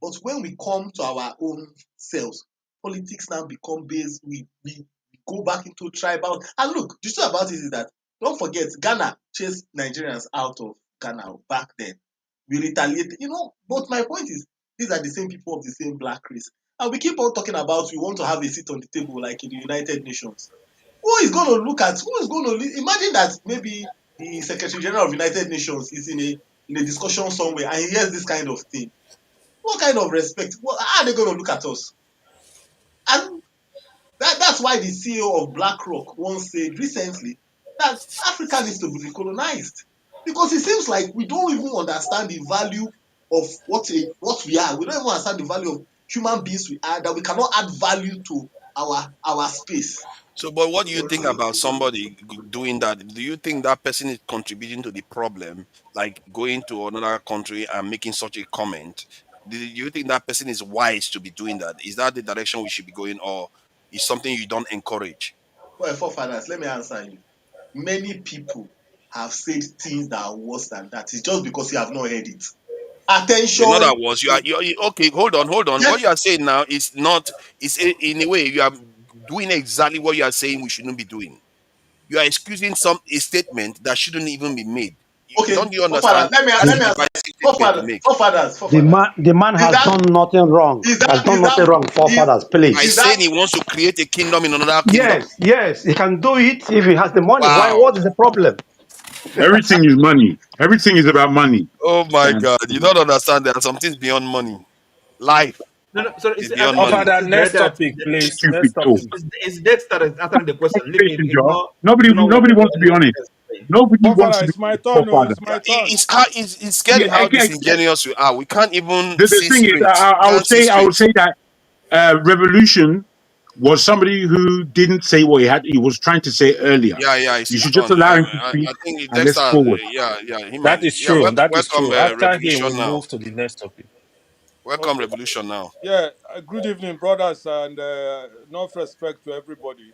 But when we come to our own selves, politics now become based, we go back into tribal. And look, the truth about it is that, don't forget, Ghana chased Nigerians out of Ghana back then. We retaliated, but my point is, these are the same people of the same black race. And we keep on talking about we want to have a seat on the table like in the United Nations. Who is going to imagine that maybe the Secretary General of United Nations is in a discussion somewhere and he hears this kind of thing. What kind of respect? How are they going to look at us? And that's why the CEO of BlackRock once said recently that Africa needs to be recolonized. Because it seems like we don't even understand the value of what we are. We don't even understand the value of human beings we are, that we cannot add value to our space. So, but what do you think about somebody doing that? Do you think that person is contributing to the problem, like going to another country and making such a comment? Do you think that person is wise to be doing that? Is that the direction we should be going, or is something you don't encourage? Well, forefathers, let me answer you. Many people have said things that are worse than that. It's just because you have not heard it. In other Attention. words, okay. Hold on. What Yes. you are saying now is not is in a way you are doing exactly what you are saying we shouldn't be doing. You are excusing a statement that shouldn't even be made. Okay. Don't you Forefathers, understand? let That's a me answer. divisive statement to make. The man Is has that done nothing wrong. is Has that done is nothing that wrong, is forefathers, By is please. that saying he wants to create a kingdom in another kingdom. Yes, yes, he can do it if he has the money. Why? Wow. What is the problem? Everything is money. Everything is about money. Oh my And God. You don't understand. There are some things beyond money. Life No, no. Sorry, is I beyond think money. Father, it's next directed at topic, please. stupid Next talk. topic. it's dead started answering the question. Leave him. Conversation, Joe. Ignore what Nobody wants to be anyone honest. else is saying. Nobody wants Forefather, to be it's my honest. turn. Oh, Forefather. it's my turn. It's Yeah, scary how disingenuous we are. We can't even the see thing is, straight. We can't see I would straight. say that revolution was somebody who didn't say what he was trying to say earlier. Yeah, You it's should just done. allow him to speak I think and Dexter, let's forward. him That and is true. That is welcome true. After him, Revolution we now. move to the next topic. Welcome Okay. Revolution now. Yeah. Good evening, brothers, and enough respect to everybody.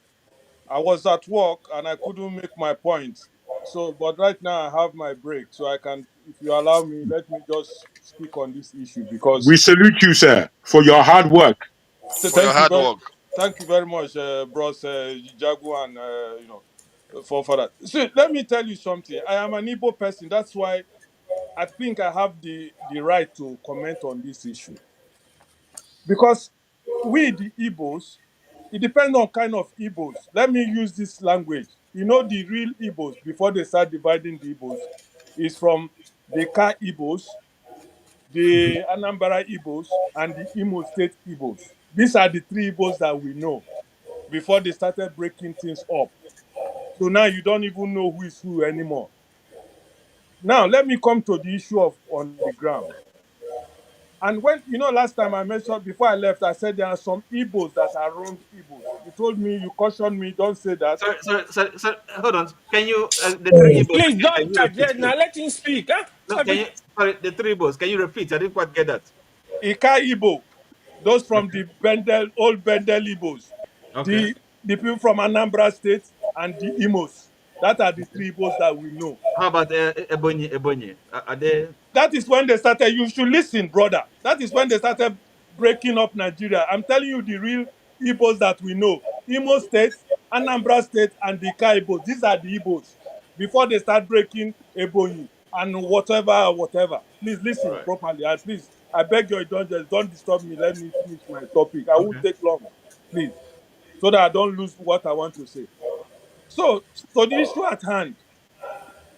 I was at work and I couldn't make my point. So, but right now I have my break, so I can, if you allow me, let me just speak on this issue We because salute you, sir, for your hard work. For your hard work. thank you very much, bros, Jagu and for that. See, let me tell you something. I am an Igbo person. That's why I think I have the right to comment on this issue because we the Igbos, it depends on kind of Igbos. Let me use this language. You know, the real Igbos before they start dividing the Igbos is from the Ka Igbos, the Anambra Igbos, and the Imo State Igbos. These are the three Igbos that we know before they started breaking things up. So now you don't even know who is who anymore. Now let me come to the issue of on the ground. And when last time I mentioned before I left, I said there are some Igbos that are wrong Igbos. You told me, you cautioned me, don't say that. Sorry. Hold on. Can you the three Igbos? Please don't Can you repeat, interject now. please? Let him speak. Huh? No, can you? Sorry, the three Igbos. Can you repeat? I didn't quite get that. Ika Igbo, those from Okay. the old Bendel Igbos, Okay. the people from Anambra State, and the Imos. That are the three Igbos that we know. How about Ebonyi? Ebonyi? Are they? That is when they started. You should listen, brother. That is when they started breaking up Nigeria. I'm telling you the real Igbos that we know. Imo State, Anambra State, and the Ika Igbos. These are the Igbos. Before they start breaking Ebonyi and whatever. Please All listen right. properly. And please, I beg your indulgence. Don't disturb me. Let me finish my topic. I won't Okay. take long. Please. So that I don't lose what I want to say. So the issue at hand,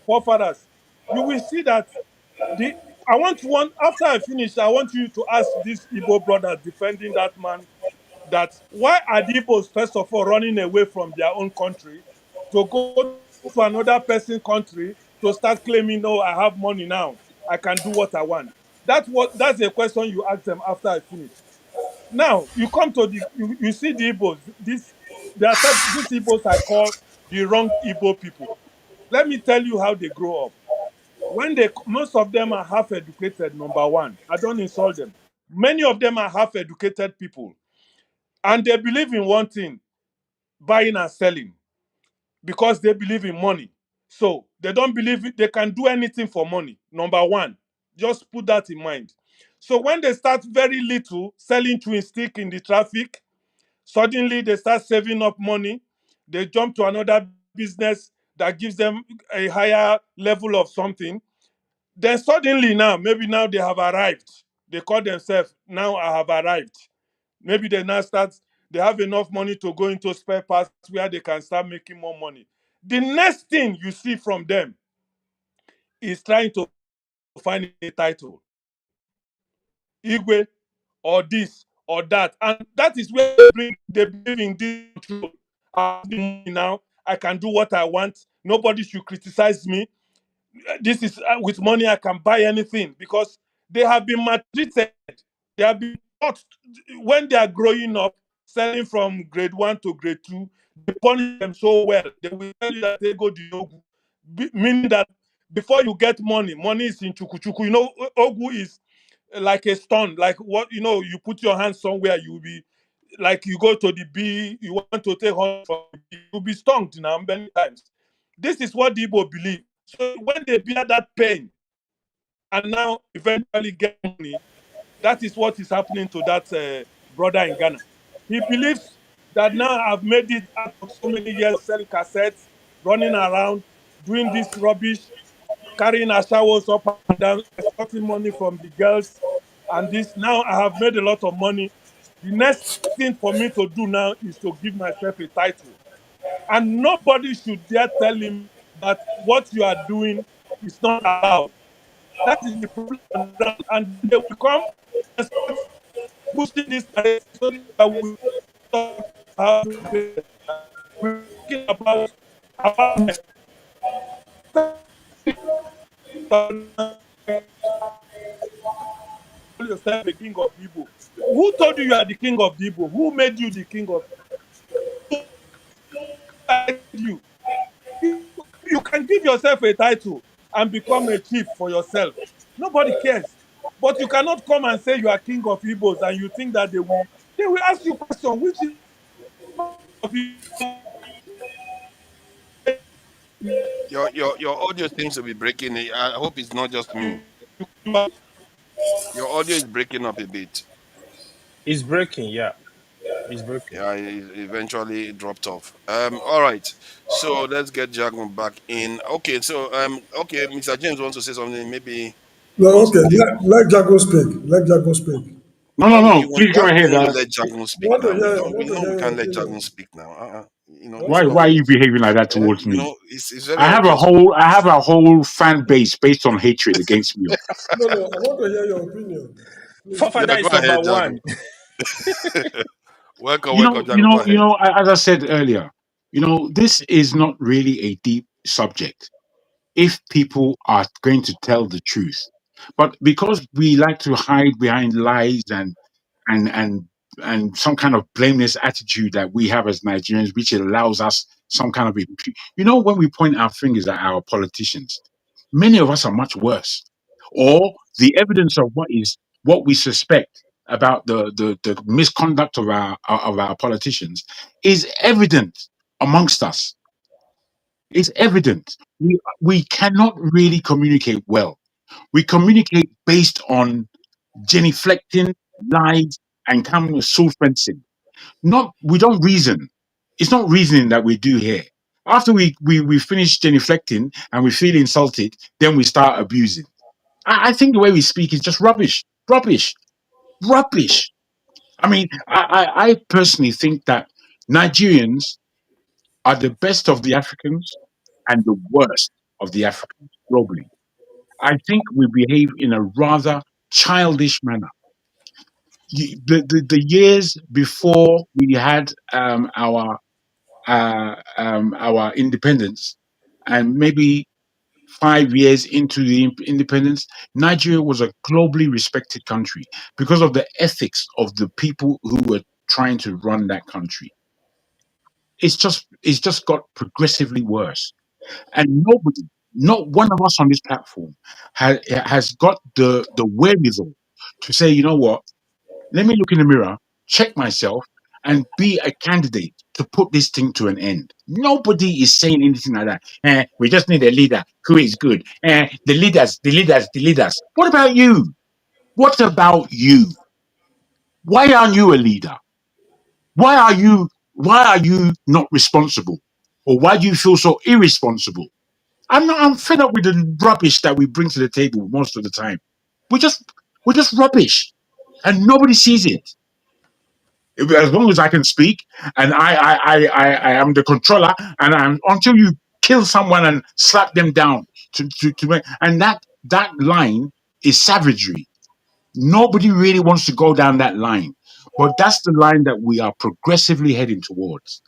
forefathers, you will see that the I want one after I finish, I want you to ask these Igbo brothers defending that man that why are the Igbos first of all running away from their own country to go to another person's country to start claiming, no, I have money now, I can do what I want. That's a question you ask them after I finish. Now you come to you see the Igbos. These Igbos I call the wrong Igbo people. Let me tell you how they grow up. When most of them are half educated, number one, I don't insult them. Many of them are half educated people. And they believe in one thing, buying and selling, because they believe in money. So they don't believe they can do anything for money. Number one, just put that in mind. So when they start very little selling chewing stick in the traffic, suddenly they start saving up money. They jump to another business that gives them a higher level of something. Then suddenly now, maybe now they have arrived. They call themselves, now I have arrived. Maybe they now start, they have enough money to go into spare parts where they can start making more money. The next thing you see from them is trying to find a title, Igwe, or this or that. And that is where they believe in this control. I have the money now, I can do what I want. Nobody should criticize me. This is with money I can buy anything, because they have been maltreated. They have been taught when they are growing up, selling from grade 1 to grade 2. They punish them so well. They will tell you that they go to Ogu, meaning that before you get money, money is in chuku. You know, Ogu is like a stone, like what, you know, you put your hand somewhere, you will be like, you go to the bee, you want to take honey from the bee, you'll be stung now many times. This is what the Igbo believe. So when they bear that pain and now eventually get money, that is what is happening to that brother in Ghana. He believes that now I've made it out of so many years selling cassettes, running around, doing this rubbish, carrying our showers up and down, extorting money from the girls, and this. Now I have made a lot of money. The next thing for me to do now is to give myself a title. And nobody should dare tell him that what you are doing is not allowed. That is the problem on the ground. And they will come and start pushing this narrative so that we talk about we're talking about awareness. Call yourself a king of Igbo. Who told you you are the king of the Igbo? Who made you the king of you? You can give yourself a title and become a chief for yourself. Nobody cares. But you cannot come and say you are king of Igbos and you think that they will ask you question, which is of Your audio seems to be breaking. I hope it's not just me. Your audio is breaking up a bit. It's breaking, yeah. It's breaking. Yeah, it eventually dropped off. All right. So let's get Jagun back in. Okay, so okay, Mr. James wants to say something. Maybe he No, wants to okay, take. let Jago speak. Let Jago speak. No, no, no. Please Why go would you ahead. want to let Jagun speak Want to now? We hear, don't. We want to know we hear your can't let Jagun opinion. speak now. Want It's to Why not. are hear, you behaving like that eh? towards me? It's very obvious. I have a whole fan base based on hatred against me. No, no, I want to hear your opinion. Please Yeah, Fafada speak. go is number ahead, Jagun. one. Welcome, welcome, Jagun. Go ahead. As I said earlier, this is not really a deep subject if people are going to tell the truth. But because we like to hide behind lies and and and some kind of blameless attitude that we have as Nigerians, which allows us some kind of when we point our fingers at our politicians, many of us are much worse. Or the evidence of what we suspect about the misconduct of our politicians is evident amongst us. It's evident. We cannot really communicate well. We communicate based on genuflecting, lies, and kind of soul fencing. Not we don't reason. It's not reasoning that we do here. After we finish genuflecting and we feel insulted, then we start abusing. I think the way we speak is just rubbish. Rubbish. Rubbish. I mean, I personally think that Nigerians are the best of the Africans and the worst of the Africans globally. I think we behave in a rather childish manner. The years before we had our independence, and maybe 5 years into the independence, Nigeria was a globally respected country because of the ethics of the people who were trying to run that country. It's just got progressively worse, and nobody, not one of us on this platform, has got the wherewithal to say, you know what? Let me look in the mirror, check myself, and be a candidate to put this thing to an end. Nobody is saying anything like that. We just need a leader who is good. The leaders, the leaders, the leaders. What about you? What about you? Why aren't you a leader? Why are you not responsible? Or why do you feel so irresponsible? I'm fed up with the rubbish that we bring to the table most of the time. We're just we're just rubbish. And nobody sees it. As long as I can speak and I am the controller and until you kill someone and slap them down to make, and that line is savagery. Nobody really wants to go down that line. But that's the line that we are progressively heading towards.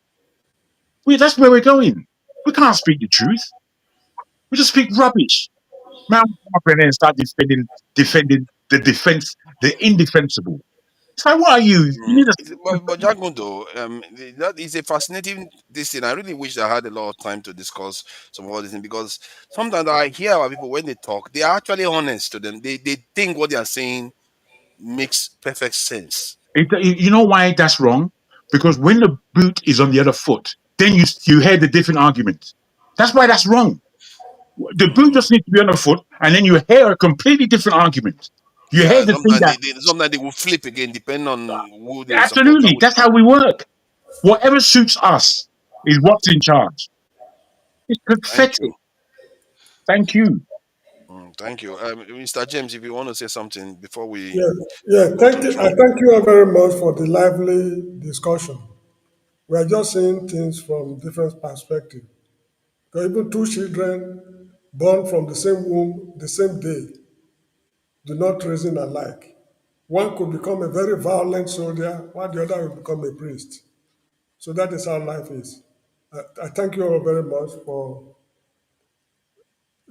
That's where we're going. We can't speak the truth. We just speak rubbish. Man, come up and then start defending the indefensible. It's like, what are you? You need But Jagun, though, that is a fascinating this thing. I really wish I had a lot of time to discuss some of all this thing, because sometimes I hear our people when they talk, they are actually honest to them. They think what they are saying makes perfect sense. you know why that's wrong? Because when the boot is on the other foot, then you hear the different arguments. That's why that's wrong. The boot Mm. just needs to be on the foot, and then you hear a completely different argument. You hear Yeah, the thing that sometimes they will flip again, depending on who they support or absolutely who they that's how don't. we work. Whatever suits us is what's in charge. It's Thank pathetic. you. Thank you. Thank you. Mr. James, if you want to say something before we Yeah, yeah. go to Thank the you. I floor. thank you all very much for the lively discussion. We are just seeing things from different perspectives. Because even two children born from the same womb the same day do not reason alike. One could become a very violent soldier, while the other will become a priest. So that is how life is. I thank you all very much for,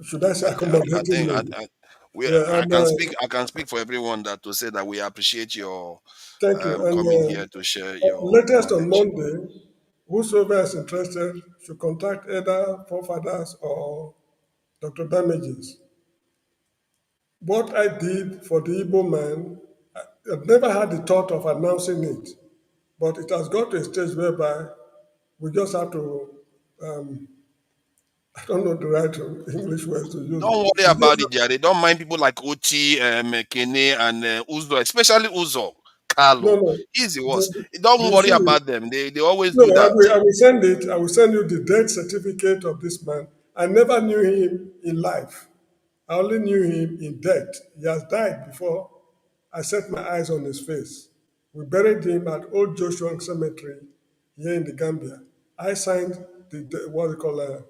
should I say, I accommodating think me. Yeah, I and can speak. I can speak for everyone that to say that we appreciate your thank you. And coming here to share your latest on knowledge. Monday, whosoever is interested should contact either forefathers or Dr. Damages. What I did for the Igbo man, I've never had the thought of announcing it, but it has got to a stage whereby we just have to, I don't know the right English words to use. Don't worry We about just, it, Jerry. Don't mind people like Oti, Kene, and Uzo, especially Uzo, Carlo. no, He's the worst. the, Don't the worry issue is, about them. They always no, do that. I will send it. I will send you the death certificate of this man. I never knew him in life. I only knew him in death. He has died before I set my eyes on his face. We buried him at Old Joshua Cemetery here in the Gambia. I signed what they call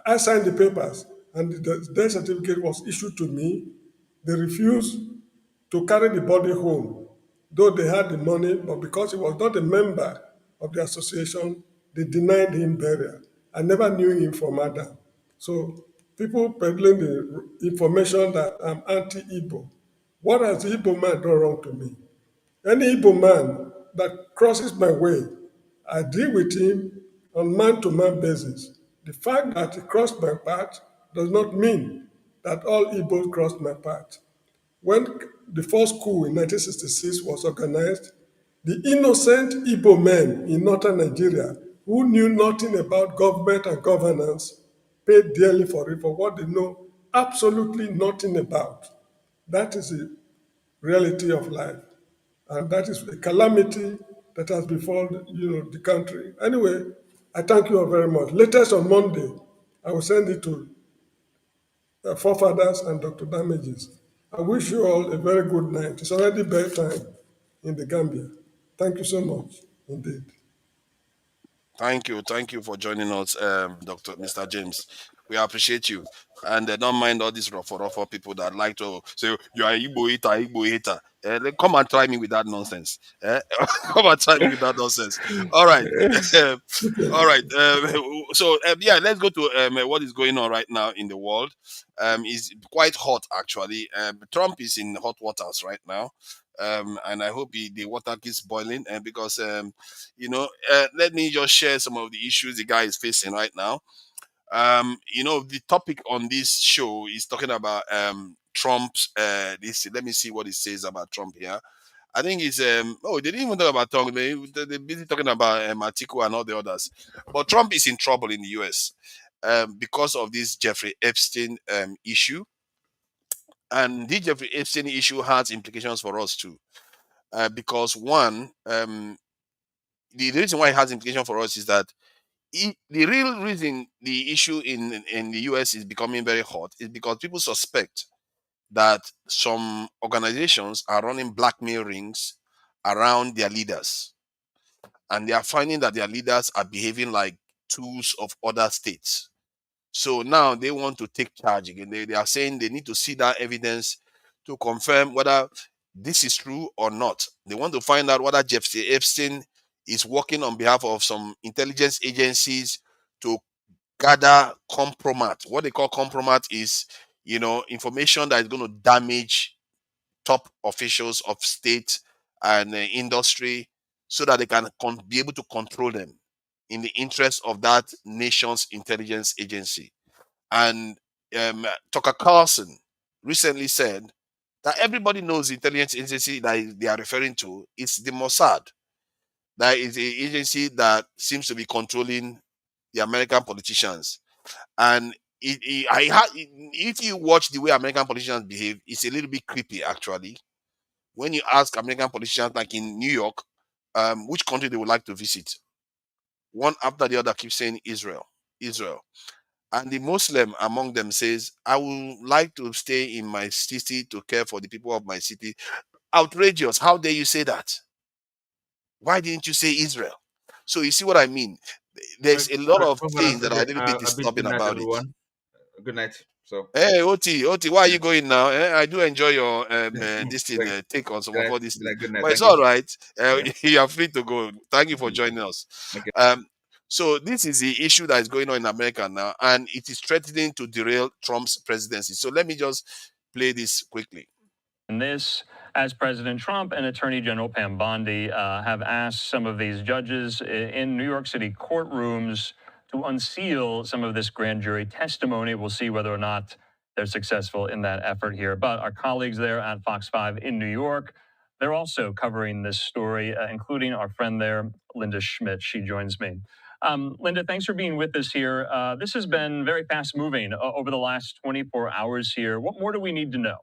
I signed the papers, and the death certificate was issued to me. They refused to carry the body home, though they had the money, but because he was not a member of the association, they denied him burial. I never knew him from Adam. So people peddling the information that I'm anti-Igbo. What has the Igbo man done wrong to me? Any Igbo man that crosses my way, I deal with him on man-to-man basis. The fact that he crossed my path does not mean that all Igbos crossed my path. When the first coup in 1966 was organized, the innocent Igbo men in northern Nigeria who knew nothing about government and governance paid dearly for it for what they know absolutely nothing about. That is the reality of life. And that is a calamity that has befallen the country. Anyway, I thank you all very much. Latest on Monday, I will send it to forefathers and Dr. Damages. I wish you all a very good night. It's already bedtime in the Gambia. Thank you so much indeed. Thank you for joining us, Doctor Mr. James. We appreciate you, and don't mind all these rough people that like to say you are Igbo hater, Igbo hater. Come and try me with that nonsense. Come and try me with that nonsense. All right, all right. So yeah, let's go to what is going on right now in the world. Is quite hot actually. Trump is in hot waters right now. And I hope the water keeps boiling, because let me just share some of the issues the guy is facing right now. The topic on this show is talking about Trump's. Let me see what it says about Trump here. I think it's oh, they didn't even talk about Trump. They're busy talking about Atiku and all the others. But Trump is in trouble in the US because of this Jeffrey Epstein issue. And this Jeffrey Epstein issue has implications for us too. Because one, the reason why it has implication for us is that the real reason the issue in the US is becoming very hot is because people suspect that some organizations are running blackmail rings around their leaders, and they are finding that their leaders are behaving like tools of other states. So now they want to take charge again. They are saying they need to see that evidence to confirm whether this is true or not. They want to find out whether Jeffrey Epstein is working on behalf of some intelligence agencies to gather compromat. What they call compromat is, information that is going to damage top officials of state and industry, so that they can be able to control them in the interest of that nation's intelligence agency. And Tucker Carlson recently said that everybody knows the intelligence agency that they are referring to is the Mossad. That is the agency that seems to be controlling the American politicians. And if you watch the way American politicians behave, it's a little bit creepy actually. When you ask American politicians, like in New York, which country they would like to visit, one after the other keeps saying Israel, Israel. And the Muslim among them says, I would like to stay in my city to care for the people of my city. Outrageous. How dare you say that? Why didn't you say Israel? So you see what I mean? There's a lot of things that are a little bit A bit good disturbing night, about it. everyone. Good night. So, Hey, Oti, why are yeah. you going now? I do enjoy your this thing, Like, take on some good of night. all this thing, Good night. but it's Thank you. all right. Yeah. You are free to go. Thank you for joining us. Okay. So this is the issue that is going on in America now, and it is threatening to derail Trump's presidency. So let me just play this quickly. And this, as President Trump and Attorney General Pam Bondi have asked some of these judges in New York City courtrooms to unseal some of this grand jury testimony. We'll see whether or not they're successful in that effort here. But our colleagues there at Fox 5 in New York, they're also covering this story, including our friend there, Linda Schmidt. She joins me. Linda, thanks for being with us here. This has been very fast moving over the last 24 hours here. What more do we need to know?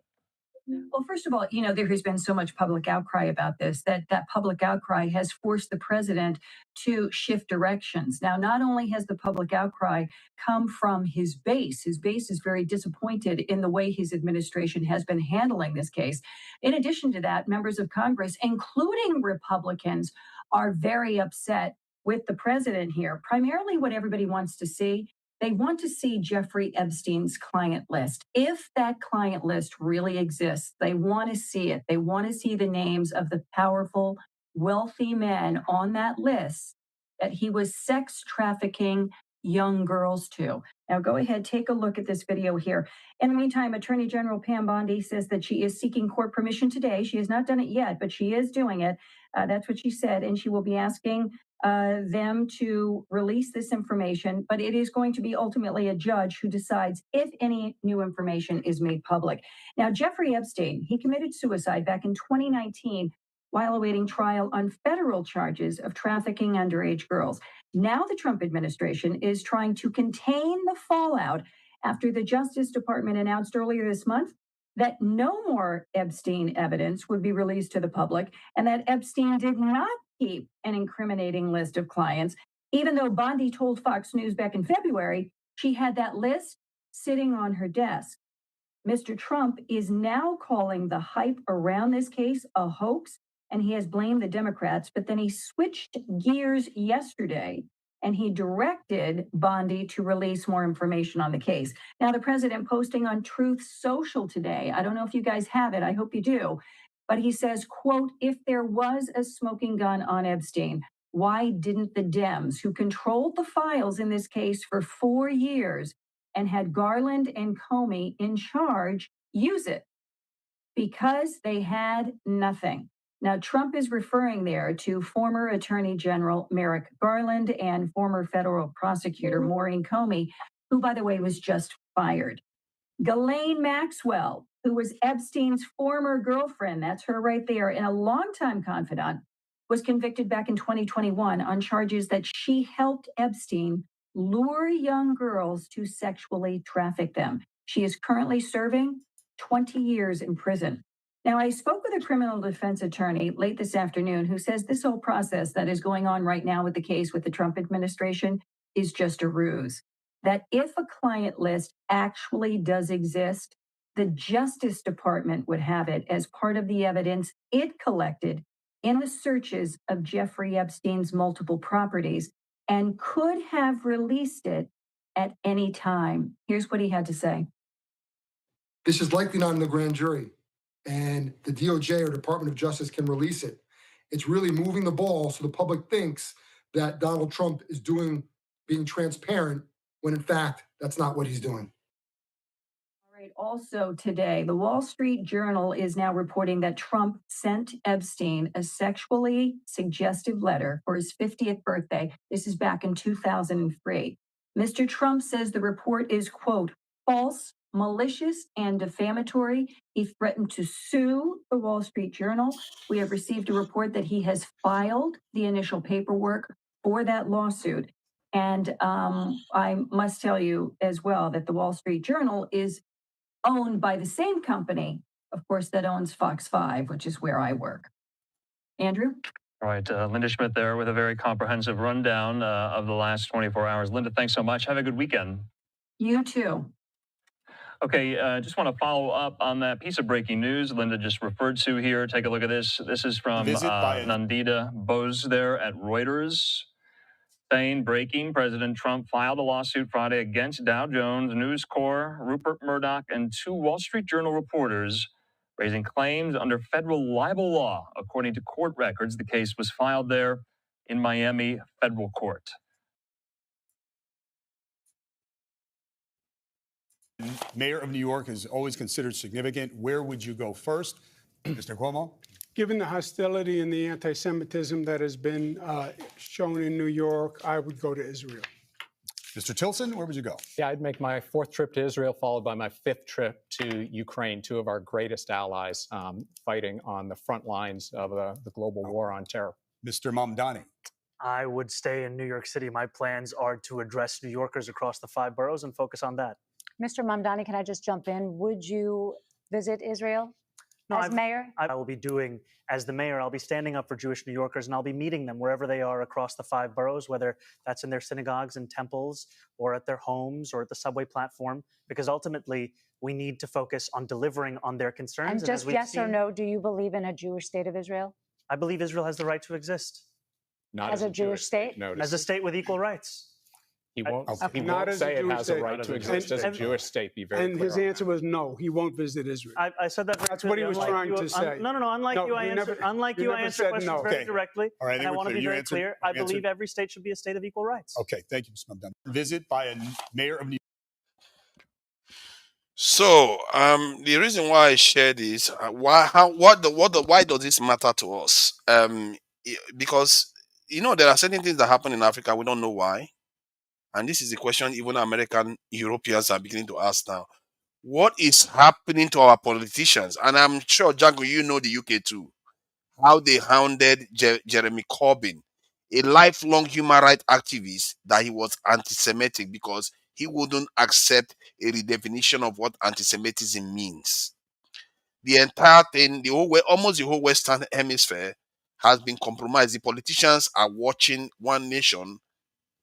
Well, first of all, there has been so much public outcry about this that public outcry has forced the president to shift directions. Now, not only has the public outcry come from his base is very disappointed in the way his administration has been handling this case. In addition to that, members of Congress, including Republicans, are very upset with the president here. Primarily, what everybody wants to see, they want to see Jeffrey Epstein's client list. If that client list really exists, they want to see it. They want to see the names of the powerful, wealthy men on that list that he was sex trafficking young girls to. Now, go ahead, take a look at this video here. In the meantime, Attorney General Pam Bondi says that she is seeking court permission today. She has not done it yet, but she is doing it. That's what she said. And she will be asking them to release this information, but it is going to be ultimately a judge who decides if any new information is made public. Now, Jeffrey Epstein, he committed suicide back in 2019 while awaiting trial on federal charges of trafficking underage girls. Now the Trump administration is trying to contain the fallout after the Justice Department announced earlier this month that no more Epstein evidence would be released to the public, and that Epstein did not keep an incriminating list of clients, even though Bondi told Fox News back in February she had that list sitting on her desk. Mr. Trump is now calling the hype around this case a hoax, and he has blamed the Democrats, but then he switched gears yesterday and he directed Bondi to release more information on the case. Now, the president posting on Truth Social today, I don't know if you guys have it, I hope you do, but he says, quote, if there was a smoking gun on Epstein, why didn't the Dems, who controlled the files in this case for 4 years and had Garland and Comey in charge, use it? Because they had nothing. Now, Trump is referring there to former Attorney General Merrick Garland and former federal prosecutor Maureen Comey, who, by the way, was just fired. Ghislaine Maxwell, who was Epstein's former girlfriend, that's her right there, and a longtime confidant, was convicted back in 2021 on charges that she helped Epstein lure young girls to sexually traffic them. She is currently serving 20 years in prison. Now, I spoke with a criminal defense attorney late this afternoon who says this whole process that is going on right now with the case with the Trump administration is just a ruse. That if a client list actually does exist, the Justice Department would have it as part of the evidence it collected in the searches of Jeffrey Epstein's multiple properties and could have released it at any time. Here's what he had to say. This is likely not in the grand jury, and the DOJ or Department of Justice can release it. It's really moving the ball so the public thinks that Donald Trump is being transparent when in fact that's not what he's doing. All right. Also today, the Wall Street Journal is now reporting that Trump sent Epstein a sexually suggestive letter for his 50th birthday. This is back in 2003. Mr. Trump says the report is, quote, false, malicious, and defamatory. He threatened to sue the Wall Street Journal. We have received a report that he has filed the initial paperwork for that lawsuit. And I must tell you as well that the Wall Street Journal is owned by the same company, of course, that owns Fox 5, which is where I work. Andrew? All right, Linda Schmidt there with a very comprehensive rundown of the last 24 hours. Linda, thanks so much. Have a good weekend. You too. Okay, just want to follow up on that piece of breaking news Linda just referred to here. Take a look at this. This is from Nandita Bose there at Reuters. Saying, breaking, President Trump filed a lawsuit Friday against Dow Jones, News Corp, Rupert Murdoch, and 2 Wall Street Journal reporters, raising claims under federal libel law. According to court records, the case was filed there in Miami federal court. Mayor of New York is always considered significant. Where would you go first? Mr. Cuomo? Given the hostility and the anti-Semitism that has been shown in New York, I would go to Israel. Mr. Tilson, where would you go? Yeah, I'd make my 4th trip to Israel, followed by my 5th trip to Ukraine, 2 of our greatest allies fighting on the front lines of the global war on terror. Mr. Mamdani? I would stay in New York City. My plans are to address New Yorkers across the 5 boroughs and focus on that. Mr. Mamdani, can I just jump in? Would you visit Israel as mayor? I will be doing, as the mayor, I'll be standing up for Jewish New Yorkers, and I'll be meeting them wherever they are across the 5 boroughs, whether that's in their synagogues and temples or at their homes or at the subway platform, because ultimately we need to focus on delivering on their concerns. And just yes or no, do you believe in a Jewish state of Israel? I believe Israel has the right to exist. Not as a Jewish state? As a state with equal rights. He won't Not say it has a state. right to exist as a Jewish state. Be very And clear his on answer was no, he won't visit Israel. I said that. That's what he was trying to say. No. Unlike you, I answer questions very directly. All right, and I want to be very clear. I believe answered. every state should be a state of equal rights. Okay, thank you, Mr. Mamdani. Visit by a mayor of New York. So, the reason why I share this, why does this matter to us? Because there are certain things that happen in Africa we don't know why, and this is the question even American Europeans are beginning to ask now. What is happening to our politicians? And I'm sure, Django, you know the UK too. How they hounded Jeremy Corbyn, a lifelong human rights activist, that he was anti-Semitic because he wouldn't accept a redefinition of what anti-Semitism means. The entire thing, almost the whole Western Hemisphere has been compromised. The politicians are watching one nation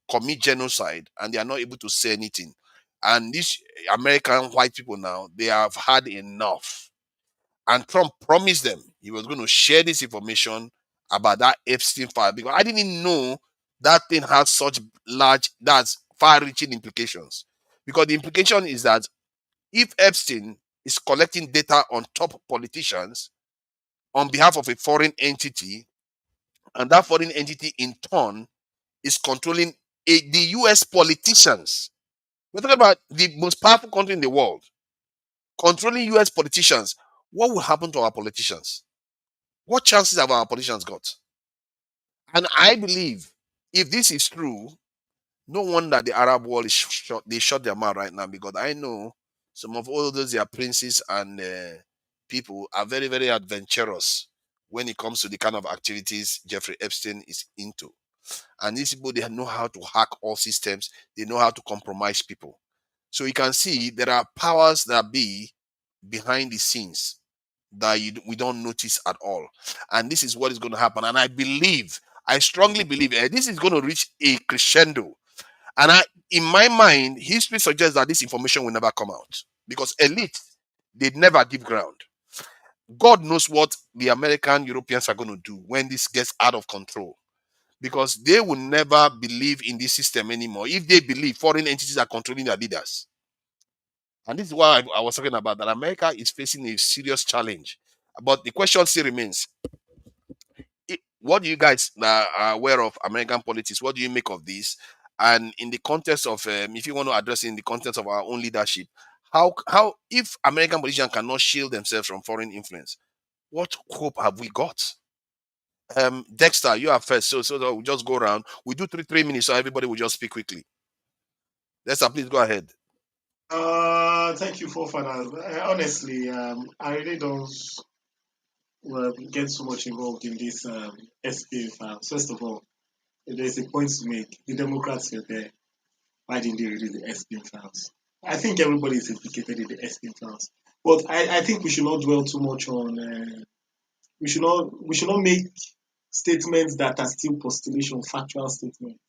commit genocide and they are not able to say anything. And these American white people now, they have had enough. And Trump promised them he was going to share this information about that Epstein file, because I didn't know that thing has such that's far-reaching implications. Because the implication is that if Epstein is collecting data on top politicians on behalf of a foreign entity, and that foreign entity in turn is controlling the US politicians. We're talking about the most powerful country in the world controlling US politicians. What will happen to our politicians? What chances have our politicians got? And I believe if this is true, no wonder the Arab world is shut. They shut their mouth right now, because I know Some of all those their princes and people are very, very adventurous when it comes to the kind of activities Jeffrey Epstein is into. And these people, they know how to hack all systems. They know how to compromise people. So you can see there are powers that be behind the scenes that we don't notice at all. And this is what is going to happen. And I strongly believe this is going to reach a crescendo. And in my mind, history suggests that this information will never come out because elite, they never give ground. God knows what the American Europeans are going to do when this gets out of control, because they will never believe in this system anymore. If they believe foreign entities are controlling their leaders. And this is why I was talking about that America is facing a serious challenge. But the question still remains, what do you guys are aware of American politics? What do you make of this? And in the context of, if you want to address it in the context of our own leadership, how if American politicians cannot shield themselves from foreign influence, what hope have we got? Dexter, you are first, so we'll just go around. We do three minutes, so everybody will just speak quickly. Dexter, please go ahead. Thank you, forefathers. Honestly, I really don't get so much involved in this SPA files. First of all, there's a point to make. The Democrats were there. Why didn't they release the SPA files? I think everybody is implicated in the SPA files. But I think we should not dwell too much on. We should not make statements that are still postulation, factual statements.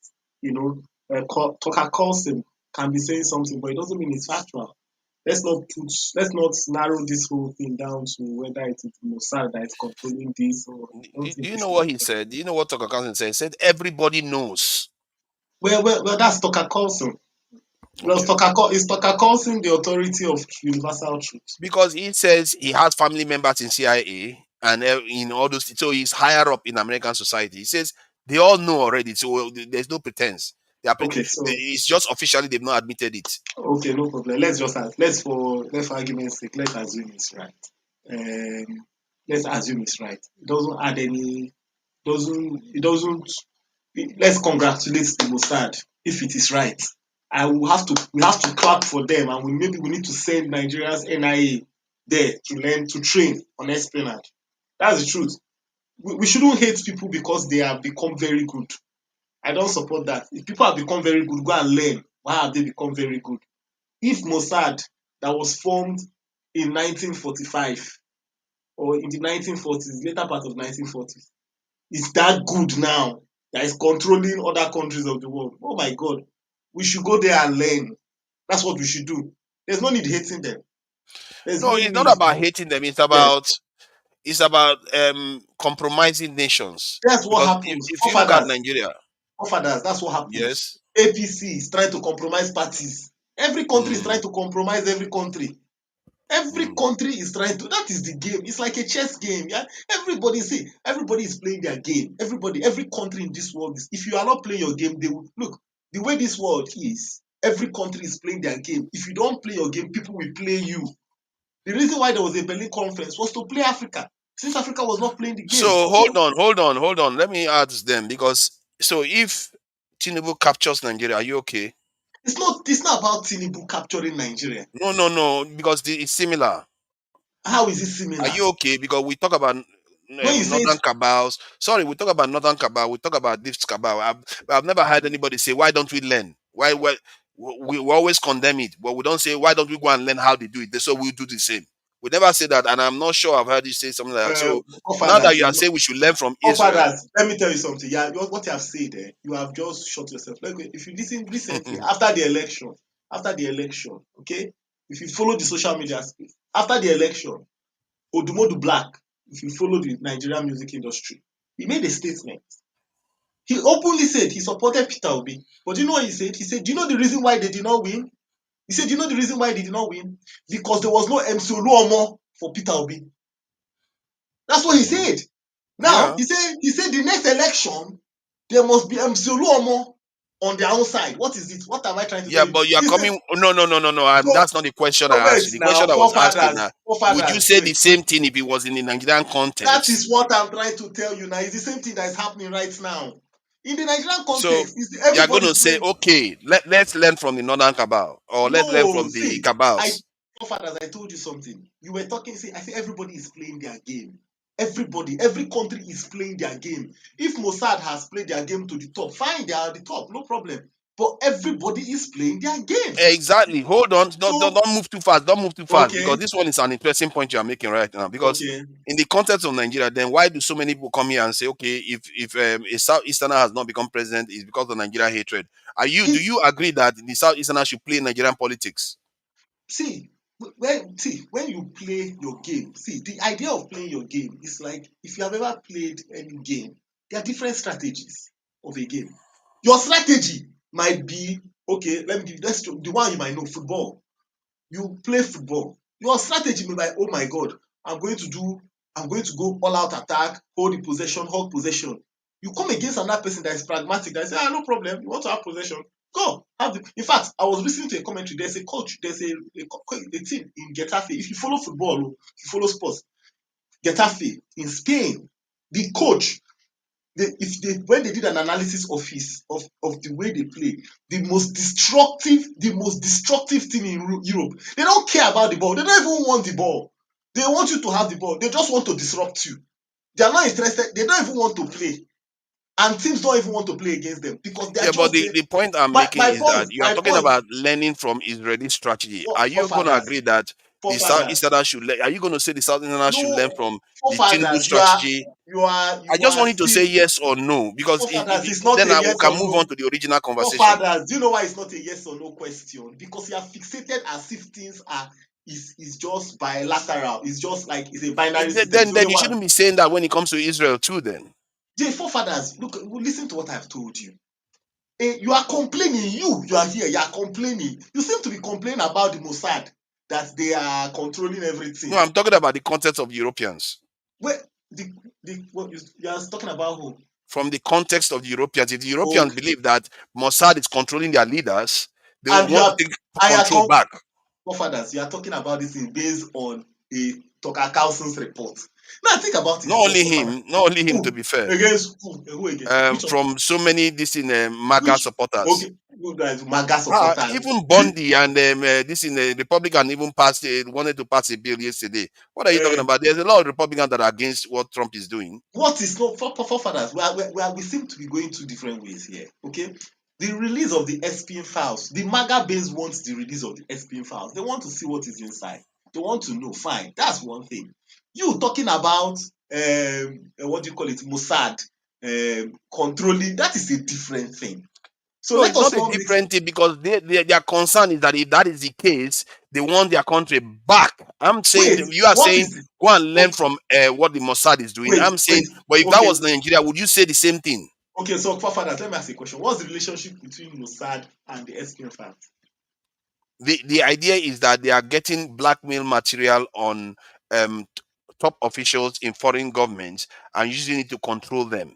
You know, Tucker Carlson can be saying something, but it doesn't mean it's factual. Let's not narrow this whole thing down to whether it is Mossad that is controlling this or. Do you know what he said? Do you know what Tucker Carlson said? He said everybody knows. Well, that's Tucker Carlson. Well, Okay. is Tucker Carlson the authority of universal truth? Because he says he has family members in CIA and in all those, so he's higher up in American society. He says they all know already, so there's no pretense. Okay, so it's just officially they've not admitted it. Okay, no problem. Let's for argument's sake, let's assume it's right. Let's assume it's right. It doesn't add any. It doesn't. Let's congratulate the Mossad if it is right. We have to clap for them, and maybe we need to send Nigeria's NIA there to train on espionage. That's the truth. We shouldn't hate people because they have become very good. I don't support that. If people have become very good, go and learn. Why have they become very good? If Mossad, that was formed in 1945 or in the 1940s, later part of 1940s, is that good now, that is controlling other countries of the world, oh my God, we should go there and learn. That's what we should do. There's no need hating them. It's not about hating them. It's about compromising nations. That's what happens. If you look at Nigeria, that's what happens. Yes. APC is trying to compromise parties. Every country is trying to compromise every country. Every country is trying to. That is the game. It's like a chess game. Yeah. Everybody is playing their game. Every country in this world is. If you are not playing your game, they will look. The way this world is, every country is playing their game. If you don't play your game, people will play you. The reason why there was a Berlin conference was to play Africa, since Africa was not playing the game. So hold on. Let me ask them, because if Tinubu captures Nigeria, are you okay? It's not about Tinubu capturing Nigeria. No, because it's similar. How is it similar? Are you okay? Because we talk about northern cabals. Sorry, we talk about northern cabal. We talk about this cabal. I've never heard anybody say, why don't we learn? Why we always condemn it, but we don't say, why don't we go and learn how they do it? So we'll do the same. We never say that, and I'm not sure I've heard you say something like that. So now that you are saying we should learn from Israel, let me tell you something. Yeah, what you have said there, you have just shot yourself. If you listen recently, after the election, okay, if you follow the social media space, after the election, Odumodu Black, if you follow the Nigerian music industry, he made a statement. He openly said he supported Peter Obi. But do you know what he said? He said, do you know the reason why they did not win? He said, do you know the reason why they did not win? Because there was no MC Oluomo for Peter Obi. That's what he said. Now, he said the next election, there must be MC Oluomo on their own side. What is it? What am I trying to say? Yeah, but you are coming. No. That's not the question I asked you. The question I was asking now, would you say the same thing if it was in the Nigerian context? That is what I'm trying to tell you now. It's the same thing that is happening right now. In the Nigerian context, so you're going to say, okay, let's learn from the northern cabal, or let's learn from the cabals. Forefathers, I told you something. You were talking, see, I say everybody is playing their game. Everybody, every country is playing their game. If Mossad has played their game to the top, fine, they are at the top, no problem. But everybody is playing their game. Exactly. Hold on. So, Don't move too fast. Don't move too fast, okay, because this one is an interesting point you are making right now. Because okay. in the context of Nigeria, then why do so many people come here and say, okay, if a Southeasterner has not become president, it's because of Nigeria hatred? Do you agree that the Southeasterner should play Nigerian politics? See, when you play your game, see, the idea of playing your game is like if you have ever played any game, there are different strategies of a game. Your strategy might be, okay, let's the one you might know, football. You play football. Your strategy may be, oh my God, I'm going to go all out attack, hold the possession, hold possession. You come against another person that is pragmatic, that is, no problem, you want to have possession, go. In fact, I was listening to a commentary. There's a coach, there's a team in Getafe. If you follow football, if you follow sports, Getafe in Spain, the coach, when they did an analysis of the way they play, the most destructive team in Europe, they don't care about the ball. They don't even want the ball. They want you to have the ball. They just want to disrupt you. They are not interested. They don't even want to play. And teams don't even want to play against them because they are But just the point I'm my making is that you are my talking point about learning from Israeli strategy. Are you going to forefathers, agree that the forefathers. Southeasterners should are you going to say the Southeasterners should learn No, from the Tinubu forefathers, strategy? I you just are want you to still say yes or no, because forefathers. It's not then a we yes can or move no. on to the original conversation. Forefathers, do you know why it's not a yes or no question? Because you are fixated as if things are is just bilateral. It's just like it's a binary system. It's only Then you one. shouldn't be saying that when it comes to Israel too. Then The forefathers, look, listen to what I've told you. You are complaining. You are here. You are complaining. You seem to be complaining about the Mossad, that they are controlling no, everything. I'm talking about the context of Europeans. Where what you are talking about who? From the context of the Europeans, if the Europeans Okay. believe that Mossad is controlling their leaders, they would And you want to are take I control are back. forefathers, you are talking about this thing based on a Tucker Carlson's report. Now think about it, forefather. Not only him, to Who be fair. against who? Who against? Which of From so many MAGA which? supporters. Okay, who guys? MAGA supporters. Even The, Bondi and this in the Republican even wanted to pass a bill yesterday. What are you talking uh, about? There's a lot of Republicans that are against what Trump is doing. what is not forefathers? We seem to be going two different ways here. Okay, the release of the SPN files. The MAGA base wants the release of the SPN files. They want to see what is inside. They want to know. Fine, that's one thing. You talking about what do you call it, Mossad controlling? That is a different thing. So No, let it's us not a not mix. different thing, because their concern is that if that is the case, they want their country back. I'm saying, Wait, you are what saying is the go and learn okay? from what the Mossad is doing. Wait, I'm saying, wait. but if that Okay, was Nigeria, would you say the same thing? okay. So, forefathers, let me ask you a question. What's the relationship between Mossad and the SPN files? The idea is that they are getting blackmail material on top officials in foreign governments and using it to control them.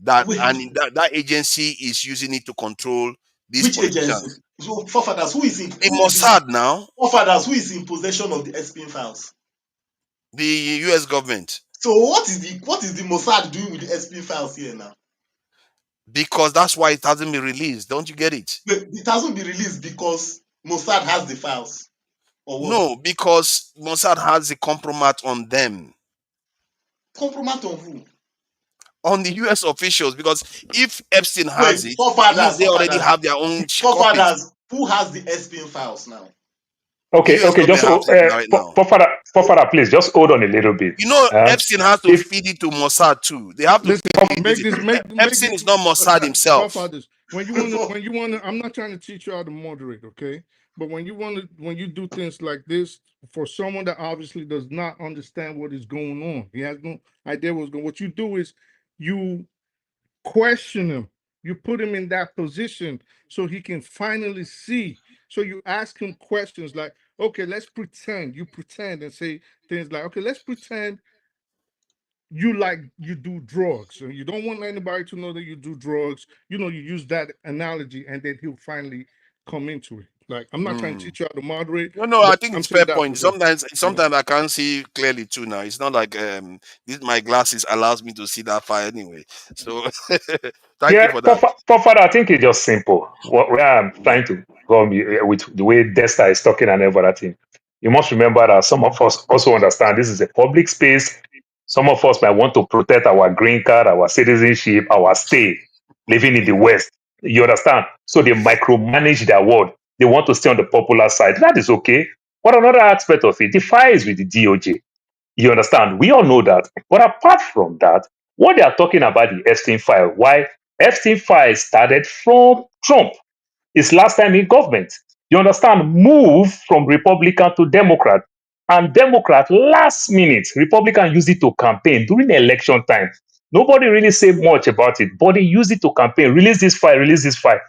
That agency is using it to control these Which agency? politicians. So, forefathers, The Mossad now, forefathers, who is in possession of the SPN files? the US government, So, what is the Mossad doing with the SPN files here now? because that's why it hasn't been released. Don't you get it? It hasn't been released because Mossad has the files, or what? No, because Mossad has a compromise on them, Compromise on who? on the US officials. Because if Epstein Wait, has it, it means forefathers, they already forefathers, have their own copies. forefathers. Who has the SPN files now? The Okay, US okay, government just has it right now. Pofara, please just hold on a little bit. You know, Epstein has to If feed it to Mossad too. They have to Listen, feed it. make this make Epstein this is not Mossad himself. forefathers. When you wanna, I'm not trying to teach you how to moderate, okay? But when you do things like this, for someone that obviously does not understand what is going on, he has no idea what's going. What you do is you question him. You put him in that position so he can finally see. So you ask him questions like, okay, let's pretend. You pretend and say things like, okay, let's pretend you do drugs, and you don't want anybody to know that you do drugs. You use that analogy, and then he'll finally come into it. Like, I'm not trying to teach you how to moderate, No, I but think I'm it's saying fair that's point. the way. Yeah. Sometimes I can't see clearly too now. It's not like my glasses allows me to see that far anyway. So thank you yeah, for that. Pofara, I think it's just simple. Where I'm trying to go with the way Desta is talking and everything. You must remember that some of us also understand this is a public space. Some of us might want to protect our green card, our citizenship, our stay, living in the West. You understand? So they micromanage their world. They want to stay on the popular side. That is okay. But another aspect of it, the fire is with the DOJ. You understand? We all know that. But apart from that, what they are talking about the Epstein file, why Epstein file started from Trump. His last time in government. You understand? Move from Republican to Democrat. And Democrat, last minute, Republican use it to campaign during election time. Nobody really said much about it, but they use it to campaign. Release this file, release this file.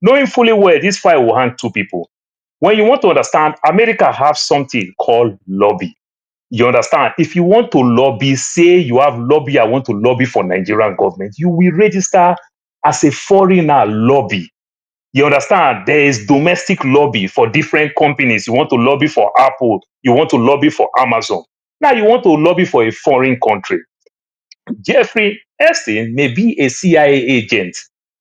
Knowing fully well this file will hang two people. When you want to understand, America have something called lobby. You understand? If you want to lobby, say you have lobby, I want to lobby for Nigerian government, you will register as a foreigner lobby. You understand? There is domestic lobby for different companies. You want to lobby for Apple. You want to lobby for Amazon. Now you want to lobby for a foreign country. Jeffrey Epstein may be a CIA agent.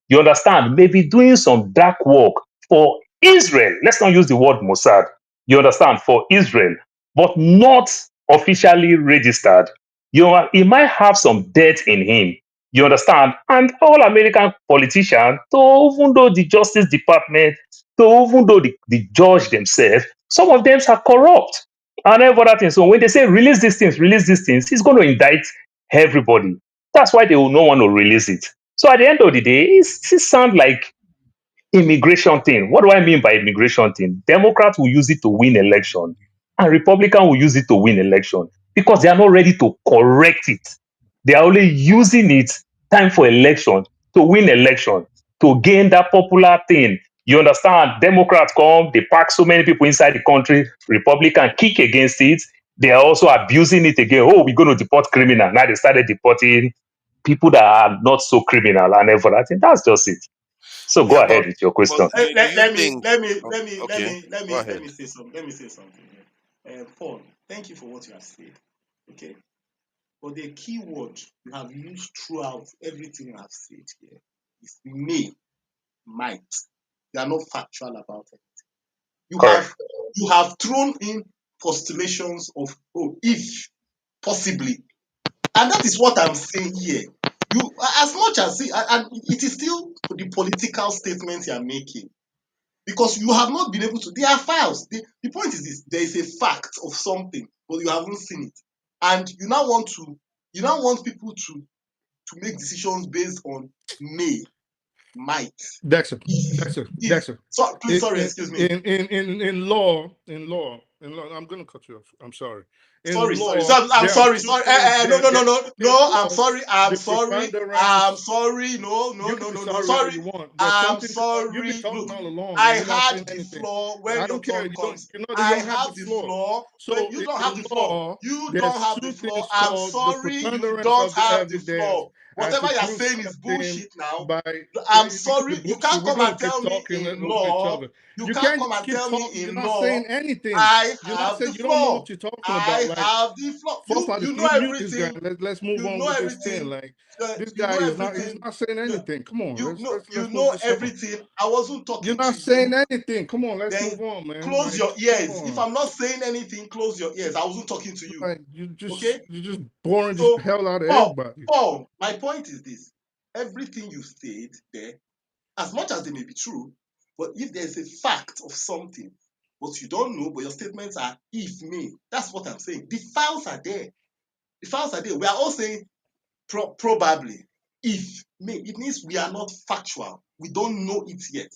You understand? Maybe doing some dark work for Israel. Let's not use the word Mossad. You understand? For Israel, but not officially registered. You know, he might have some debt in him. You understand? And all American politicians, to even though the Justice Department, to even though the judge themselves, some of them are corrupt and every other thing. So when they say release these things, he's going to indict everybody. That's why they will not want to release it. So at the end of the day, it sounds like immigration thing. What do I mean by immigration thing? Democrats will use it to win election, and Republicans will use it to win election because they are not ready to correct it. They are only using it time for election to win election to gain that popular thing. You understand? Democrats come, they pack so many people inside the country. Republican kick against it. They are also abusing it again. Oh, we're going to deport criminal. Now they started deporting people that are not so criminal and everything. I think that's just it. So go Yeah, ahead with your But question. do you think? Okay, go let ahead. me say something. Let me say something. Paul, thank you for what you have said. Okay, but the key word you have used throughout everything you have said here is may, might. You are not factual about it. You Correct. have you have thrown in postulations of if possibly, and that is what I'm saying here. You, as much as and it is still the political statement you are making, because you have not been able to. There are files. The point is this: there is a fact of something, but you haven't seen it, and you now want people to make decisions based on may, might, Dexter, if. Dexter. So please, sorry, excuse me. In law, I'm going to cut you off. I'm sorry. In Sorry. law, So I'm there are sorry. two Sorry. things. No, no, no, There are no, two things no. I'm called sorry. the I'm preponderance. sorry. No, no, You no, can be no, no. sorry all Sorry. you want. There's I'm something called. You've been sorry. talking Look, all along, I and you're not had saying the anything. floor when I your don't care. turn You don't. comes. You know that you I don't have the have the floor. floor when So you don't have in the floor. law, You don't there's have the two floor. things I'm called the sorry. You preponderance don't of the have the evidence, floor. and Whatever to you're prove saying is something bullshit now. by I'm because the sorry. You books. can't We're come gonna and keep tell me talking in over each law. other. You You can't can't come just and keep tell me talking. You're in not saying law. anything. I You're not have the saying. You don't know floor. what you're talking about. I Like, have the floor. first of all, You know mute this guy. everything. Let's move You on know with this thing. everything. Like, this You guy know is not. He's everything. not saying You, anything. Come on, you let's know move this on. everything. I wasn't You're talking to not saying you. anything. Come on, let's Then move on, man. close Like, your come ears. If on. I'm not saying anything, close your ears. I wasn't talking to you. Like, Okay? you're just boring the So hell out of Paul, everybody. my point is this. Everything you said there, as much as they may be true, but if there's a fact of something, but you don't know, but your statements are if me. That's what I'm saying. The files are there. The files are there. We are all saying probably. If may, it means we are not factual. We don't know it yet.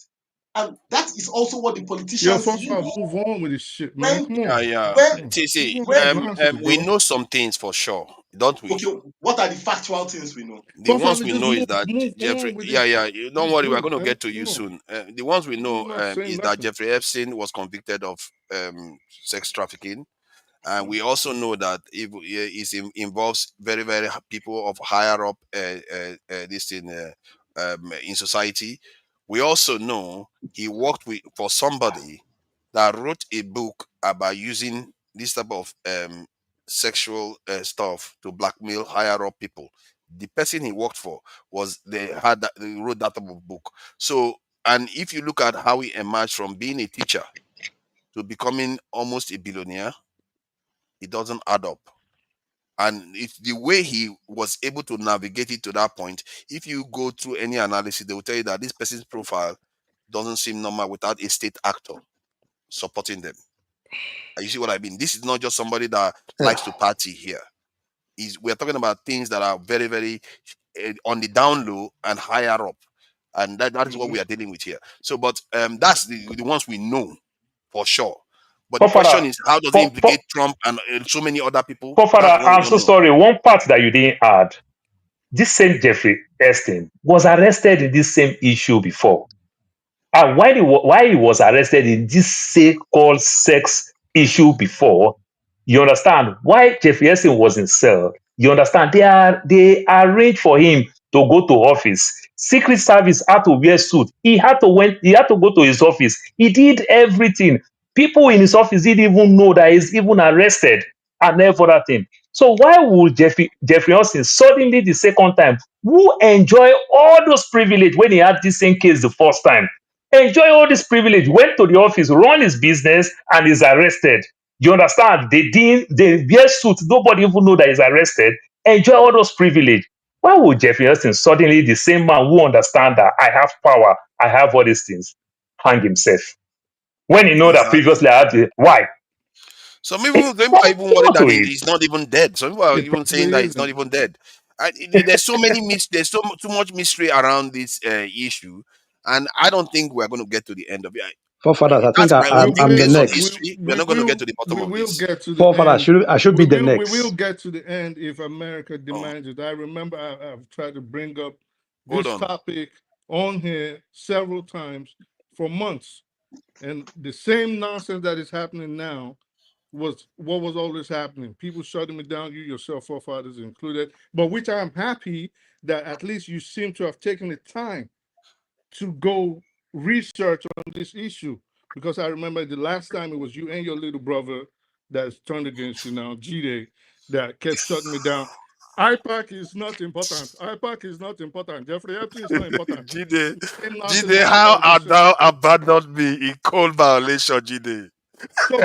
And that is also what the Yo, politicians first of all, use. move on with this shit, man. When Come Yeah, on. yeah. when Move See, on with this when nonsense, we bro. know some things for sure, don't we? okay, what are the factual things we know? The First of ones all, we just know is move that move Jeffrey. on with Yeah, this yeah. You don't this worry, we're group, going to man. get to you Come on. soon. The ones we You're know not saying is that nothing. Jeffrey Epstein was convicted of sex trafficking. And we also know that it involves very, very people of higher up this in society. We also know he worked for somebody that wrote a book about using this type of sexual stuff to blackmail higher up people. The person he worked for they wrote that type of book. So, and if you look at how he emerged from being a teacher to becoming almost a billionaire, it doesn't add up. And it's the way he was able to navigate it to that point. If you go through any analysis, they will tell you that this person's profile doesn't seem normal without a state actor supporting them. You see what I mean? This is not just somebody that likes to party here. We're talking about things that are very, very on the down low and higher up. And that is what we are dealing with here. So, but that's the ones we know for sure. But the question Father, is, how does it implicate Trump and so many other people? Father, That's the one we I'm so don't know. sorry. One part that you didn't add. This same Jeffrey Epstein was arrested in this same issue before. And why he was arrested in this so-called sex issue before, you understand? Why Jeffrey Epstein was in cell, you understand? They arranged for him to go to office. Secret Service had to wear suit. He had to go to his office. He did everything. People in his office didn't even know that he's even arrested and every other thing. So why would Jeffrey Epstein suddenly the second time, who enjoy all those privilege when he had this same case the first time? Enjoy all this privilege, went to the office, run his business, and is arrested. You understand? They wear suits, nobody even know that he's arrested. Enjoy all those privilege. Why would Jeffrey Epstein suddenly, the same man who understand that I have power, I have all these things, hang himself? When he know that Exactly. previously I had the why? Some people are even worried that To it. he's not even dead. Some people are It even saying probably that he's not isn't. even dead. There's so many there's too much mystery around this issue, and I don't think we're going to get to the end of it. Forefathers, I think That's my We own I'm take the will, based on next. history. We're not going to get to the bottom of this. get to the Forefathers, end. I should be the We will next. get to the end if America Oh, demands it. I remember I've tried to bring up hold this on. topic on here several times for months, and the same nonsense that is happening now was what was always happening. People shutting me down, you yourself, forefathers included. But which I'm happy that at least you seem to have taken the time to go research on this issue, because I remember the last time it was you and your little brother that's turned against you now, G-Day, that kept shutting me down. IPAC is not important. IPAC is not important. Jeffrey Epstein is not important. Jide, Same nonsense Jide, that you how guys are are saying. thou abandoned me in cold violation, Jide? So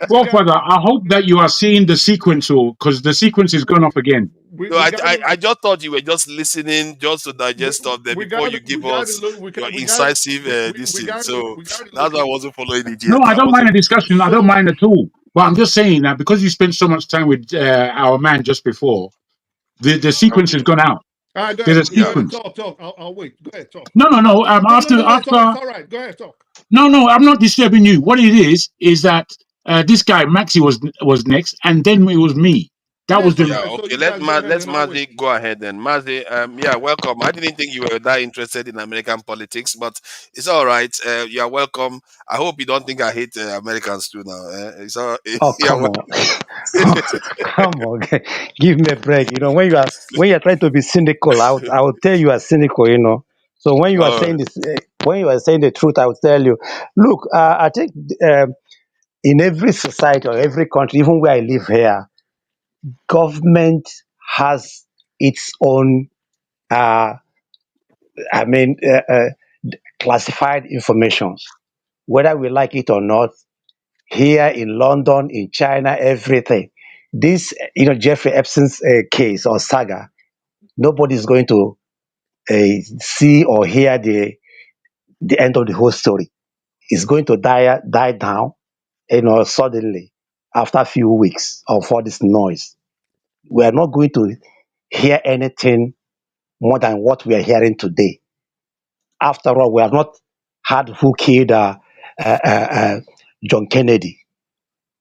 Godfather, I hope that you are seeing the sequence, because the sequence is gone off again. No, we got to I just thought you were just listening just to digest stuff there we before got you we give got to us look your we got incisive this we thing. got So we got to that's look why I at wasn't following it No, yet. I I don't mind wasn't. a discussion. I don't so mind at all. But I'm just saying that because you spent so much time with our man just before, the sequence has Okay. gone out. all right, There's a Yeah. go ahead, sequence. talk. I'll wait. Go ahead, talk. No, no, no. No, it's After. all right. Go ahead, talk. No, no. I'm not disturbing you. What it is that this guy Maxi was next, and then it was me. That was Yes, the. Yeah. so Okay. you guys go ahead Let's and I'll wait. Mazi go ahead then. Mazi, yeah, welcome. I didn't think you were that interested in American politics, but it's all right. You are welcome. I hope you don't think I hate Americans too now. It's all. Oh, Yeah. come on. Come on. Give me a break. When you're trying to be cynical, I will tell you are cynical. So when you are All saying right. this, when you are saying the truth, I will tell you. Look, I think in every society or every country, even where I live here, government has its own, uh, I mean, classified information, whether we like it or not. Here in London, in China, everything. This, Jeffrey Epstein's case or saga, nobody's going to see or hear the end of the whole story. It's going to die down, suddenly after a few weeks of all this noise. We are not going to hear anything more than what we are hearing today. After all, we have not had who killed John Kennedy.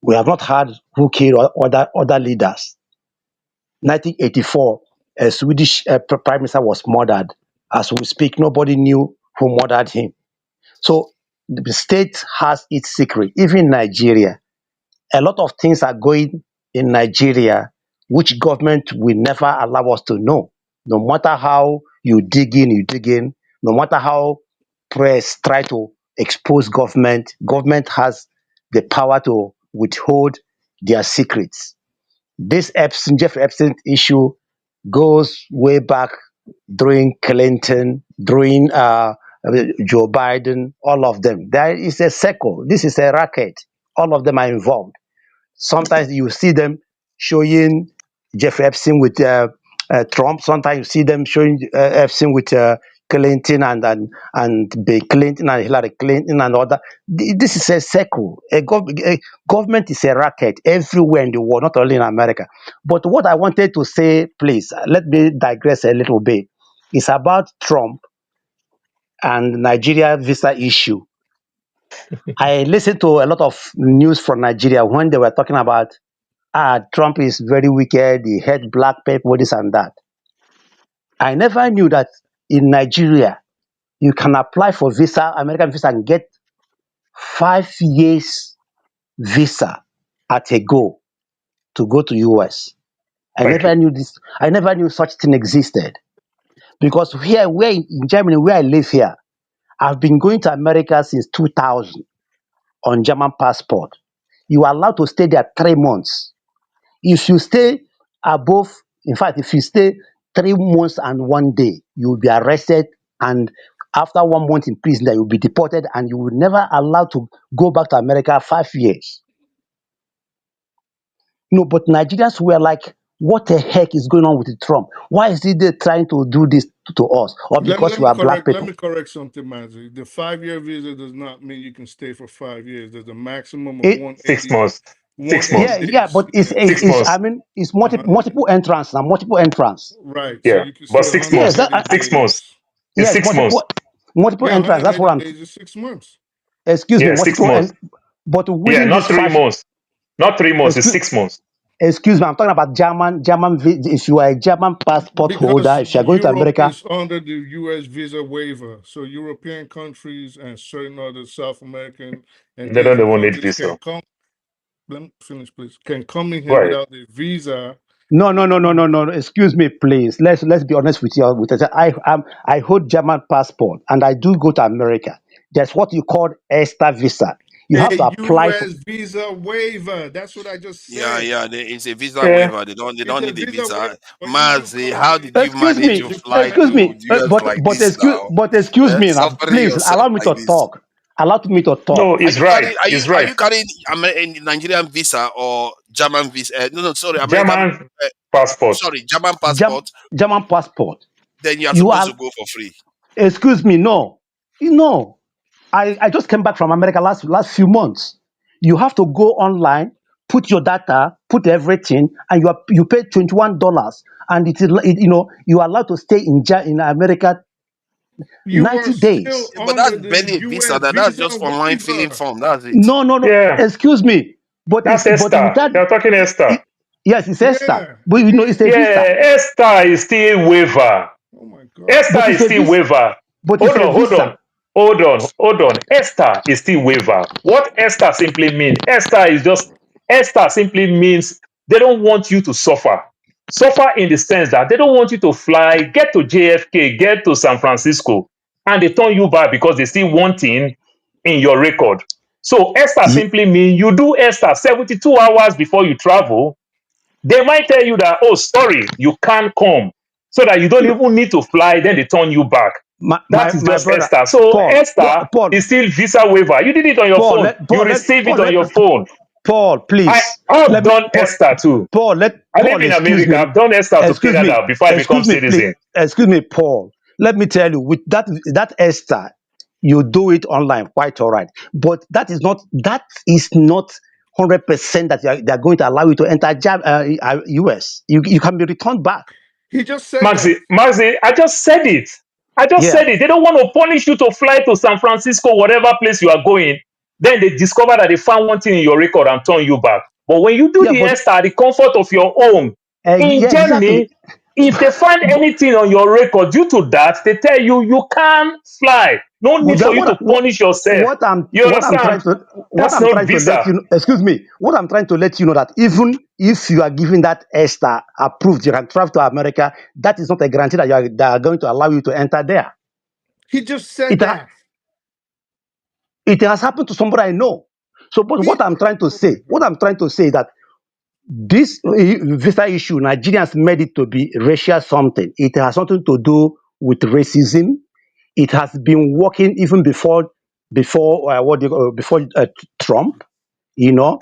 We have not had who killed other leaders. 1984, a Swedish prime minister was murdered. As we speak, nobody knew who murdered him. So the state has its secret. Even Nigeria, a lot of things are going in Nigeria, which government will never allow us to know. No matter how you dig in, no matter how press try to expose government has the power to withhold their secrets. This Jeff Epstein issue goes way back during Clinton, during Joe Biden, all of them. There is a circle. This is a racket. All of them are involved. Sometimes you see them showing Jeffrey Epstein with Trump. Sometimes you see them showing Epstein with Clinton and Bill Clinton and Hillary Clinton and other. This is a circle. A government is a racket everywhere in the world, not only in America. But what I wanted to say, please, let me digress a little bit. It's about Trump and Nigeria visa issue. I listened to a lot of news from Nigeria when they were talking about Trump is very wicked, he hate black people, this and that. I never knew that in Nigeria, you can apply for visa, American visa, and get 5 years visa at a go to go to US. I Thank never you. knew this. I never knew such thing existed. Because here, where in Germany, where I live here, I've been going to America since 2000 on German passport. You are allowed to stay there 3 months. If you stay above, in fact, if you stay 3 months and 1 day, you will be arrested, and after 1 month in prison, then you'll be deported, and you will never allowed to go back to America 5 years. No, but Nigerians were like, what the heck is going on with Trump? Why is he there trying to do this to us? Or because we are black Let people? me correct something, Mazi. The 5 year visa does not mean you can stay for 5 years. There's a maximum of It, 180 6 yeah, months, yeah, days. but it's, Yeah. it's, 6 it's I months. mean, it's Uh-huh. multiple entrance now, multiple entrance. Right. So Yeah, you can but stay Yes, that, 180 6 months days. is yes, 6 months. multiple Yeah, entrance. That's what 180 I'm. days is 6 months. Excuse me, Yeah, 6 months. but Yeah, within not this 3 months. Not 3 months. It's excuse, 6 months. excuse me, I'm talking about German. If you are a German passport holder, Because if you are going to Europe America, is under the US visa waiver. So European countries and certain other South American and They don't Asian even need countries visa. can come. Let me finish, please. Can come in here Right. without a visa. no, no, no, no, no, no. Excuse me, please. Let's be honest with you. I hold German passport and I do go to America. There's what you call ESTA visa. You have to A apply for. US visa waiver. That's what I just Yeah, said. yeah. It's a visa Yeah. waiver. They don't It's a need a visa waiver visa. for you to Mazi, come how did in. you Excuse manage me, to You fly fly excuse to me, to US like this now? but excuse me now, Suffering please yourself allow me like to this. talk. Allow me to No, talk. Are it's you right. carrying? Are you It's are right. you carrying Nigerian visa or German visa? No, no, sorry, American. German passport. Sorry, German Gem, passport. German passport. Then you are You supposed are. to go for free. Excuse me, no, no. I just came back from America last few months. You have to go online, put your data, put everything, and you pay $21, and you are allowed to stay in America You are 90 still days. But that's under the barely a visa. US That's visa just online filling waiver. form. That's it. No, no, no. Yeah, Excuse me, that's but Esther. without You're talking Esther. yes, it's ESTA, Yeah. but it's a visa, Yeah, Esther is still waiver. Oh my God. Esther but is it's a still visa, waiver. but it's Hold a on, hold on, visa. hold on. Esther is still waiver. What Esther simply means, Esther simply means they don't want you to suffer. Suffer in the sense that they don't want you to fly, get to JFK, get to San Francisco, and they turn you back because they see one thing in your record. So Esther Ye- simply means you do Esther 72 hours before you travel. They might tell you that, oh, sorry, you can't come, so that you don't no, even need to fly, then they turn you back. That is my just brother, Esther. So Esther Paul, is still visa waiver. You did it on your Paul, phone. You receive it on your phone. Paul, please, I've let me, done Esther too. I live Paul, in excuse America. me, I've done Esther to Canada before I become please, citizen. excuse me, Paul. Let me tell you, with that Esther, you do it online, quite all right. But that is not 100% that they're going to allow you to enter US. You can be returned back. He just said that. Maxi, I just said it. I just Yeah, said it. They don't want to punish you to fly to San Francisco, whatever place you are going. Then they discover that they found one thing in your record and turn you back. But when you do yeah, the but ESTA, the comfort of your home, in yeah, exactly. Germany, if they find But, anything on your record due to that, they tell you you can't fly. No need for that you to punish yourself. You understand? what That's I'm not trying to let visa. you know, excuse me, what I'm trying to let you know that even if you are given that ESTA approved, you can travel to America. That is not a guarantee that they are going to allow you to enter there. He just said It ha- that. it has happened to somebody I know. So, but He Oh my what God. I'm trying to say is that this visa issue, Nigerians made it to be racial something. It has something to do with racism. It has been working even before Trump, you know.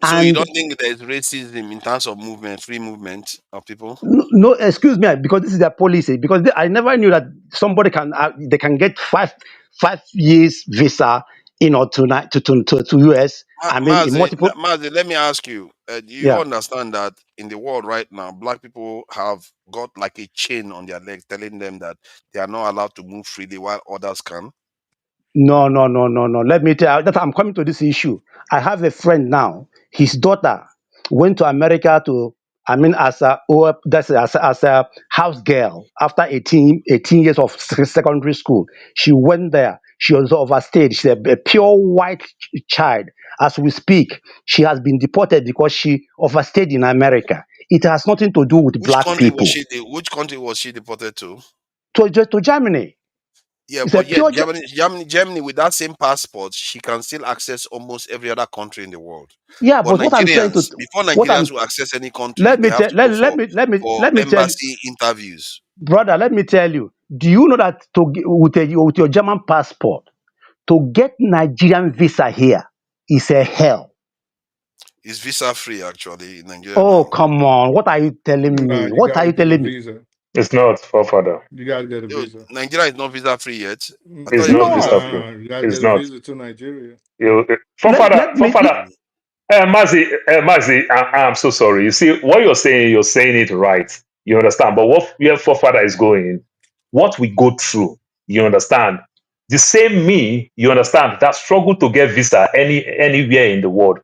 So you And don't think there's racism in terms of movement, free movement of people? no, no, excuse me, because this is their policy. Because I never knew that somebody can they can get 5 years visa, to US. I mean, in multiple. Mazi, let me ask you: do you Yeah. understand that in the world right now, black people have got like a chain on their legs telling them that they are not allowed to move freely while others can? No, no, no, no, no. Let me tell you that I'm coming to this issue. I have a friend now. His daughter went to America I mean, as a house girl after 18 years of secondary school. She went there. She was overstayed. She's a pure white child. As we speak, she has been deported because she overstayed in America. It has nothing to do with Which black country was people. she? Which country was she deported to? To Germany. Yeah, It's a but yet pure. Germany with that same passport, she can still access almost every other country in the world. Yeah, But but before what I'm Nigerians will access any country, let they me have tell to go for let me tell you, embassy interviews. brother, let me tell you. Do you know that with your German passport to get Nigerian visa here is a hell? It's visa free actually in Nigeria Oh, now. come on! What are you telling Nah, me? you What are gotta you get a telling me? visa. It's not, forefather. You gotta get a Yo, visa. Nigeria is not visa free yet. I thought It's it was not visa visa free. free. Nah, you gotta It's get a not. visa to Nigeria. Let Forefather, let me. Mazi, I'm so sorry. You see, what you're saying it right. You understand? But where forefather is going, what we go through, you understand? The same me, you understand, that struggle to get visa anywhere in the world,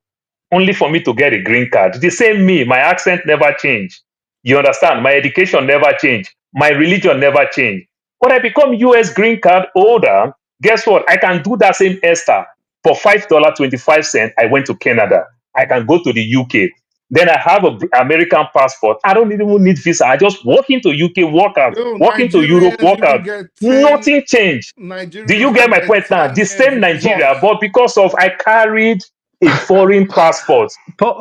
only for me to get a green card. The same me, my accent never changed. You understand? My education never changed. My religion never changed. When I become US green card holder, guess what? I can do that same Esther for $5.25. I went to Canada. I can go to the UK. Then I have an American passport. I don't even need visa. I just walk into UK, walk out. Yo, Walk into Europe, Nigerians walk even out. get 10 Nothing changed. Do Nigerians you get can my get point now? The 10-year same Po, Nigeria, visas. but because of I carried a foreign passport.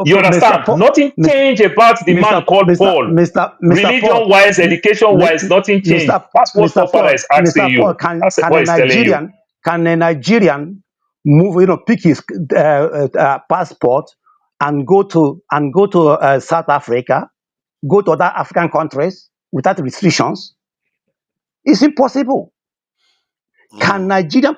You Mr. understand? Nothing changed about the man called Paul. Mr. Paul, Religion-wise, education-wise, nothing changed. That's what forefather is asking Mr. Paul, you. That's what he's telling you. Can a Nigerian move, pick his passport and go to South Africa, go to other African countries without restrictions? It's impossible. Can Mm. Nigerian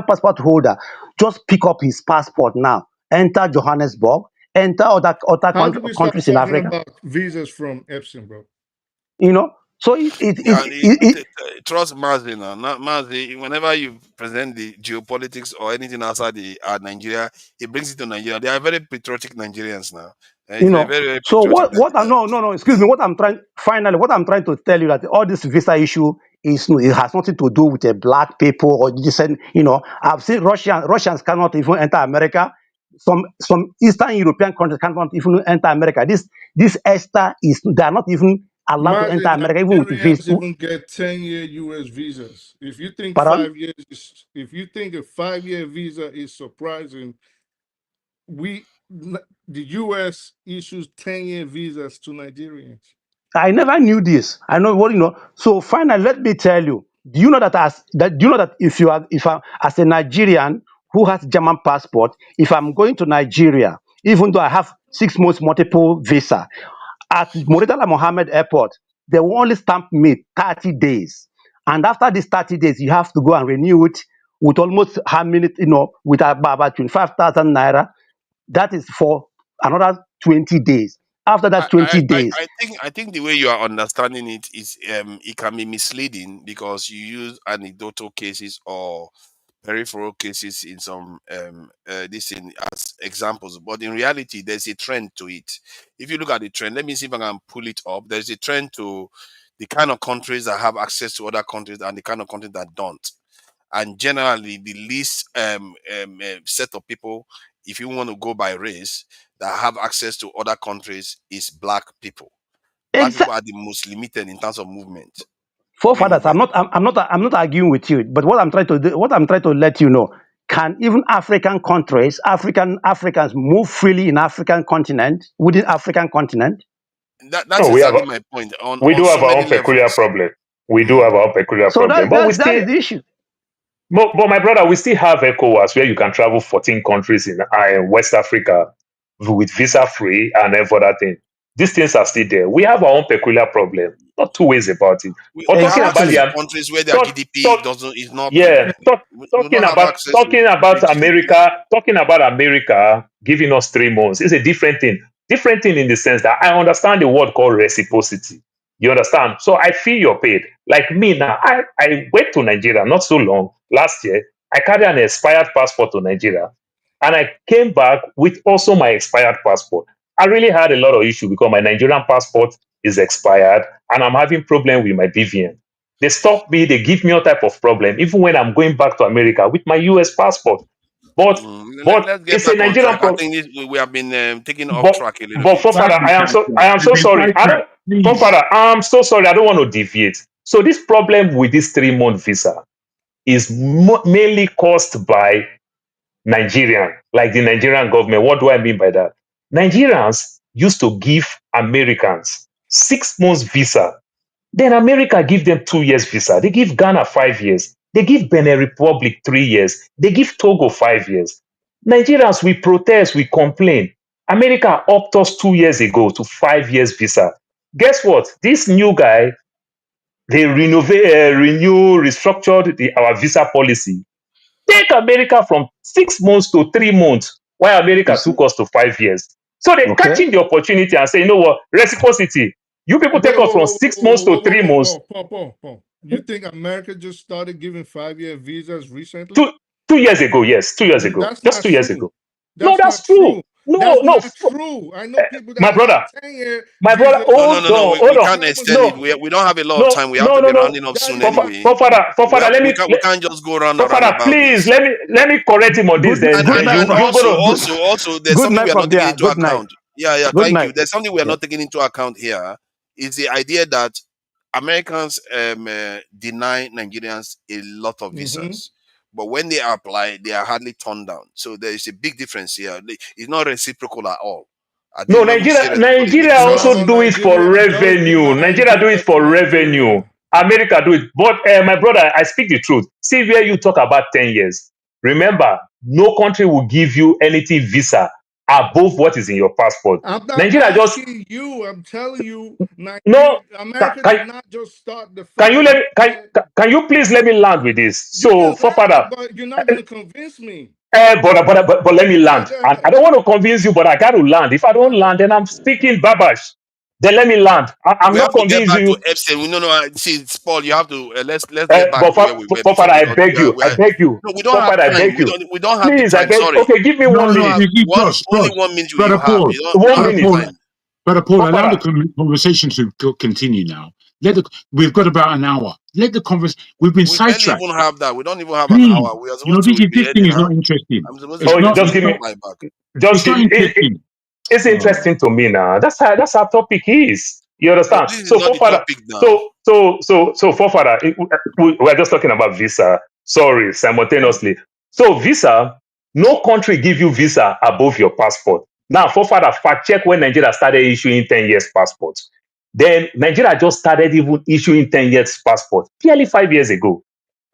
passport holder just pick up his passport now, enter Johannesburg, enter How do we start countries in talking Africa? about visas from Epstein, bro? You know, so Yeah, trust Mazi now. Not Mazi. Whenever you present the geopolitics or anything outside the Nigeria, it brings it to Nigeria. They are very patriotic Nigerians now. It's a very, very So patriotic no, excuse me. What I'm trying to tell you that all this visa issue it has nothing to do with a black people or this. I've seen Russians cannot even enter America. Some Eastern European countries cannot even enter America. This Esther they are not even allowed to enter Imagine America even with Nigerians visa. even get 10-year US visas. Pardon? If you think a 5-year visa is surprising, the US issues 10-year visas to Nigerians. I never knew this. I know what. So finally, let me tell you. Do you know that if I as a Nigerian who has German passport, if I'm going to Nigeria, even though I have 6 months multiple visa, at Muritala Mohammed Airport, they will only stamp me 30 days. And after these 30 days, you have to go and renew it with almost how many, with about 25,000 naira. That is for another 20 days. After that 20 days, I think the way you are understanding it is it can be misleading because you use anecdotal cases or peripheral cases in some this in as examples, but in reality there's a trend to it. If you look at the trend, let me see if I can pull it up. There's a trend to the kind of countries that have access to other countries and the kind of countries that don't. And generally the least set of people, if you want to go by race, that have access to other countries is black people. Black people are the most limited in terms of movement, free forefathers, movement. I'm not arguing with you, but what I'm trying to let you know, can even African countries, Africans move freely in African continent, within African continent? That's No, exactly my point we on do have so our many own peculiar levels. problem. We do have our peculiar So problem, that but we that still, is the issue. but my brother, we still have ECOWAS where you can travel 14 countries in West Africa with visa free and every other thing. These things are still there. We have our own peculiar problem. Not two ways about it. But We have talking about access Exactly. to the countries where their talk, GDP talk, doesn't is not yeah, we don't have access to talking about big GDPs. America giving us 3 months is a different thing. Different thing in the sense that I understand the word called reciprocity. You understand? So I feel your pain. Like me now, I went to Nigeria not so long last year. I carried an expired passport to Nigeria, and I came back with also my expired passport. I really had a lot of issue because my Nigerian passport is expired, and I'm having problem with my BVN. They stop me, they give me all type of problem, even when I'm going back to America with my US passport. But Let's get it's a back on Nigerian track. I problem. think we have been taking off But track a little but bit. Fofara, Slightly I sidetracked. am We've so been sorry. I don't sidetracked. Please. Fofara, I'm so sorry. I don't want to deviate. So this problem with this 3 month visa is mainly caused by Nigerian, like the Nigerian government. What do I mean by that? Nigerians used to give Americans 6 months visa, then America give them 2 years visa. They give Ghana 5 years. They give Benin Republic 3 years. They give Togo 5 years. Nigerians, we protest, we complain. America upped us 2 years ago to 5 years visa. Guess what? This new guy, they restructured our visa policy. Take America from 6 months to 3 months, while You America see? took us to 5 years. So they're Okay. catching the opportunity and say, you know what, reciprocity. You people Wait, take whoa, us whoa, from whoa, six whoa, months whoa, to whoa, three whoa, months, Paul. You think America just started giving 5-year visas recently? two 2 years ago, yes, 2 years ago, That's just not 2 years true. ago. No, That's that's not true. true. No, That's no, not true. I know people my that have brother, 10-year my brother, visas. No, no, hold no, no. on, We hold on. can't How much extend it. No, money? We don't have a lot of no, time. We have no, to no, be no. rounding up That soon is not anyway. true. Father, We can't just go round and round Father, about please this. let me correct him on this. Good Then good And night you and from you also gonna good, there's good something we night are from not taking there. into Good night. account. Yeah, Good thank you. night. There's something we are Yeah. not taking into account here. Is the idea that Americans deny Nigerians a lot of Mm-hmm. visas, but when they apply, they are hardly turned down. So there is a big difference here. It's not reciprocal at all. I no think when we say reciprocal, it's a Nigeria distortion. also No, do it for Nigeria does revenue. deny Nigeria do it visa to for revenue. Nigeria. America do it. But my brother, I speak the truth. See where you talk about 10 years. Remember, no country will give you anything visa above what is in your passport. I'm not Nigeria just asking you. I'm telling you, no. Nigeria, Can, America did can, not just start the can you let 5 me year. can you please let me land with this? You So, can for land, father, but you're not going to convince me. but let me Okay, land. go And I ahead. don't want to convince you, but I got to land. If I don't Okay. land, then I'm speaking babash. Then let me land. I'm We not have to get convincing back to you. Epstein. We don't know. See, Paul, you have to let's get back But to where we were for before father, I because beg you, we I are beg you. no, we don't For have father, I time. beg you. We don't have the Please, I time. beg. Sorry, Okay, give me we one No, don't no, have minute. only Josh, 1 minute brother you have. Paul, We don't 1 have brother the minute. Paul, time. brother Paul, For allow the father, conversation to continue now. We've got about an hour. Let the conversation. We've been We barely sidetracked. even have that. We don't even have an Please, hour. We are you know supposed to be this thing ending. is not interesting. I'm supposed to It's be oh, not. getting just It's a give not. me. reply back. Just It's not interesting. it's Oh. interesting to me now. That's how topic is. You But understand? this is So not for the father, topic now. for father, we're just talking about visa. Sorry, simultaneously. So visa, no country give you visa above your passport. Now, for father, fact check when Nigeria started issuing 10 years passports. Then Nigeria just started even issuing 10 years passport, barely 5 years ago.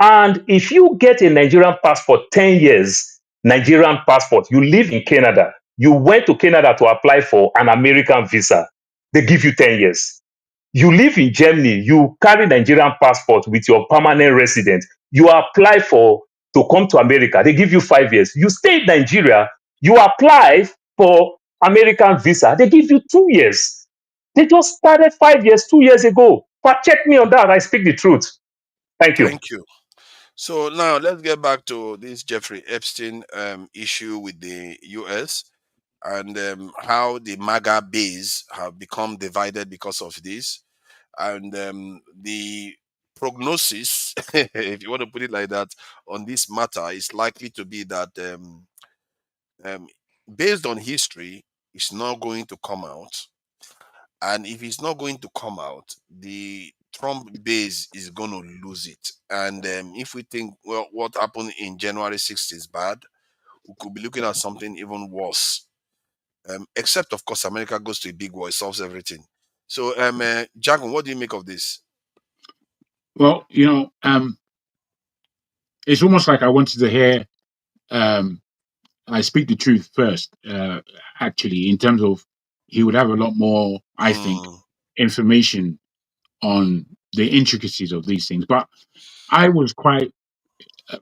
And if you get a Nigerian passport, 10 years Nigerian passport, you live in Canada, you went to Canada to apply for an American visa, they give you 10 years. You live in Germany, you carry Nigerian passport with your permanent resident, you apply for to come to America, they give you 5 years. You stay in Nigeria, you apply for American visa, they give you 2 years. They just started 5 years, 2 years ago. But check me on that, I speak the truth. Thank you. Thank you. So now let's get back to this Jeffrey Epstein issue with the US and how the MAGA base have become divided because of this. And the prognosis, if you want to put it like that, on this matter is likely to be that um, based on history, it's not going to come out. And if it's not going to come out, the Trump base is going to lose it. And if we think, well, what happened in January 6th is bad, we could be looking at something even worse. Except, of course, America goes to a big war, it solves everything. So, Jackson, what do you make of this? Well, it's almost like I wanted to hear. I speak the truth first. Actually, in terms of he would have a lot more, I think, Mm, information on the intricacies of these things. But I was quite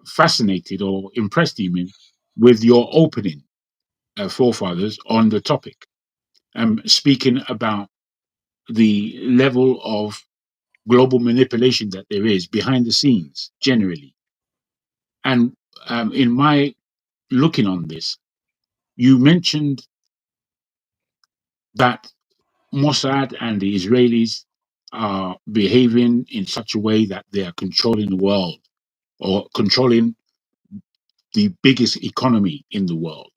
fascinated or impressed even with your opening, forefathers, on the topic, speaking about the level of global manipulation that there is behind the scenes generally. And in my looking on this, you mentioned that Mossad and the Israelis are behaving in such a way that they are controlling the world or controlling the biggest economy in the world,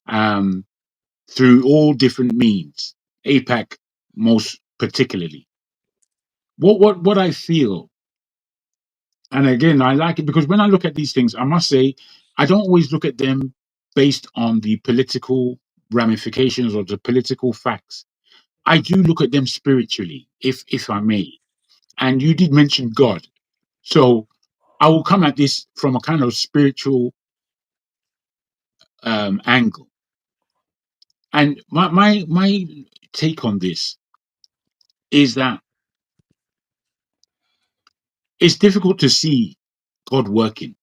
um, through all different means, APAC most particularly. What I feel, and again, I like it because when I look at these things, I must say, I don't always look at them based on the political ramifications or the political facts. I do look at them spiritually, if I may. And you did mention God. So I will come at this from a kind of spiritual angle. And my take on this is that it's difficult to see God working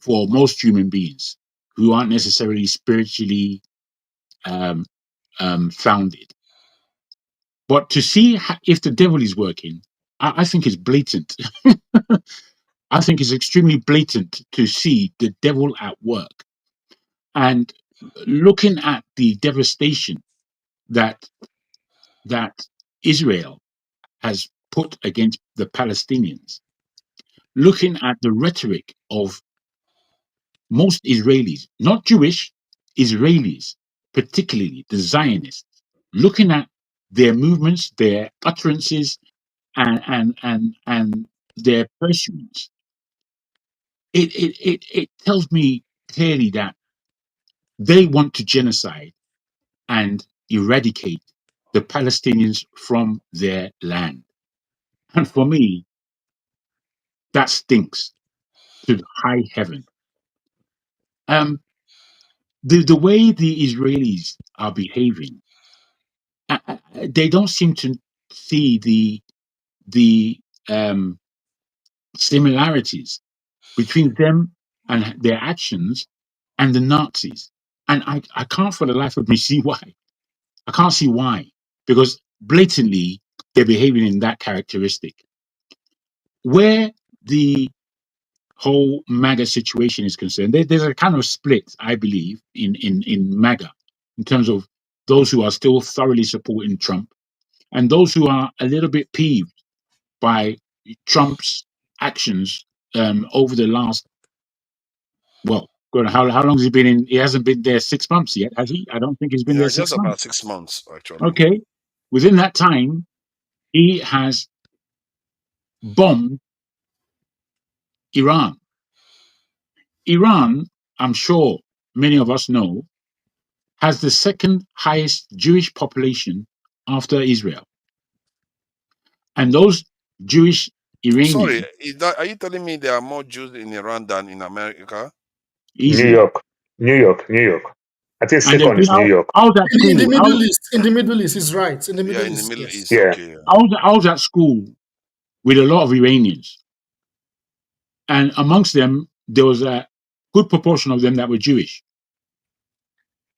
for most human beings who aren't necessarily spiritually um, founded. But to see if the devil is working, I think it's blatant. I think it's extremely blatant to see the devil at work. And looking at the devastation that Israel has put against the Palestinians, looking at the rhetoric of most Israelis, not Jewish, Israelis, particularly the Zionists, looking at their movements, their utterances, and their pursuits, it tells me clearly that they want to genocide and eradicate the Palestinians from their land. And for me, that stinks to high heaven. Um, the way the Israelis are behaving, they don't seem to see the similarities between them and their actions and the Nazis. And I can't for the life of me see why. I can't see why, because blatantly they're behaving in that characteristic. Where the whole MAGA situation is concerned, there's a kind of split, I believe, in MAGA, in terms of those who are still thoroughly supporting Trump and those who are a little bit peeved by Trump's actions over the last, well, God, how long has he been in? He hasn't been there 6 months yet, has he? I don't think he's been there yeah, just 6 about months. 6 months actually. Okay. Within that time, he has bombed Iran. Iran, I'm sure many of us know, has the second highest Jewish population after Israel. And those Jewish Sorry, Iranians, are you telling me there are more Jews in Iran than in America? New easily. York, New York, New York. I think And they've second been is New out, York. out at In the school. Middle East, in the Middle East, is right. In the Yeah, Middle in the East, Middle yes. East. Yeah. Okay. Yeah. I was at school with a lot of Iranians. And amongst them, there was a good proportion of them that were Jewish.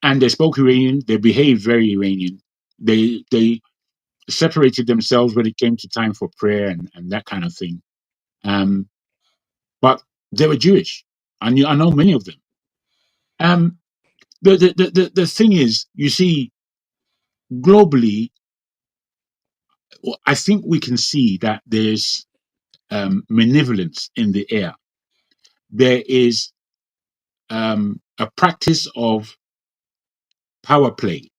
And they spoke Iranian, they behaved very Iranian. They separated themselves when it came to time for prayer and that kind of thing. Um, but they were Jewish. I know many of them. Um, the thing is, you see, globally, I think we can see that there's malevolence in the air. There is a practice of power play.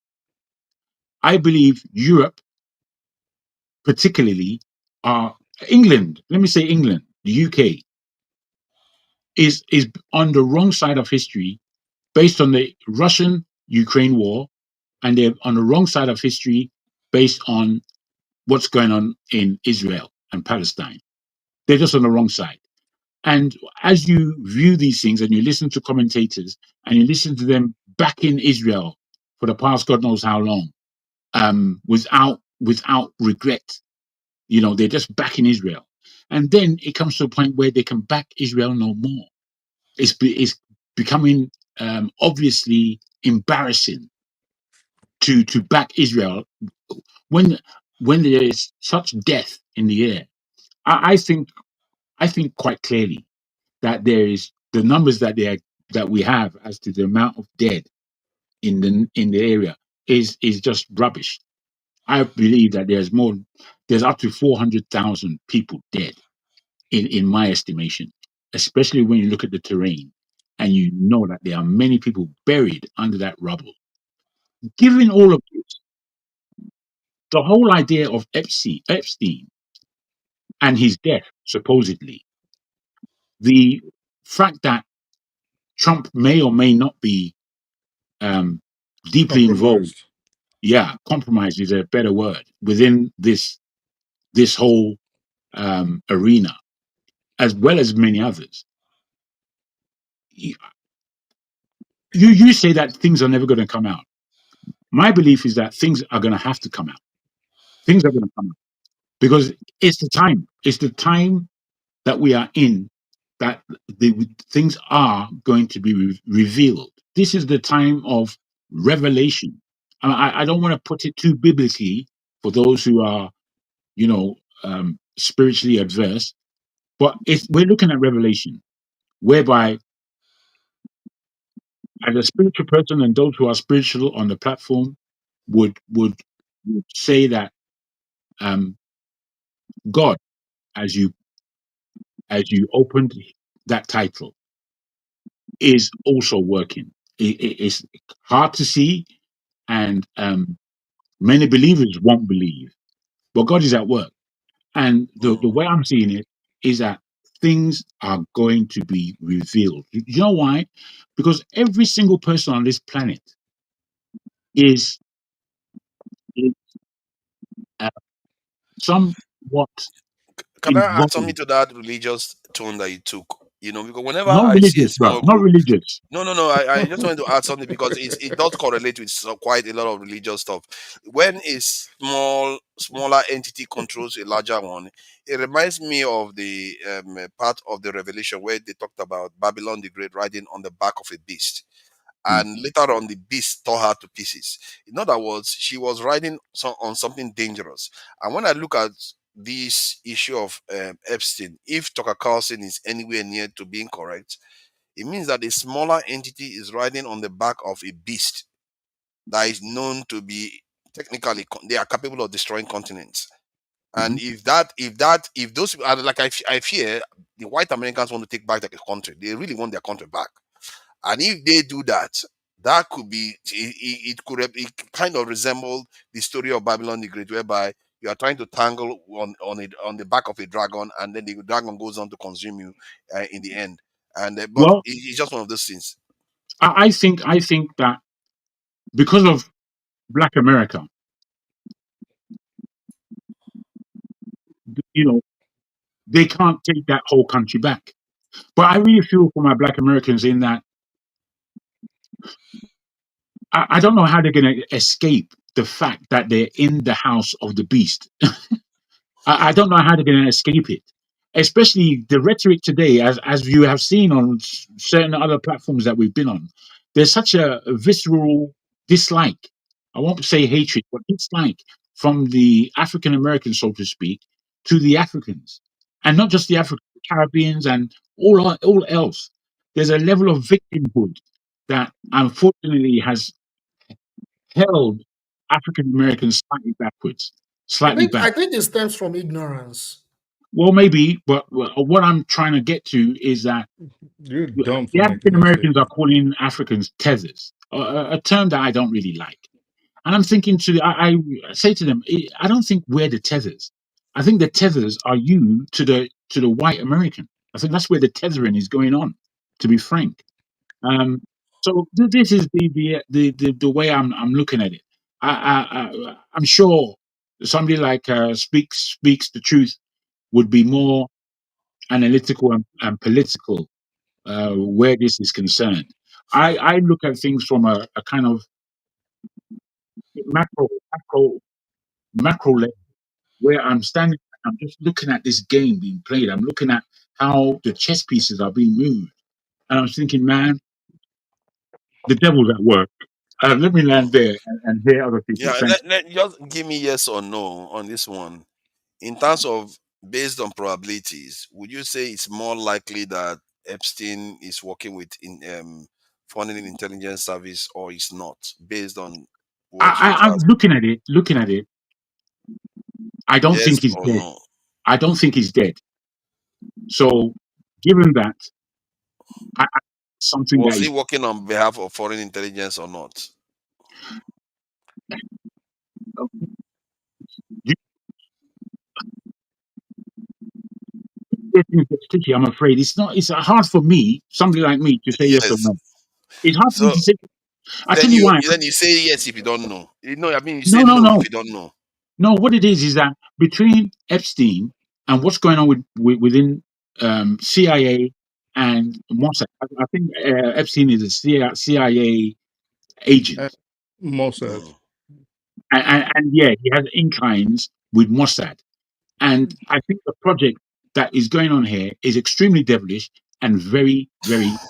I believe Europe, particularly, England. Let me say England, the UK, is on the wrong side of history based on the Russian-Ukraine war, and they're on the wrong side of history based on what's going on in Israel and Palestine. They're just on the wrong side. And as you view these things and you listen to commentators and you listen to them backing Israel for the past God knows how long, without regret, they're just backing Israel. And then it comes to a point where they can back Israel no more. It's becoming obviously embarrassing to back Israel when there is such death in the air. I think quite clearly that there is the numbers that we have as to the amount of dead in the area is just rubbish. I believe that there's up to 400,000 people dead in my estimation, especially when you look at the terrain and you know that there are many people buried under that rubble. Given all of this, the whole idea of Epstein and his death, supposedly, the fact that Trump may or may not be deeply involved, Compromised. compromise is a better word, within this whole arena, as well as many others. You say that things are never going to come out. My belief is that things are going to have to come out. Things are going to come out because it's the time. It's the time that we are in that the things are going to be revealed. This is the time of revelation. I don't want to put it too biblically for those who are, spiritually adverse, but we're looking at revelation, whereby as a spiritual person and those who are spiritual on the platform would say that God, as you opened that title, is also working. It's hard to see, and many believers won't believe, but God is at work. And the way I'm seeing it is that things are going to be revealed. You know why? Because every single person on this planet is, is uh, somewhat Can I add something involved. to that religious tone that you took? Because whenever Not I see a religious, bro. small Not group, religious. no, I just wanted to add something because it does correlate with quite a lot of religious stuff. When a smaller entity controls a larger one, it reminds me of the part of the Revelation where they talked about Babylon the Great riding on the back of a beast. Mm. And later on, the beast tore her to pieces. In other words, she was riding on something dangerous. And when I look at this issue of Epstein, if Tucker Carlson is anywhere near to being correct, it means that a smaller entity is riding on the back of a beast that is known to be technically they are capable of destroying continents. And Mhm. if those like I fear the white Americans want to take back their country. They really want their country back. And if they do that, that could be it kind of resemble the story of Babylon the Great, whereby you are trying to tangle on the back of a dragon, and then the dragon goes on to consume you in the end. And but Well, it's just one of those things. I think that because of Black America, you know, they can't take that whole country back. But I really feel for my Black Americans in that I don't know how they're going to escape the fact that they're in the house of the beast. I don't know how they're going to escape it, especially the rhetoric today, as you have seen on certain other platforms that we've been on. There's such a visceral dislike. I won't say hatred, but dislike from the African Americans, so to speak, to the Africans, and not just the African Caribbeans and all else. There's a level of victimhood that unfortunately has held African Americans slightly backwards, slightly back. I think it stems from ignorance. Well, maybe, but what I'm trying to get to is that You're dumb the for making African that Americans are statement. calling Africans tethers, a term that I don't really like. And I'm thinking I say to them, I don't think we're the tethers. I think the tethers are you to the white American. I think that's where the tethering is going on, to be frank. Um, so this is the way I'm looking at it. I'm sure somebody like speaks the truth would be more analytical and political where this is concerned. I look at things from a kind of macro, macro, macro level where I'm standing. I'm just looking at this game being played. I'm looking at how the chess pieces are being moved, and I'm thinking, man, the devil's at work. Let me land there and hear other people. Yeah, Thank let just give me yes or no on this one. In terms of based on probabilities, would you say it's more likely that Epstein is working with foreign intelligence service or is not, based on what you've I'm asked? looking at it. I don't Yes think he's or dead. no? I don't think he's dead. So, given that, something that Was he is working on behalf of foreign intelligence or not? you getting a bit sticky, I'm afraid. It's not. It's hard for me, somebody like me, to say yes or Yes. no. It's hard for me So to say. I tell then you you why. then you say yes if you don't know. You know, I mean, you No, say no, no if no, you don't know. no. What it is that between Epstein and what's going on within CIA and Mossad, I think Epstein is a CIA agent, Mossad. Mm. and yeah, he has inclines with Mossad. And I think the project that is going on here is extremely devilish and very, very,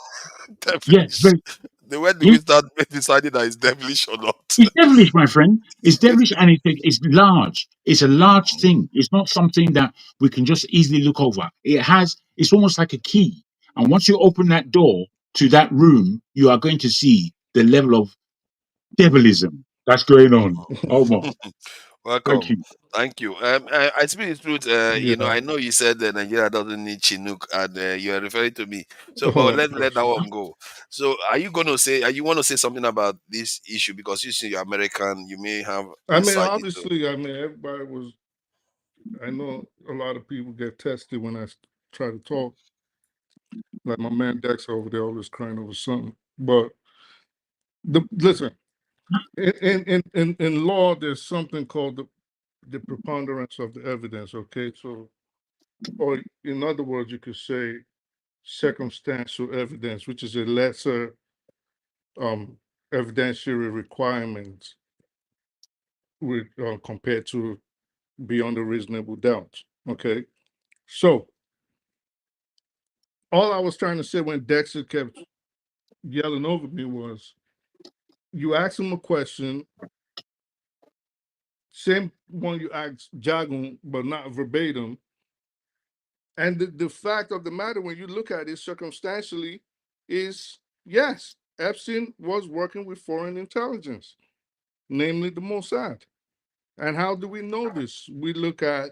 yeah, Devilish. very, The when do yeah, we start deciding that it's devilish or not? it's devilish, my friend. It's devilish and it's large. It's a large thing. It's not something that we can just easily look over. It's almost like a key. And once you open that door to that room, you are going to see the level of devilism that's going on. Almost. Thank Welcome. you. Thank you. I speak the truth. Yeah. I know you said that Nigeria doesn't need Chinook, and you are referring to me. So, but Oh, let that gosh. one go. So, are you want to say something about this issue because you see you're American, you may have I mean, insight into. obviously, I mean, everybody was. I know a lot of people get tested when I try to talk. Like my man Dex over there, always crying over something. But listen, in law, there's something called the preponderance of the evidence. Okay, so or in other words, you could say circumstantial evidence, which is a lesser um, evidentiary requirement with compared to beyond a reasonable doubt. Okay, so all I was trying to say when Dexter kept yelling over me was, you ask him a question, same one you asked Jagun, but not verbatim. And the fact of the matter, when you look at it circumstantially, is yes, Epstein was working with foreign intelligence, namely the Mossad. And how do we know this? We look at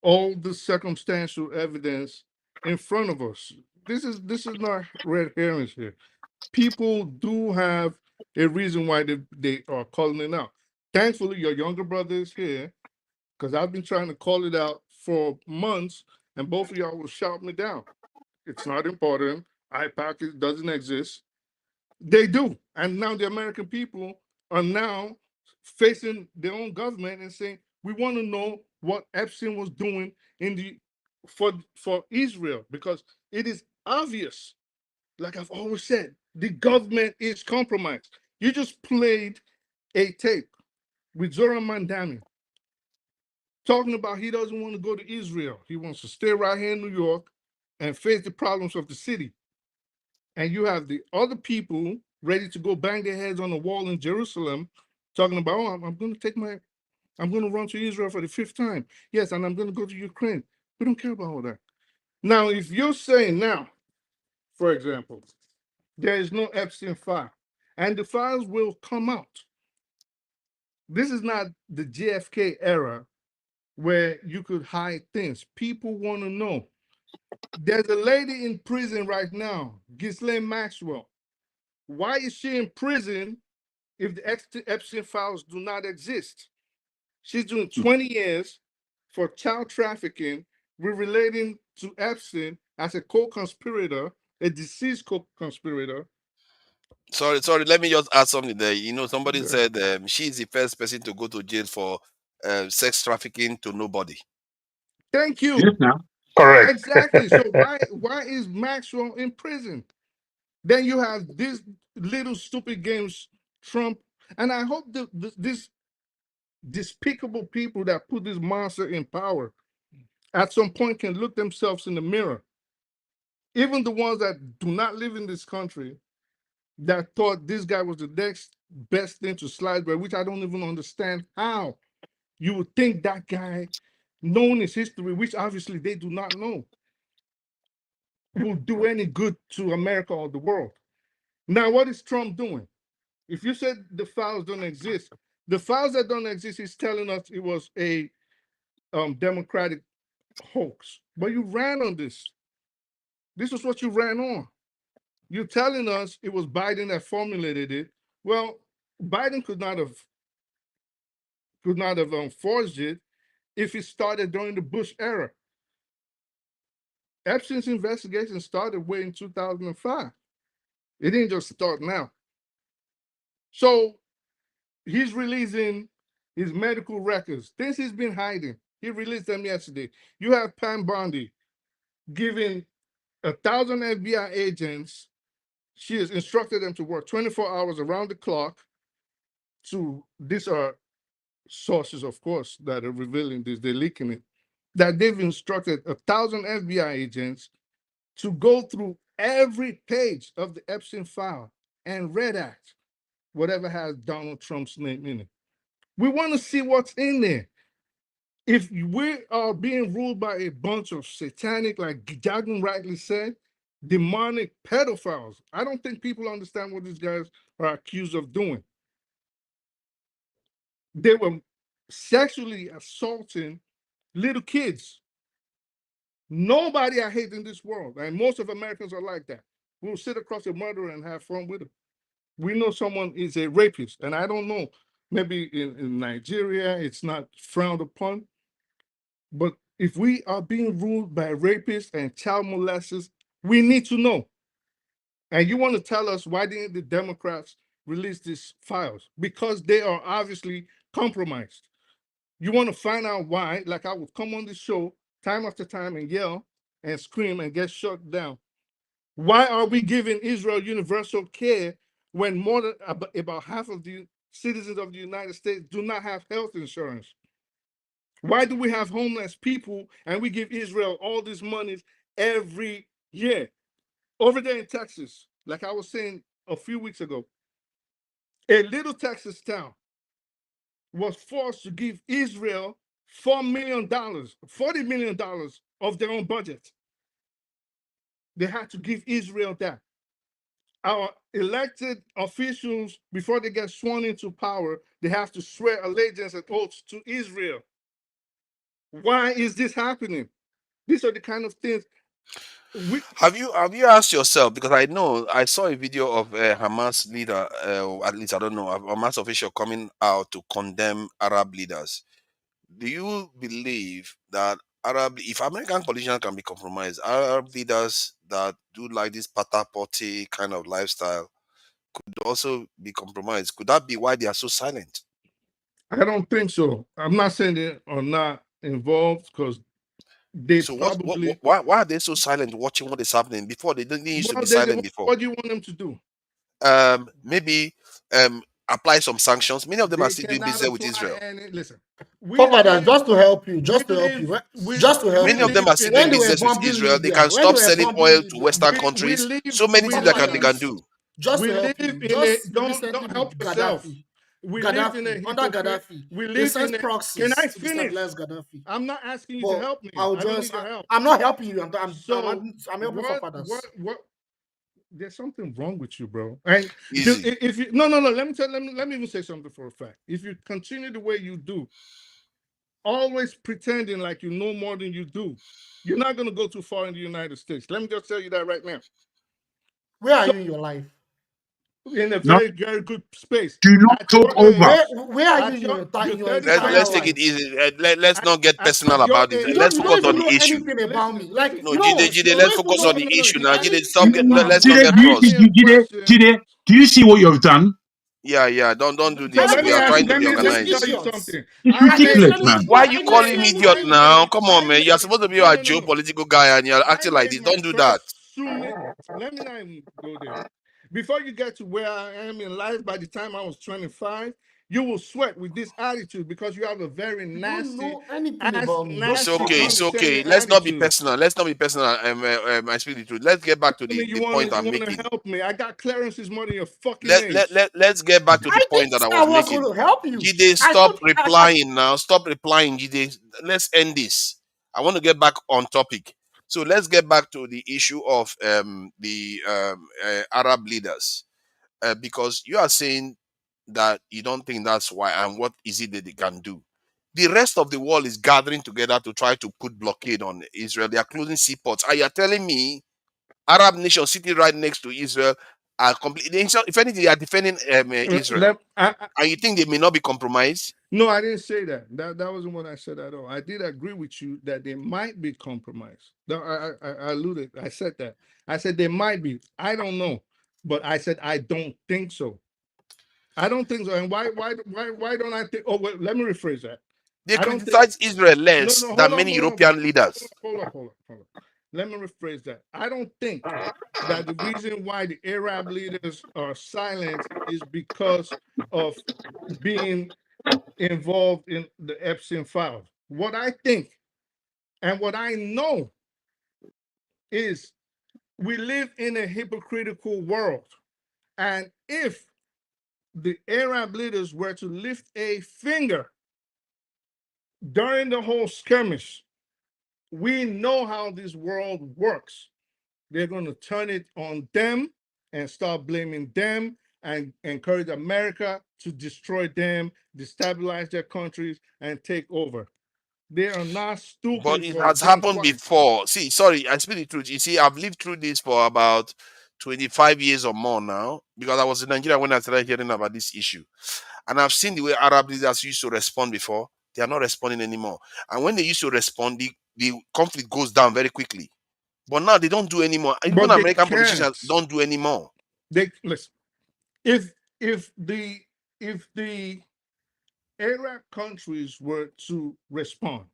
all the circumstantial evidence in front of us. This is not red herrings here. People do have a reason why they are calling it out. Thankfully, your younger brother is here because I've been trying to call it out for months, and both of y'all will shout me down. It's not important. IPAC doesn't exist. They do. And now the American people are now facing their own government and saying, we want to know what Epstein was doing in the for Israel, because it is obvious, like I've always said, the government is compromised. You just played a tape with Zoran Mandami talking about he doesn't want to go to Israel. He wants to stay right here in New York and face the problems of the city. And you have the other people ready to go bang their heads on the wall in Jerusalem, talking about, oh, I'm going to I'm going to run to Israel for the fifth time. Yes, and I'm going to go to Ukraine. We don't care about all that. Now, if you're saying now, for example, there is no Epstein file, and the files will come out. This is not the JFK era where you could hide things. People want to know. There's a lady in prison right now, Ghislaine Maxwell. Why is she in prison if the Epstein files do not exist? She's doing 20 years for child trafficking. We're relating to Epstein as a co-conspirator, a deceased co-conspirator. Sorry. Let me just add something there. You know, somebody Yeah. said she's the first person to go to jail for sex trafficking to nobody. Thank Yes, you. now. Correct. Exactly. So why is Maxwell in prison? Then you have this little stupid games, Trump, and I hope this despicable people that put this monster in power at some point can look themselves in the mirror. Even the ones that do not live in this country that thought this guy was the next best thing to slide by, which I don't even understand how you would think that guy, knowing his history, which obviously they do not know, will do any good to America or the world. Now, what is Trump doing? If you said the files don't exist, the files that don't exist, he's telling us it was a Democratic hoax. But you ran on this. This is what you ran on. You're telling us it was Biden that formulated it. Well, Biden could not have forged it if it started during the Bush era. Epstein's investigation started way in 2005. It didn't just start now. So he's releasing his medical records, things he's been hiding. He released them yesterday. You have Pam Bondi giving 1,000 FBI agents. She has instructed them to work 24 hours around the clock. These are sources, of course, that are revealing this. They're leaking it. That they've instructed 1,000 FBI agents to go through every page of the Epstein file and redact whatever has Donald Trump's name in it. We want to see what's in there. If we are being ruled by a bunch of satanic, like Jagan rightly said, demonic pedophiles, I don't think people understand what these guys are accused of doing. They were sexually assaulting little kids. Nobody I hate in this world, and most of Americans are like that. We'll sit across a murderer and have fun with him. We know someone is a rapist, and I don't know, maybe in Nigeria it's not frowned upon, but if we are being ruled by rapists and child molesters, we need to know. And you want to tell us why didn't the Democrats release these files? Because they are obviously compromised. You want to find out why, like I would come on this show time after time and yell and scream and get shut down. Why are we giving Israel universal care when more than about half of the citizens of the United States do not have health insurance? Why do we have homeless people and we give Israel all these monies every year? Over there in Texas, like I was saying a few weeks ago, a little Texas town was forced to give Israel $4 million, $40 million of their own budget. They had to give Israel that. Our elected officials, before they get sworn into power, they have to swear allegiance and oaths to Israel. Why is this happening? These are the kind of things. Have you asked yourself? Because I know I saw a video of a Hamas leader, at least I don't know, a Hamas official coming out to condemn Arab leaders. Do you believe that if American politicians can be compromised, Arab leaders that do like this pata potty kind of lifestyle could also be compromised? Could that be why they are so silent? I don't think so. I'm not saying they are not involved because they So probably. why are they so silent watching what is happening? Before they didn't used to be Well, silent before. what do you want them to do? Maybe apply some sanctions. Many of them are They still doing cannot business with apply Israel. any. Listen, Commander, just to help you, Many of them are still when doing they were business with bombing Israel. They Libya, can stop selling oil to Western we countries. live So many we things that they live can do. just we to help live you, in a just don't recently help with yourself. Gaddafi, We live in a under hypocrite. Gaddafi, We they live sent in a. Can proxies I to finish? destabilize Gaddafi. I'm not asking you to But help me. I'll I don't just, need your help. I'm not helping you. So I'm helping for fathers. what? There's something wrong with you, bro. And Easy. if you no. Let me even say something for a fact. If you continue the way you do, always pretending like you know more than you do, you're not going to go too far in the United States. Let me just tell you that right now. Where are you in your life? In a No, very, very good space. do not At talk your over. age, Where are you in you're your 35 entire Let's years take life? it easy. Let's not get personal at your about it. age. Let's You focus don't on even the know issue. anything about me. Like, Listen, no, Jide, you're let's not even focus know on the anything. issue now. Jide, Give let's not Jide, get do cross. you, me a Jide, question. do you see what you've done? Yeah. Don't do So this. let We me are ask you, trying to Exactly. be They're just organized. tell you idiots. something. It's I I didn't made ridiculous, say man. anything. Why are I you didn't calling say me anything. idiot now? Come on, I man. You're made supposed to be a no, no. geopolitical guy and you're I acting like made this. my Don't do that. first let me not even go there. Before you get to where I am in life, by the time I was 25, you will sweat with this attitude because you have a very You don't nasty, know anything about me. Don't It's start. okay. It's condescending okay. Let's not be attitude. personal. Let's not be personal. I speak the truth. Let's get back to I mean, the point you I'm wanna making. help me? I got clearances more than your fucking age. Let's get back to the I point didn't that I say I was was making. going to help you. Jide, I stop said, replying now. Stop replying, Jide. Let's end this. I want to get back on topic. So let's get back to the issue of the Arab leaders, because you are saying that you don't think that's why, and what is it that they can do? The rest of the world is gathering together to try to put blockade on Israel. They are closing seaports. Are you telling me Arab nations sitting right next to Israel are completely, if anything, they are defending Israel? And you think they may not be compromised? No, I didn't say that. That wasn't what I said at all. I did agree with you that they might be compromised. No, I alluded. I said that. I said they might be. I don't know, but I said I don't think so. I don't think so. And why don't I think? Oh, wait, let me rephrase that. They I don't think. criticize Israel No, less no, than many European leaders. hold on. Let me rephrase that. I don't think that the reason why the Arab leaders are silent is because of being involved in the Epstein files. What I think and what I know is we live in a hypocritical world. And if the Arab leaders were to lift a finger during the whole skirmish, we know how this world works. They're going to turn it on them and start blaming them and encourage America to destroy them, destabilize their countries, and take over. They are not But stupid it for has being happened quiet. before. See, sorry, I speak the truth. You see, I've lived through this for about 25 years or more now, because I was in Nigeria when I started hearing about this issue. And I've seen the way Arab leaders used to respond before. They are not responding anymore. And when they used to respond, the conflict goes down very quickly. But now they don't do anymore. Even But they American can't. politicians don't do anymore. They listen. If if the if the Arab countries were to respond,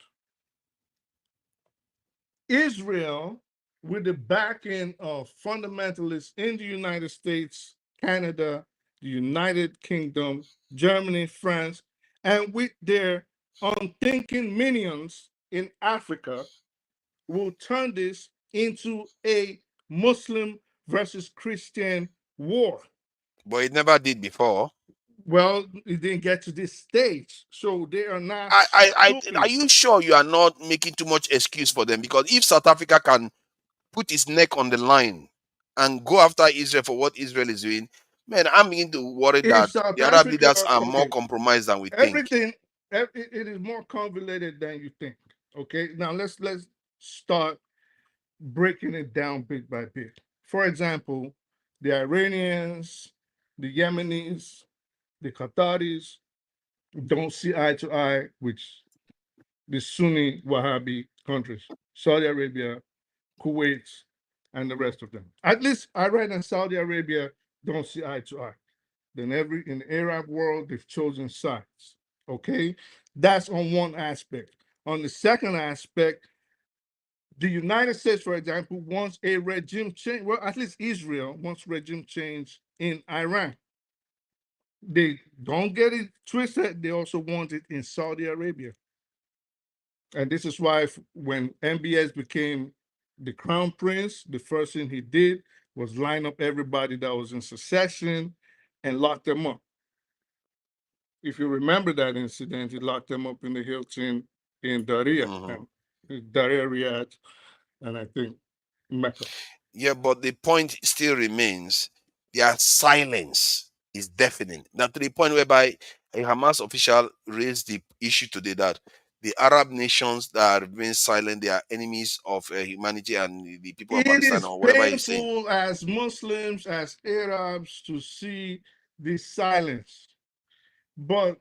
Israel, with the backing of fundamentalists in the United States, Canada, the United Kingdom, Germany, France, and with their unthinking minions in Africa, will turn this into a Muslim versus Christian war. But it never did before. Well, it didn't get to this stage, so they are not Are stupid. you sure you are not making too much excuse for them? Because if South Africa can put its neck on the line and go after Israel for what Israel is doing, man, I'm beginning to worry If that South the Arab Africa, leaders are more okay, compromised than we think. everything, it is more convoluted than you think. Okay, now let's start breaking it down bit by bit. For example, the Iranians, the Yemenis, the Qataris don't see eye to eye with the Sunni Wahhabi countries, Saudi Arabia, Kuwait, and the rest of them. At least Iran and Saudi Arabia don't see eye to eye. Then in the Arab world, they've chosen sides. Okay, that's on one aspect. On the second aspect, the United States, for example, wants a regime change. Well, at least Israel wants regime change in Iran. They don't get it twisted. They also want it in Saudi Arabia. And this is why when MBS became the crown prince, the first thing he did was line up everybody that was in secession and lock them up. If you remember that incident, he locked them up in the Hilton in Daria, Mhm. and Daria Riyadh, and I think Mecca. Yeah, but the point still remains their silence is deafening. Now, to the point whereby a Hamas official raised the issue today that the Arab nations that are being silent, they are enemies of humanity and the people of It Palestine, is or whatever he's saying. painful as Muslims, as Arabs, to see this silence, but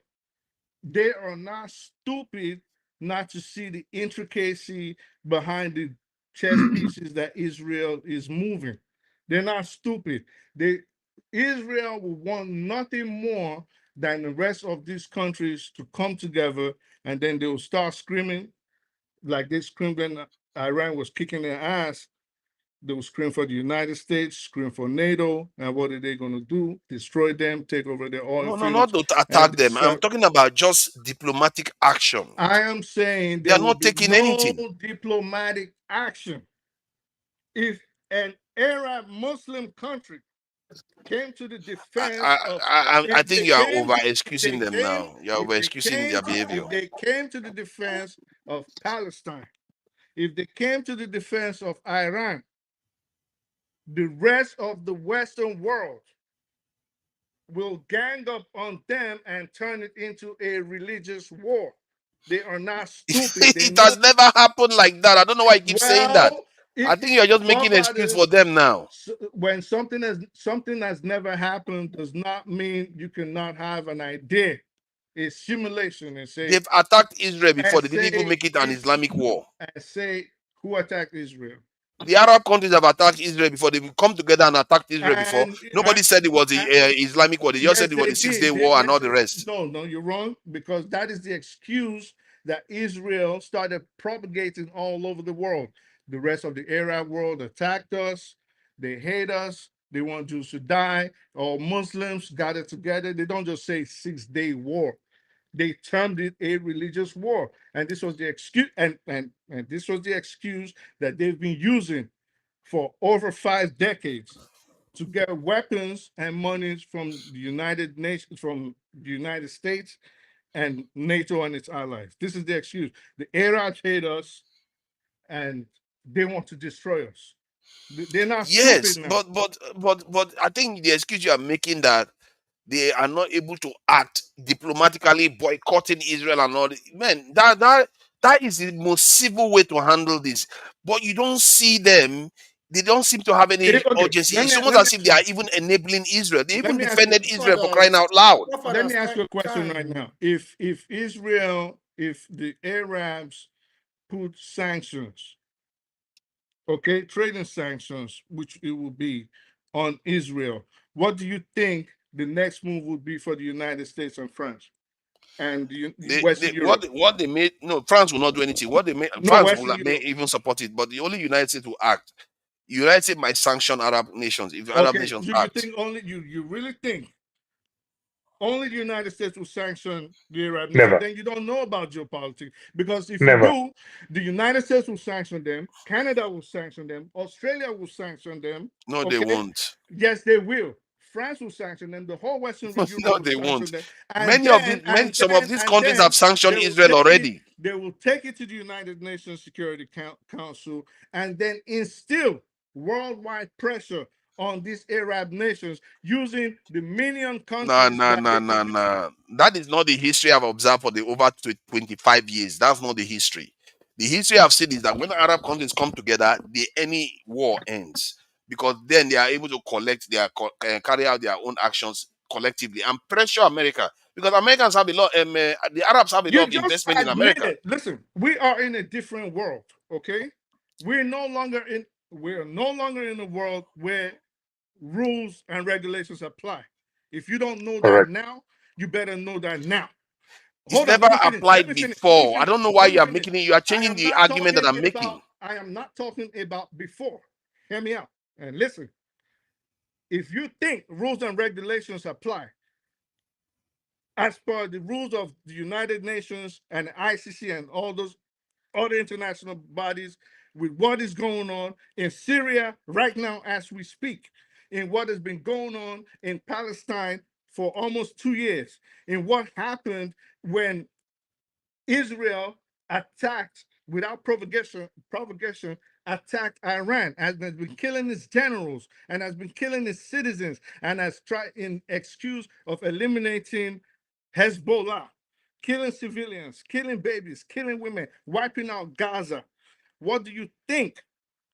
they are not stupid not to see the intricacy behind the chess pieces that Israel is moving. They're not stupid. Israel will want nothing more than the rest of these countries to come together, and then they will start screaming like they screamed when Iran was kicking their ass. They will scream for the United States, scream for NATO, and what are they going to do? Destroy them, take over their oil No, no, not fields, to and attack them. I'm talking about just diplomatic action. I am saying They are there will not be taking no anything. diplomatic action if an Arab Muslim country came to the defense of I if think they you are came over if excusing they them came now. You are if over they excusing came their to behavior. if they came to the defense of Palestine, if they came to the defense of Iran, the rest of the Western world will gang up on them and turn it into a religious war. They are not stupid. They It know. has never happened like that. I don't know why you keep saying that. Well, I think you're just making an excuse for them now. when something has never happened does not mean you cannot have an idea. It's simulation and They've attacked Israel before. They didn't even say make it an Islamic war. and say who attacked Israel. The Arab countries have attacked Israel before. They've come together and attacked Israel before. And Nobody said it was the Islamic war. They just yes, said it was they the Six-Day did. War and all the rest. No, you're wrong because that is the excuse that Israel started propagating all over the world. The rest of the Arab world attacked us. They hate us. They want Jews to die. All Muslims got it together. They don't just say 6-day war. They termed it a religious war, and this was the excuse. And this was the excuse that they've been using for over 5 decades to get weapons and monies from the United Nations, from the United States and NATO and its allies. This is the excuse. The Arabs hate us and they want to destroy us. They're not stupid Yes, now. but I think the excuse you are making that they are not able to act diplomatically, boycotting Israel and all. Man, that is the most civil way to handle this. But you don't see them. They don't seem to have any Okay, urgency. It's almost as if they are even enabling Israel. They let even me ask you. defended Israel for crying out loud. Let me ask you a question right now. If Israel, if the Arabs put sanctions, okay, trading sanctions, which it will be on Israel, what do you think the next move would be for the United States and France and Western Europe? What they made, no, France will not do anything. What they made, No, France will Western Europe. even support it, but the only United States will act. United States might sanction Arab nations if Arab Okay, nations do you act. think only you really think only the United States will sanction the Arab nation? Never, Then you don't know about geopolitics because if you never. do, the United States will sanction them, Canada will sanction them, Australia will sanction them. No, they Okay, won't. yes, they will. France will sanction them. The whole Western Europe No, will they sanction won't. them, and then Some of these countries have they sanctioned will Israel take it. already. They will take it to the United Nations Security Council, and then instill worldwide pressure on these Arab nations using the minion No, countries no, that no, they will no, use. no. That is not the history I've observed for the over 25 years. That's not the history. The history I've seen is that when Arab countries come together, any war ends because then they are able to collect carry out their own actions collectively and pressure America because Americans have a lot. The Arabs have a lot You of just investment in America. admitted. Listen, we are in a different world. Okay, we're no longer in. We're no longer in a world where rules and regulations apply. If you don't know that Correct. now, you better know that now. It's Hold on, never let me finish. Let me applied finish. Let me before. I finish. don't know why Let me you are finish. making it. You are I changing am the not argument that talking I'm about. making. I am not talking about before. Hear me out and listen. If you think rules and regulations apply as per the rules of the United Nations and the ICC and all those other international bodies, with what is going on in Syria right now as we speak, in what has been going on in Palestine for almost 2 years, in what happened when Israel attacked without provocation attacked Iran and has been killing its generals and has been killing its citizens and has tried in excuse of eliminating Hezbollah, killing civilians, killing babies, killing women, wiping out Gaza. What do you think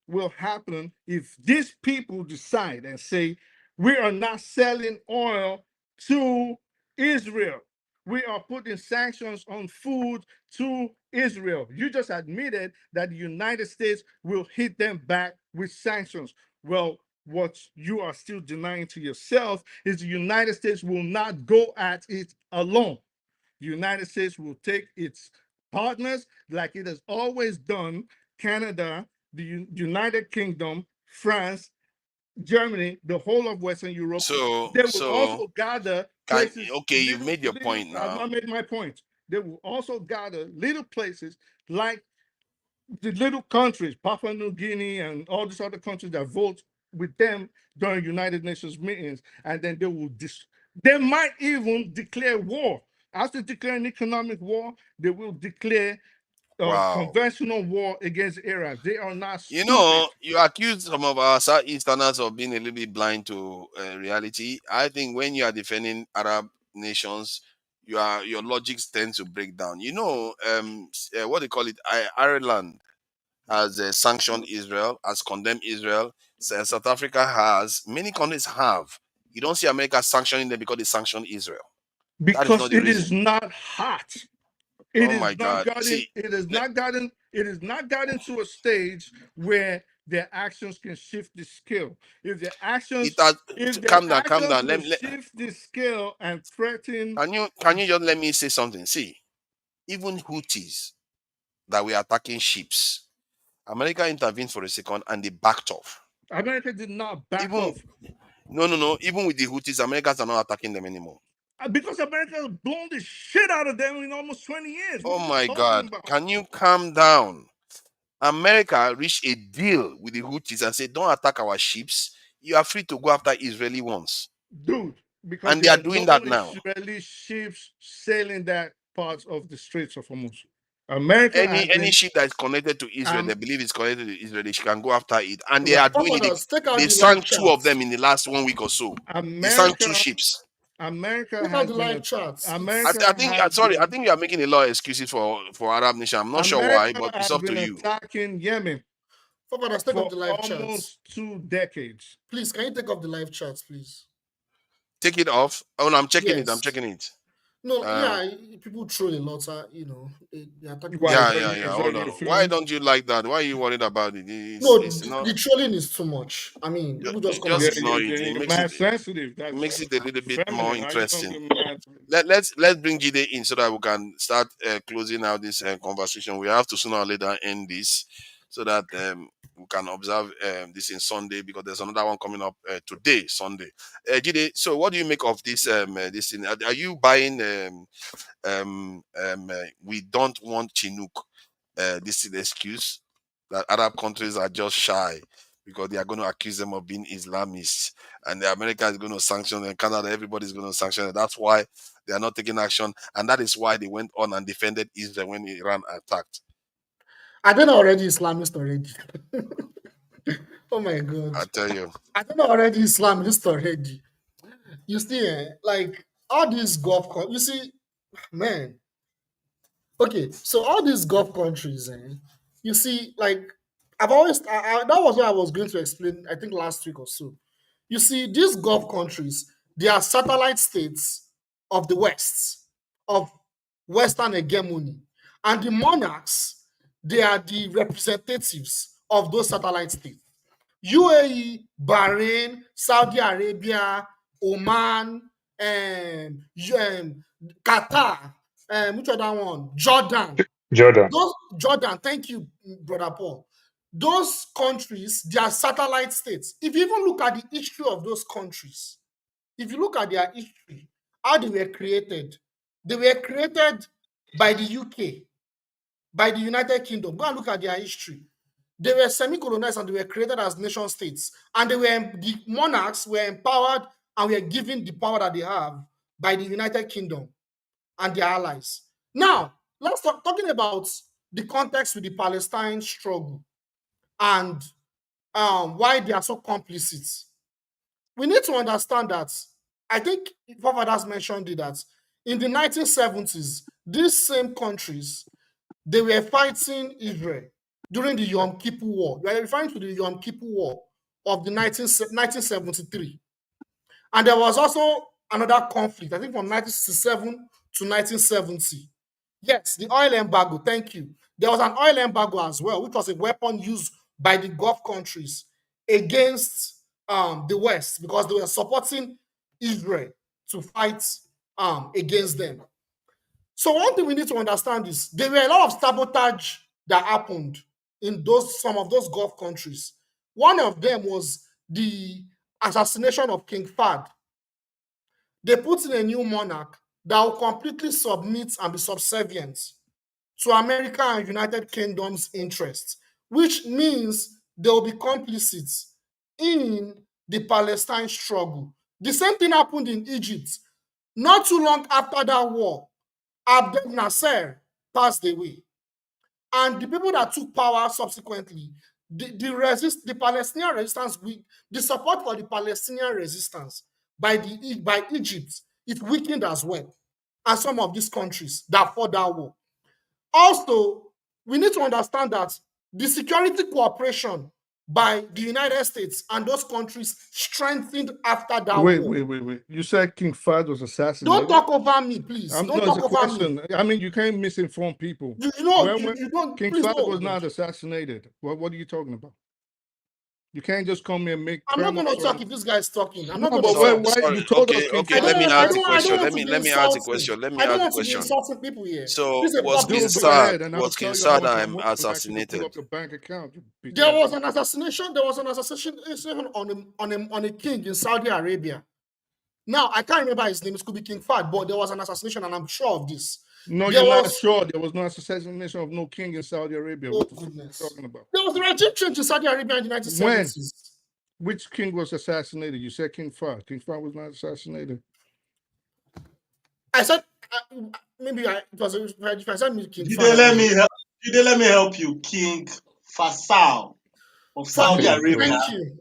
will happen if these people decide and say, we are not selling oil to Israel? We are putting sanctions on food to Israel. You just admitted that the United States will hit them back with sanctions. Well, what you are still denying to yourself is the United States will not go at it alone. The United States will take its partners like it has always done, Canada, the United Kingdom, France, Germany, the whole of Western Europe. So They will so also gather can places, okay, you've made your little, point I've now. not made my point. They will also gather little places like the little countries, Papua New Guinea and all these other countries that vote with them during United Nations meetings, and then they will they might even declare war. After declaring economic war, they will declare Wow. conventional war against Iraq. They are not You stupid. know, you accuse some of our Southeasterners of being a little bit blind to reality. I think when you are defending Arab nations, your logics tend to break down. You know, what they call it, Ireland has sanctioned Israel, has condemned Israel. South Africa has. Many countries have. You don't see America sanctioning them because they sanctioned Israel. That is Because not the it reason. is not hot. It Oh is my not God! gotten. See, It is le- not gotten. It is not gotten to a stage where their actions can shift the scale. If their it actions, has. if their Calm down, calm actions down. will shift the scale and threaten, Can you just let me say something? See, even Houthis that were attacking ships, America intervened for a second and they backed off. America did not back Even off no. Even with the Houthis, Americans are not attacking them anymore. because America has blown the shit out of them in almost 20 years. What Oh are you my talking God! about? Can you calm down? America reached a deal with the Houthis and said, "Don't attack our ships. You are free to go after Israeli ones," Dude, because and they there are are doing no that now. Israeli ships sailing that part of the Straits of Hormuz. America has Any been ship that is connected to Israel, they Um, believe it's connected to Israel, they can go after it, and they are right. doing it. Forefathers, take out They the live sank two of charts. them in the last 1 week or so. They sank two America. ships. America Take out has the been live charts. It's I America think has sorry, I been think you are making a lot of excuses for Arab nation. I'm not sure why, America but it's has up to been you. attacking Yemen forefathers, take off for the live charts. almost 2 decades. Please, can you take off the live charts, please? Take it off. Oh no, I'm checking it. I'm Yes. checking it. No, Um, yeah, people troll a lot. They attack people Why a is yeah, lot. that yeah, your, yeah. is Hold that on. your Why feeling? don't you like that? Why are you worried about it? No, It's not. the trolling is too much. I mean, people just come Just and Yeah, ignore it. It you're makes it mad sensitive. makes it a little bit more Feminine. How you gonna interesting. get mad? Let's bring Jide in so that we can start closing out this conversation. We have to sooner or later end this so that we can observe this in Sunday because there's another one coming up today, Sunday. Jide, so what do you make of this thing? Are you buying we don't want Chinook? This is the excuse that Arab countries are just shy because they are going to accuse them of being Islamists, and the America is going to sanction them, Canada, everybody's going to sanction them. That's why they are not taking action, and that is why they went on and defended Israel when Iran attacked. I don't know already Islamist already. Oh my god. I tell you. I don't know already Islamist already. You see, like all these you see, man. Okay, so all these Gulf countries, you see, like I've always that was what I was going to explain, I think last week or so. You see, these Gulf countries, they are satellite states of the West, of Western hegemony. And the monarchs, they are the representatives of those satellite states. UAE, Bahrain, Saudi Arabia, Oman, Qatar, which other one? Jordan. Jordan. Jordan, thank you, Brother Paul. Those countries, they are satellite states. If you even look at the history of those countries, if you look at their history, how they were created by the UK, by the United Kingdom. Go and look at their history. They were semi-colonized and they were created as nation states. And the monarchs were empowered and were given the power that they have by the United Kingdom and their allies. Now, let's talking about the context with the Palestine struggle and why they are so complicit. We need to understand that, I think forefathers mentioned it, that in the 1970s, these same countries, they were fighting Israel during the Yom Kippur War. We are referring to the Yom Kippur War of the 1973. And there was also another conflict, I think from 1967 to 1970. Yes, the oil embargo, thank you. There was an oil embargo as well, which was a weapon used by the Gulf countries against the West because they were supporting Israel to fight against them. So one thing we need to understand is there were a lot of sabotage that happened in some of those Gulf countries. One of them was the assassination of King Fahd. They put in a new monarch that will completely submit and be subservient to America and United Kingdom's interests, which means they will be complicit in the Palestine struggle. The same thing happened in Egypt. Not too long after that war, Abdel Nasser passed away. And the people that took power subsequently, the Palestinian resistance, the support for the Palestinian resistance by Egypt, it weakened as well. And some of these countries that fought that war. Also, we need to understand that the security cooperation by the United States and those countries strengthened after that war. Wait. You said King Fahd was assassinated? Don't talk over me, please. Don't talk over me. I mean, you can't misinform people. You don't. King Fahd was not assassinated. What are you talking about? You can't just come here and make. I'm not going to talk if this guy is talking. I'm not going to talk. You told us okay. Let me ask the question. Let me ask the question. I don't want to be insulting people here. So was King Fahd assassinated? There was an assassination. There was an assassination on a king in Saudi Arabia. Now I can't remember his name. It could be King Fahd, but there was an assassination, and I'm sure of this. No, you're not sure. There was no assassination of no king in Saudi Arabia. Oh, what goodness. are you talking about? There was a regime change in Saudi Arabia in the 1970s. When? Which king was assassinated? You said King Fahd. King Fahd was not assassinated. I said maybe it was if I said King Did Fahd. let me help you? King Faisal of Saudi Arabia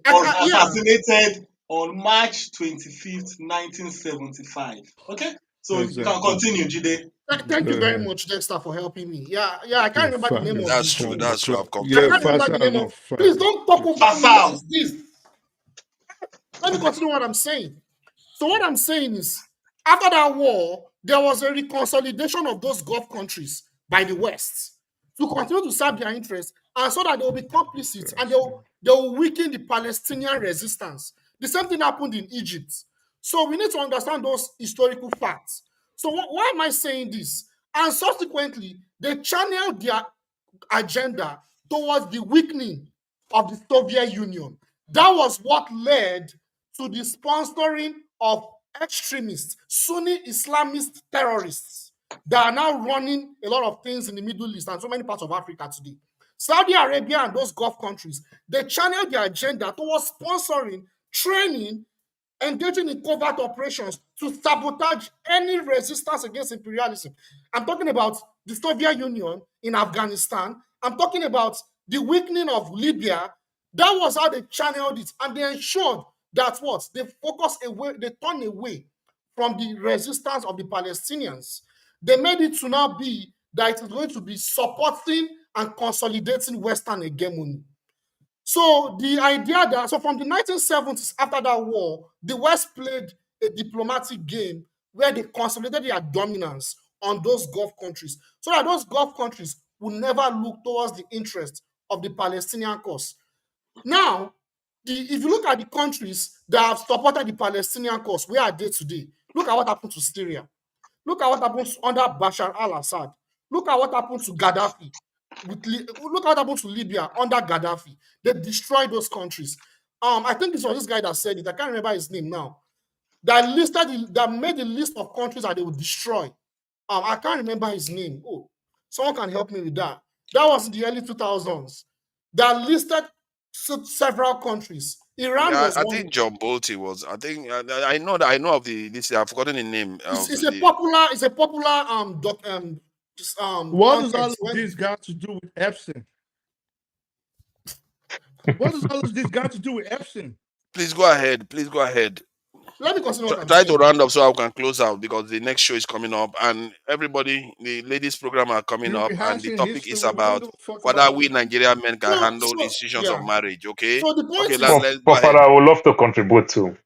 was assassinated on March 25th, 1975. Okay? So you can continue, Jide. Thank you very much, Dexter, for helping me. Yeah, I can't remember the name of That's true. That's true. I can't remember the name of. Please don't talk over me. Please. Let me continue what I'm saying. So what I'm saying is, after that war, there was a reconsolidation of those Gulf countries by the West to continue to serve their interests, and so that they will be complicit and they will weaken the Palestinian resistance. The same thing happened in Egypt. So we need to understand those historical facts. So why am I saying this? And subsequently, they channeled their agenda towards the weakening of the Soviet Union. That was what led to the sponsoring of extremists, Sunni Islamist terrorists that are now running a lot of things in the Middle East and so many parts of Africa today. Saudi Arabia and those Gulf countries, they channeled their agenda towards sponsoring, training, engaging in covert operations to sabotage any resistance against imperialism. I'm talking about the Soviet Union in Afghanistan. I'm talking about the weakening of Libya. That was how they channeled it, and they ensured that they focused away, they turned away from the resistance of the Palestinians. They made it to now be that it is going to be supporting and consolidating Western hegemony. So the idea that, from the 1970s, after that war, the West played a diplomatic game where they consolidated their dominance on those Gulf countries, so that those Gulf countries would never look towards the interests of the Palestinian cause. Now, if you look at the countries that have supported the Palestinian cause, where are they today? Look at what happened to Syria. Look at what happened under Bashar al-Assad. Look at what happened to Gaddafi. Look what happened to Libya under Gaddafi. They destroyed those countries. I think it was this guy that said it. I can't remember his name now. That made the list of countries that they would destroy. I can't remember his name. Oh, someone can help me with that. That was in the early 2000s. That listed several countries. Iran was I think John Bolton was. I think I know of this. I've forgotten the name. It's a popular what does all of this got to do with Epstein? What does all of this got to do with Epstein? Please go ahead. Let me continue. Try to round up so I can close out, because the next show is coming up, and everybody, the ladies' program are coming up, and the topic is about whether we Nigerian men can handle the institutions of marriage. Okay. So the point let's go ahead. I would love to contribute too.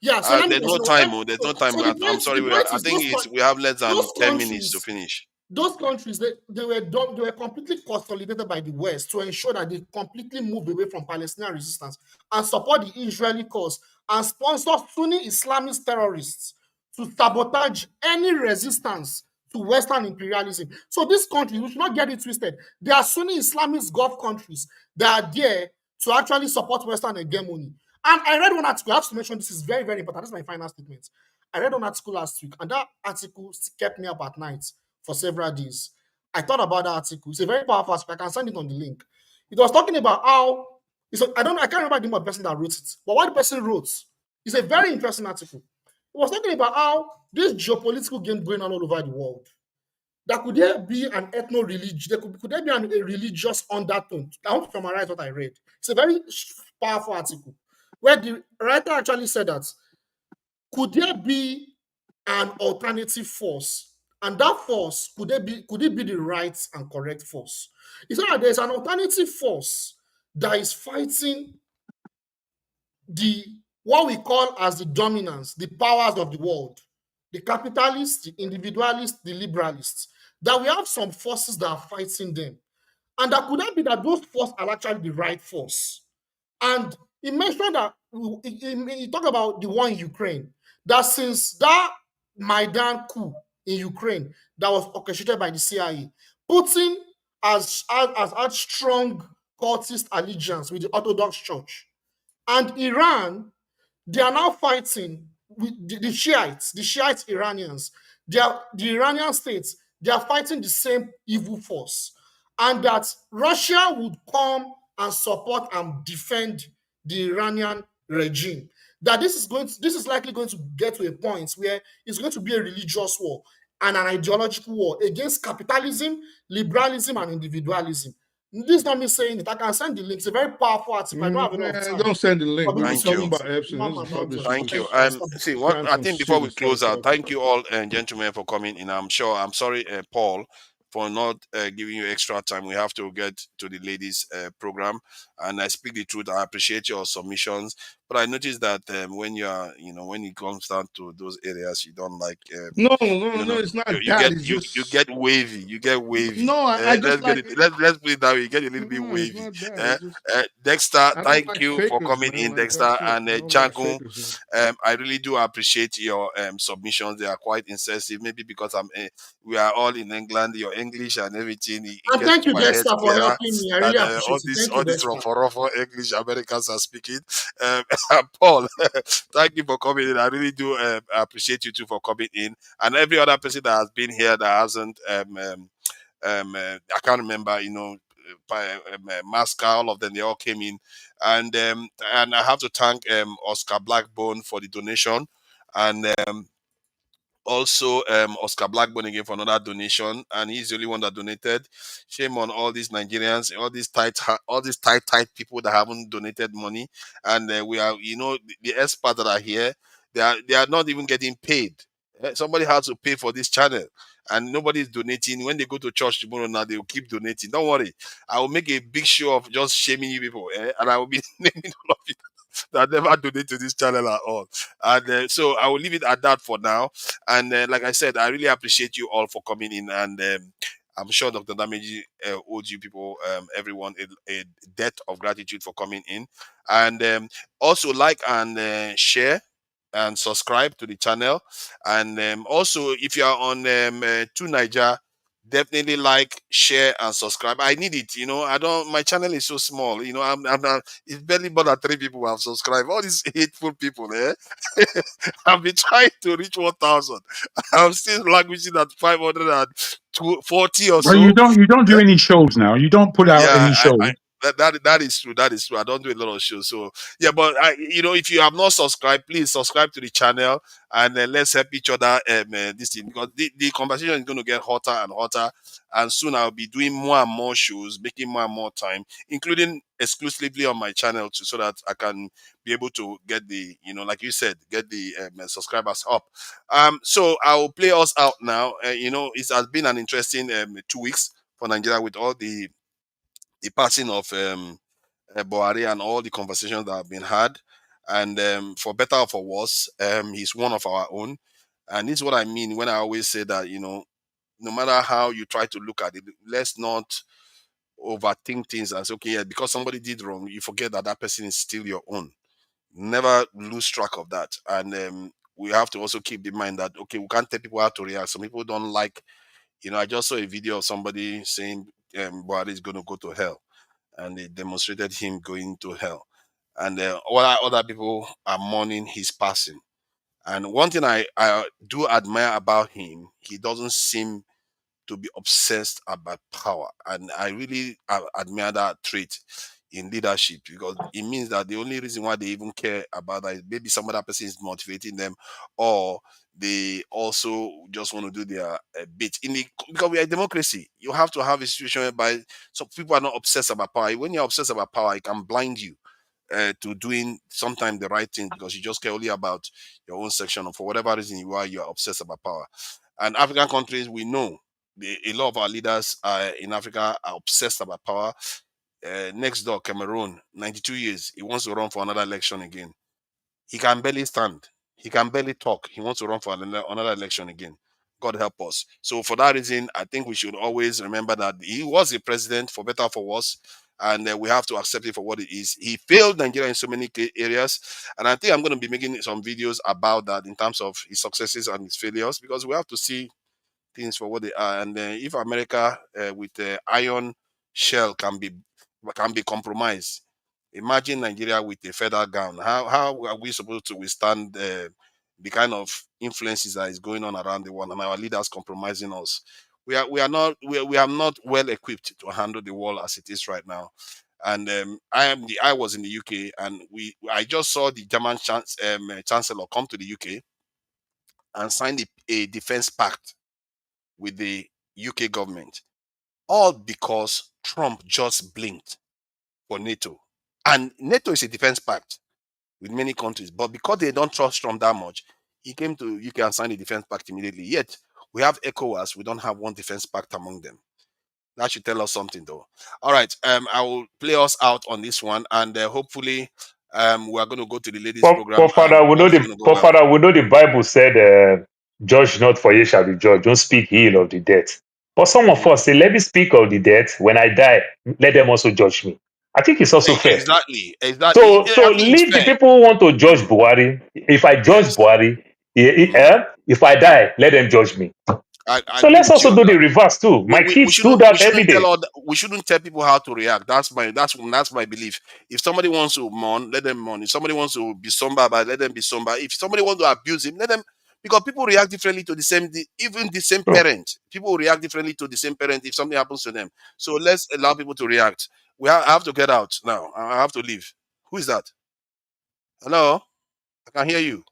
Yeah. So there's no time. There's no time. I'm sorry. I think we have less than 10 minutes to finish. those countries, they were completely consolidated by the West to ensure that they completely move away from Palestinian resistance and support the Israeli cause and sponsor Sunni Islamist terrorists to sabotage any resistance to Western imperialism. So these countries, we should not get it twisted. They are Sunni Islamist Gulf countries that are there to actually support Western hegemony. And I read one article, I have to mention this is very, very important. This is my final statement. I read an article last week, and that article kept me up at night for several days. I thought about that article. It's a very powerful article. I can send it on the link. It was talking about how I can't remember the name of the person that wrote it, but what the person wrote is a very interesting article. It was talking about how this geopolitical game going on all over the world. That could there be an ethno-religion? Could there be a religious undertone? I want to summarize what I read. It's a very powerful article where the writer actually said that could there be an alternative force? And that force, could it be the right and correct force? He said that there's an alternative force that is fighting what we call as the dominance, the powers of the world, the capitalists, the individualists, the liberalists, that we have some forces that are fighting them. And that could that be that those forces are actually the right force? And he mentioned that he talked about the war in Ukraine, that since that Maidan coup in Ukraine that was orchestrated by the CIA, Putin has had strong cultist allegiance with the Orthodox Church. And Iran, they are now fighting with the Shiite Iranians. The Iranian states, they are fighting the same evil force. And that Russia would come and support and defend the Iranian regime. That this is likely going to get to a point where it's going to be a religious war and an ideological war against capitalism, liberalism, and individualism. This is not me saying it. I can send the link. It's a very powerful article. I don't have enough time. Don't send the link. We're not talking about Epstein. This is published. Thank you. See, what I think before we close out, thank you all, gentlemen, for coming in. I'm sorry, Paul, for not giving you extra time. We have to get to the ladies' program, and I speak the truth. I appreciate your submissions, but I noticed that when when it comes down to those areas, you don't like. No, it's not you that. Get you get wavy. You get wavy. No, I just let's get it. Let's put it that way. You get a little bit wavy. Dexter, thank you for coming in, Dexter, and Chagun. I really do appreciate your submissions. They are quite incisive. Maybe because we are all in England, your English and everything. And thank you, Dexter, for helping me. I really appreciate it. All this rough English Americans are speaking. Paul, thank you for coming in. I really do appreciate you too for coming in, and every other person that has been here that hasn't. I can't remember. Masca, all of them, they all came in, and I have to thank Oscar Blackbone for the donation, and also Oscar Blackbone again for another donation, and he's the only one that donated. Shame on all these Nigerians, all these tight people that haven't donated money, and we are, the experts that are here, they are not even getting paid. Somebody has to pay for this channel, and nobody is donating. When they go to church tomorrow now, they will keep donating. Don't worry, I will make a big show of just shaming you people, and I will be naming all of you that never donate to this channel at all. And so I will leave it at that for now. And like I said, I really appreciate you all for coming in. And I'm sure Dr. Dameji owes you people, everyone, a debt of gratitude for coming in. And also like and share and subscribe to the channel. And also, if you are on To Niger, definitely like, share, and subscribe. I need it. My channel is so small. It's barely more than 3 people who have subscribed. All these hateful people, I've been trying to reach 1,000. I'm still languishing at 540 or so. Well, you don't do any shows now. You don't put out any shows. That is true. That is true. I don't do a lot of shows. So yeah, but if you have not subscribed, please subscribe to the channel, and let's help each other this thing, because the conversation is going to get hotter and hotter, and soon I'll be doing more and more shows, making more and more time, including exclusively on my channel too, so that I can be able to get the, like you said, get the subscribers up. So I will play us out now. It has been an interesting 2 weeks for Nigeria, with all the passing of Buhari and all the conversations that have been had. And for better or for worse, he's one of our own. And this is what I mean when I always say that, no matter how you try to look at it, let's not overthink things and say, okay, yeah, because somebody did wrong, you forget that that person is still your own. Never lose track of that. And we have to also keep in mind that, okay, we can't tell people how to react. Some people don't like, I just saw a video of somebody saying Buhari is going to go to hell, and they demonstrated him going to hell. And other people are mourning his passing. And one thing I do admire about him, he doesn't seem to be obsessed about power. And I really admire that trait in leadership, because it means that the only reason why they even care about that is maybe some other person is motivating them, or they also just want to do their bit. Because we are a democracy, you have to have a situation whereby some people are not obsessed about power. When you're obsessed about power, it can blind you to doing sometimes the right thing, because you just care only about your own section, or for whatever reason you are obsessed about power. And African countries, we know a lot of our leaders in Africa are obsessed about power. Next door, Cameroon, 92 years, he wants to run for another election again. He can barely stand. He can barely talk. He wants to run for another election again. God help us. So for that reason, I think we should always remember that he was a president, for better or for worse, and we have to accept it for what it is. He failed Nigeria in so many areas, and I think I'm going to be making some videos about that in terms of his successes and his failures, because we have to see things for what they are. And if America with the iron shell can be compromised, imagine Nigeria with a feather gown. How are we supposed to withstand the kind of influences that is going on around the world, and our leaders compromising us? We are not well equipped to handle the world as it is right now. And I was in the UK, and I just saw the German chancellor come to the UK and sign a defense pact with the UK government, all because Trump just blinked for NATO. And NATO is a defense pact with many countries, but because they don't trust Trump that much, he came to UK and signed a defense pact immediately. Yet we have ECOWAS, we don't have one defense pact among them. That should tell us something, though. All right, I will play us out on this one, and hopefully we are going to go to the ladies program. Father, we know the Bible said, "Judge not, for ye shall be judged. Don't speak ill of the dead." But some of us say, "Let me speak of the dead. When I die, let them also judge me." I think it's also fair. Exactly. So I think it's leave the fair. people who want to judge Buhari. If I judge Buhari, if I die, let them judge me. I So agree let's with you also on do that. the reverse too. My We kids do that every day. we shouldn't tell people how to react. That's my belief. If somebody wants to mourn, let them mourn. If somebody wants to be somber, but let them be somber. If somebody wants to abuse him, let them, because people react differently to even the same parent. People react differently to the same parent if something happens to them. So let's allow people to react. I have to get out now. I have to leave. Who is that? Hello? I can hear you.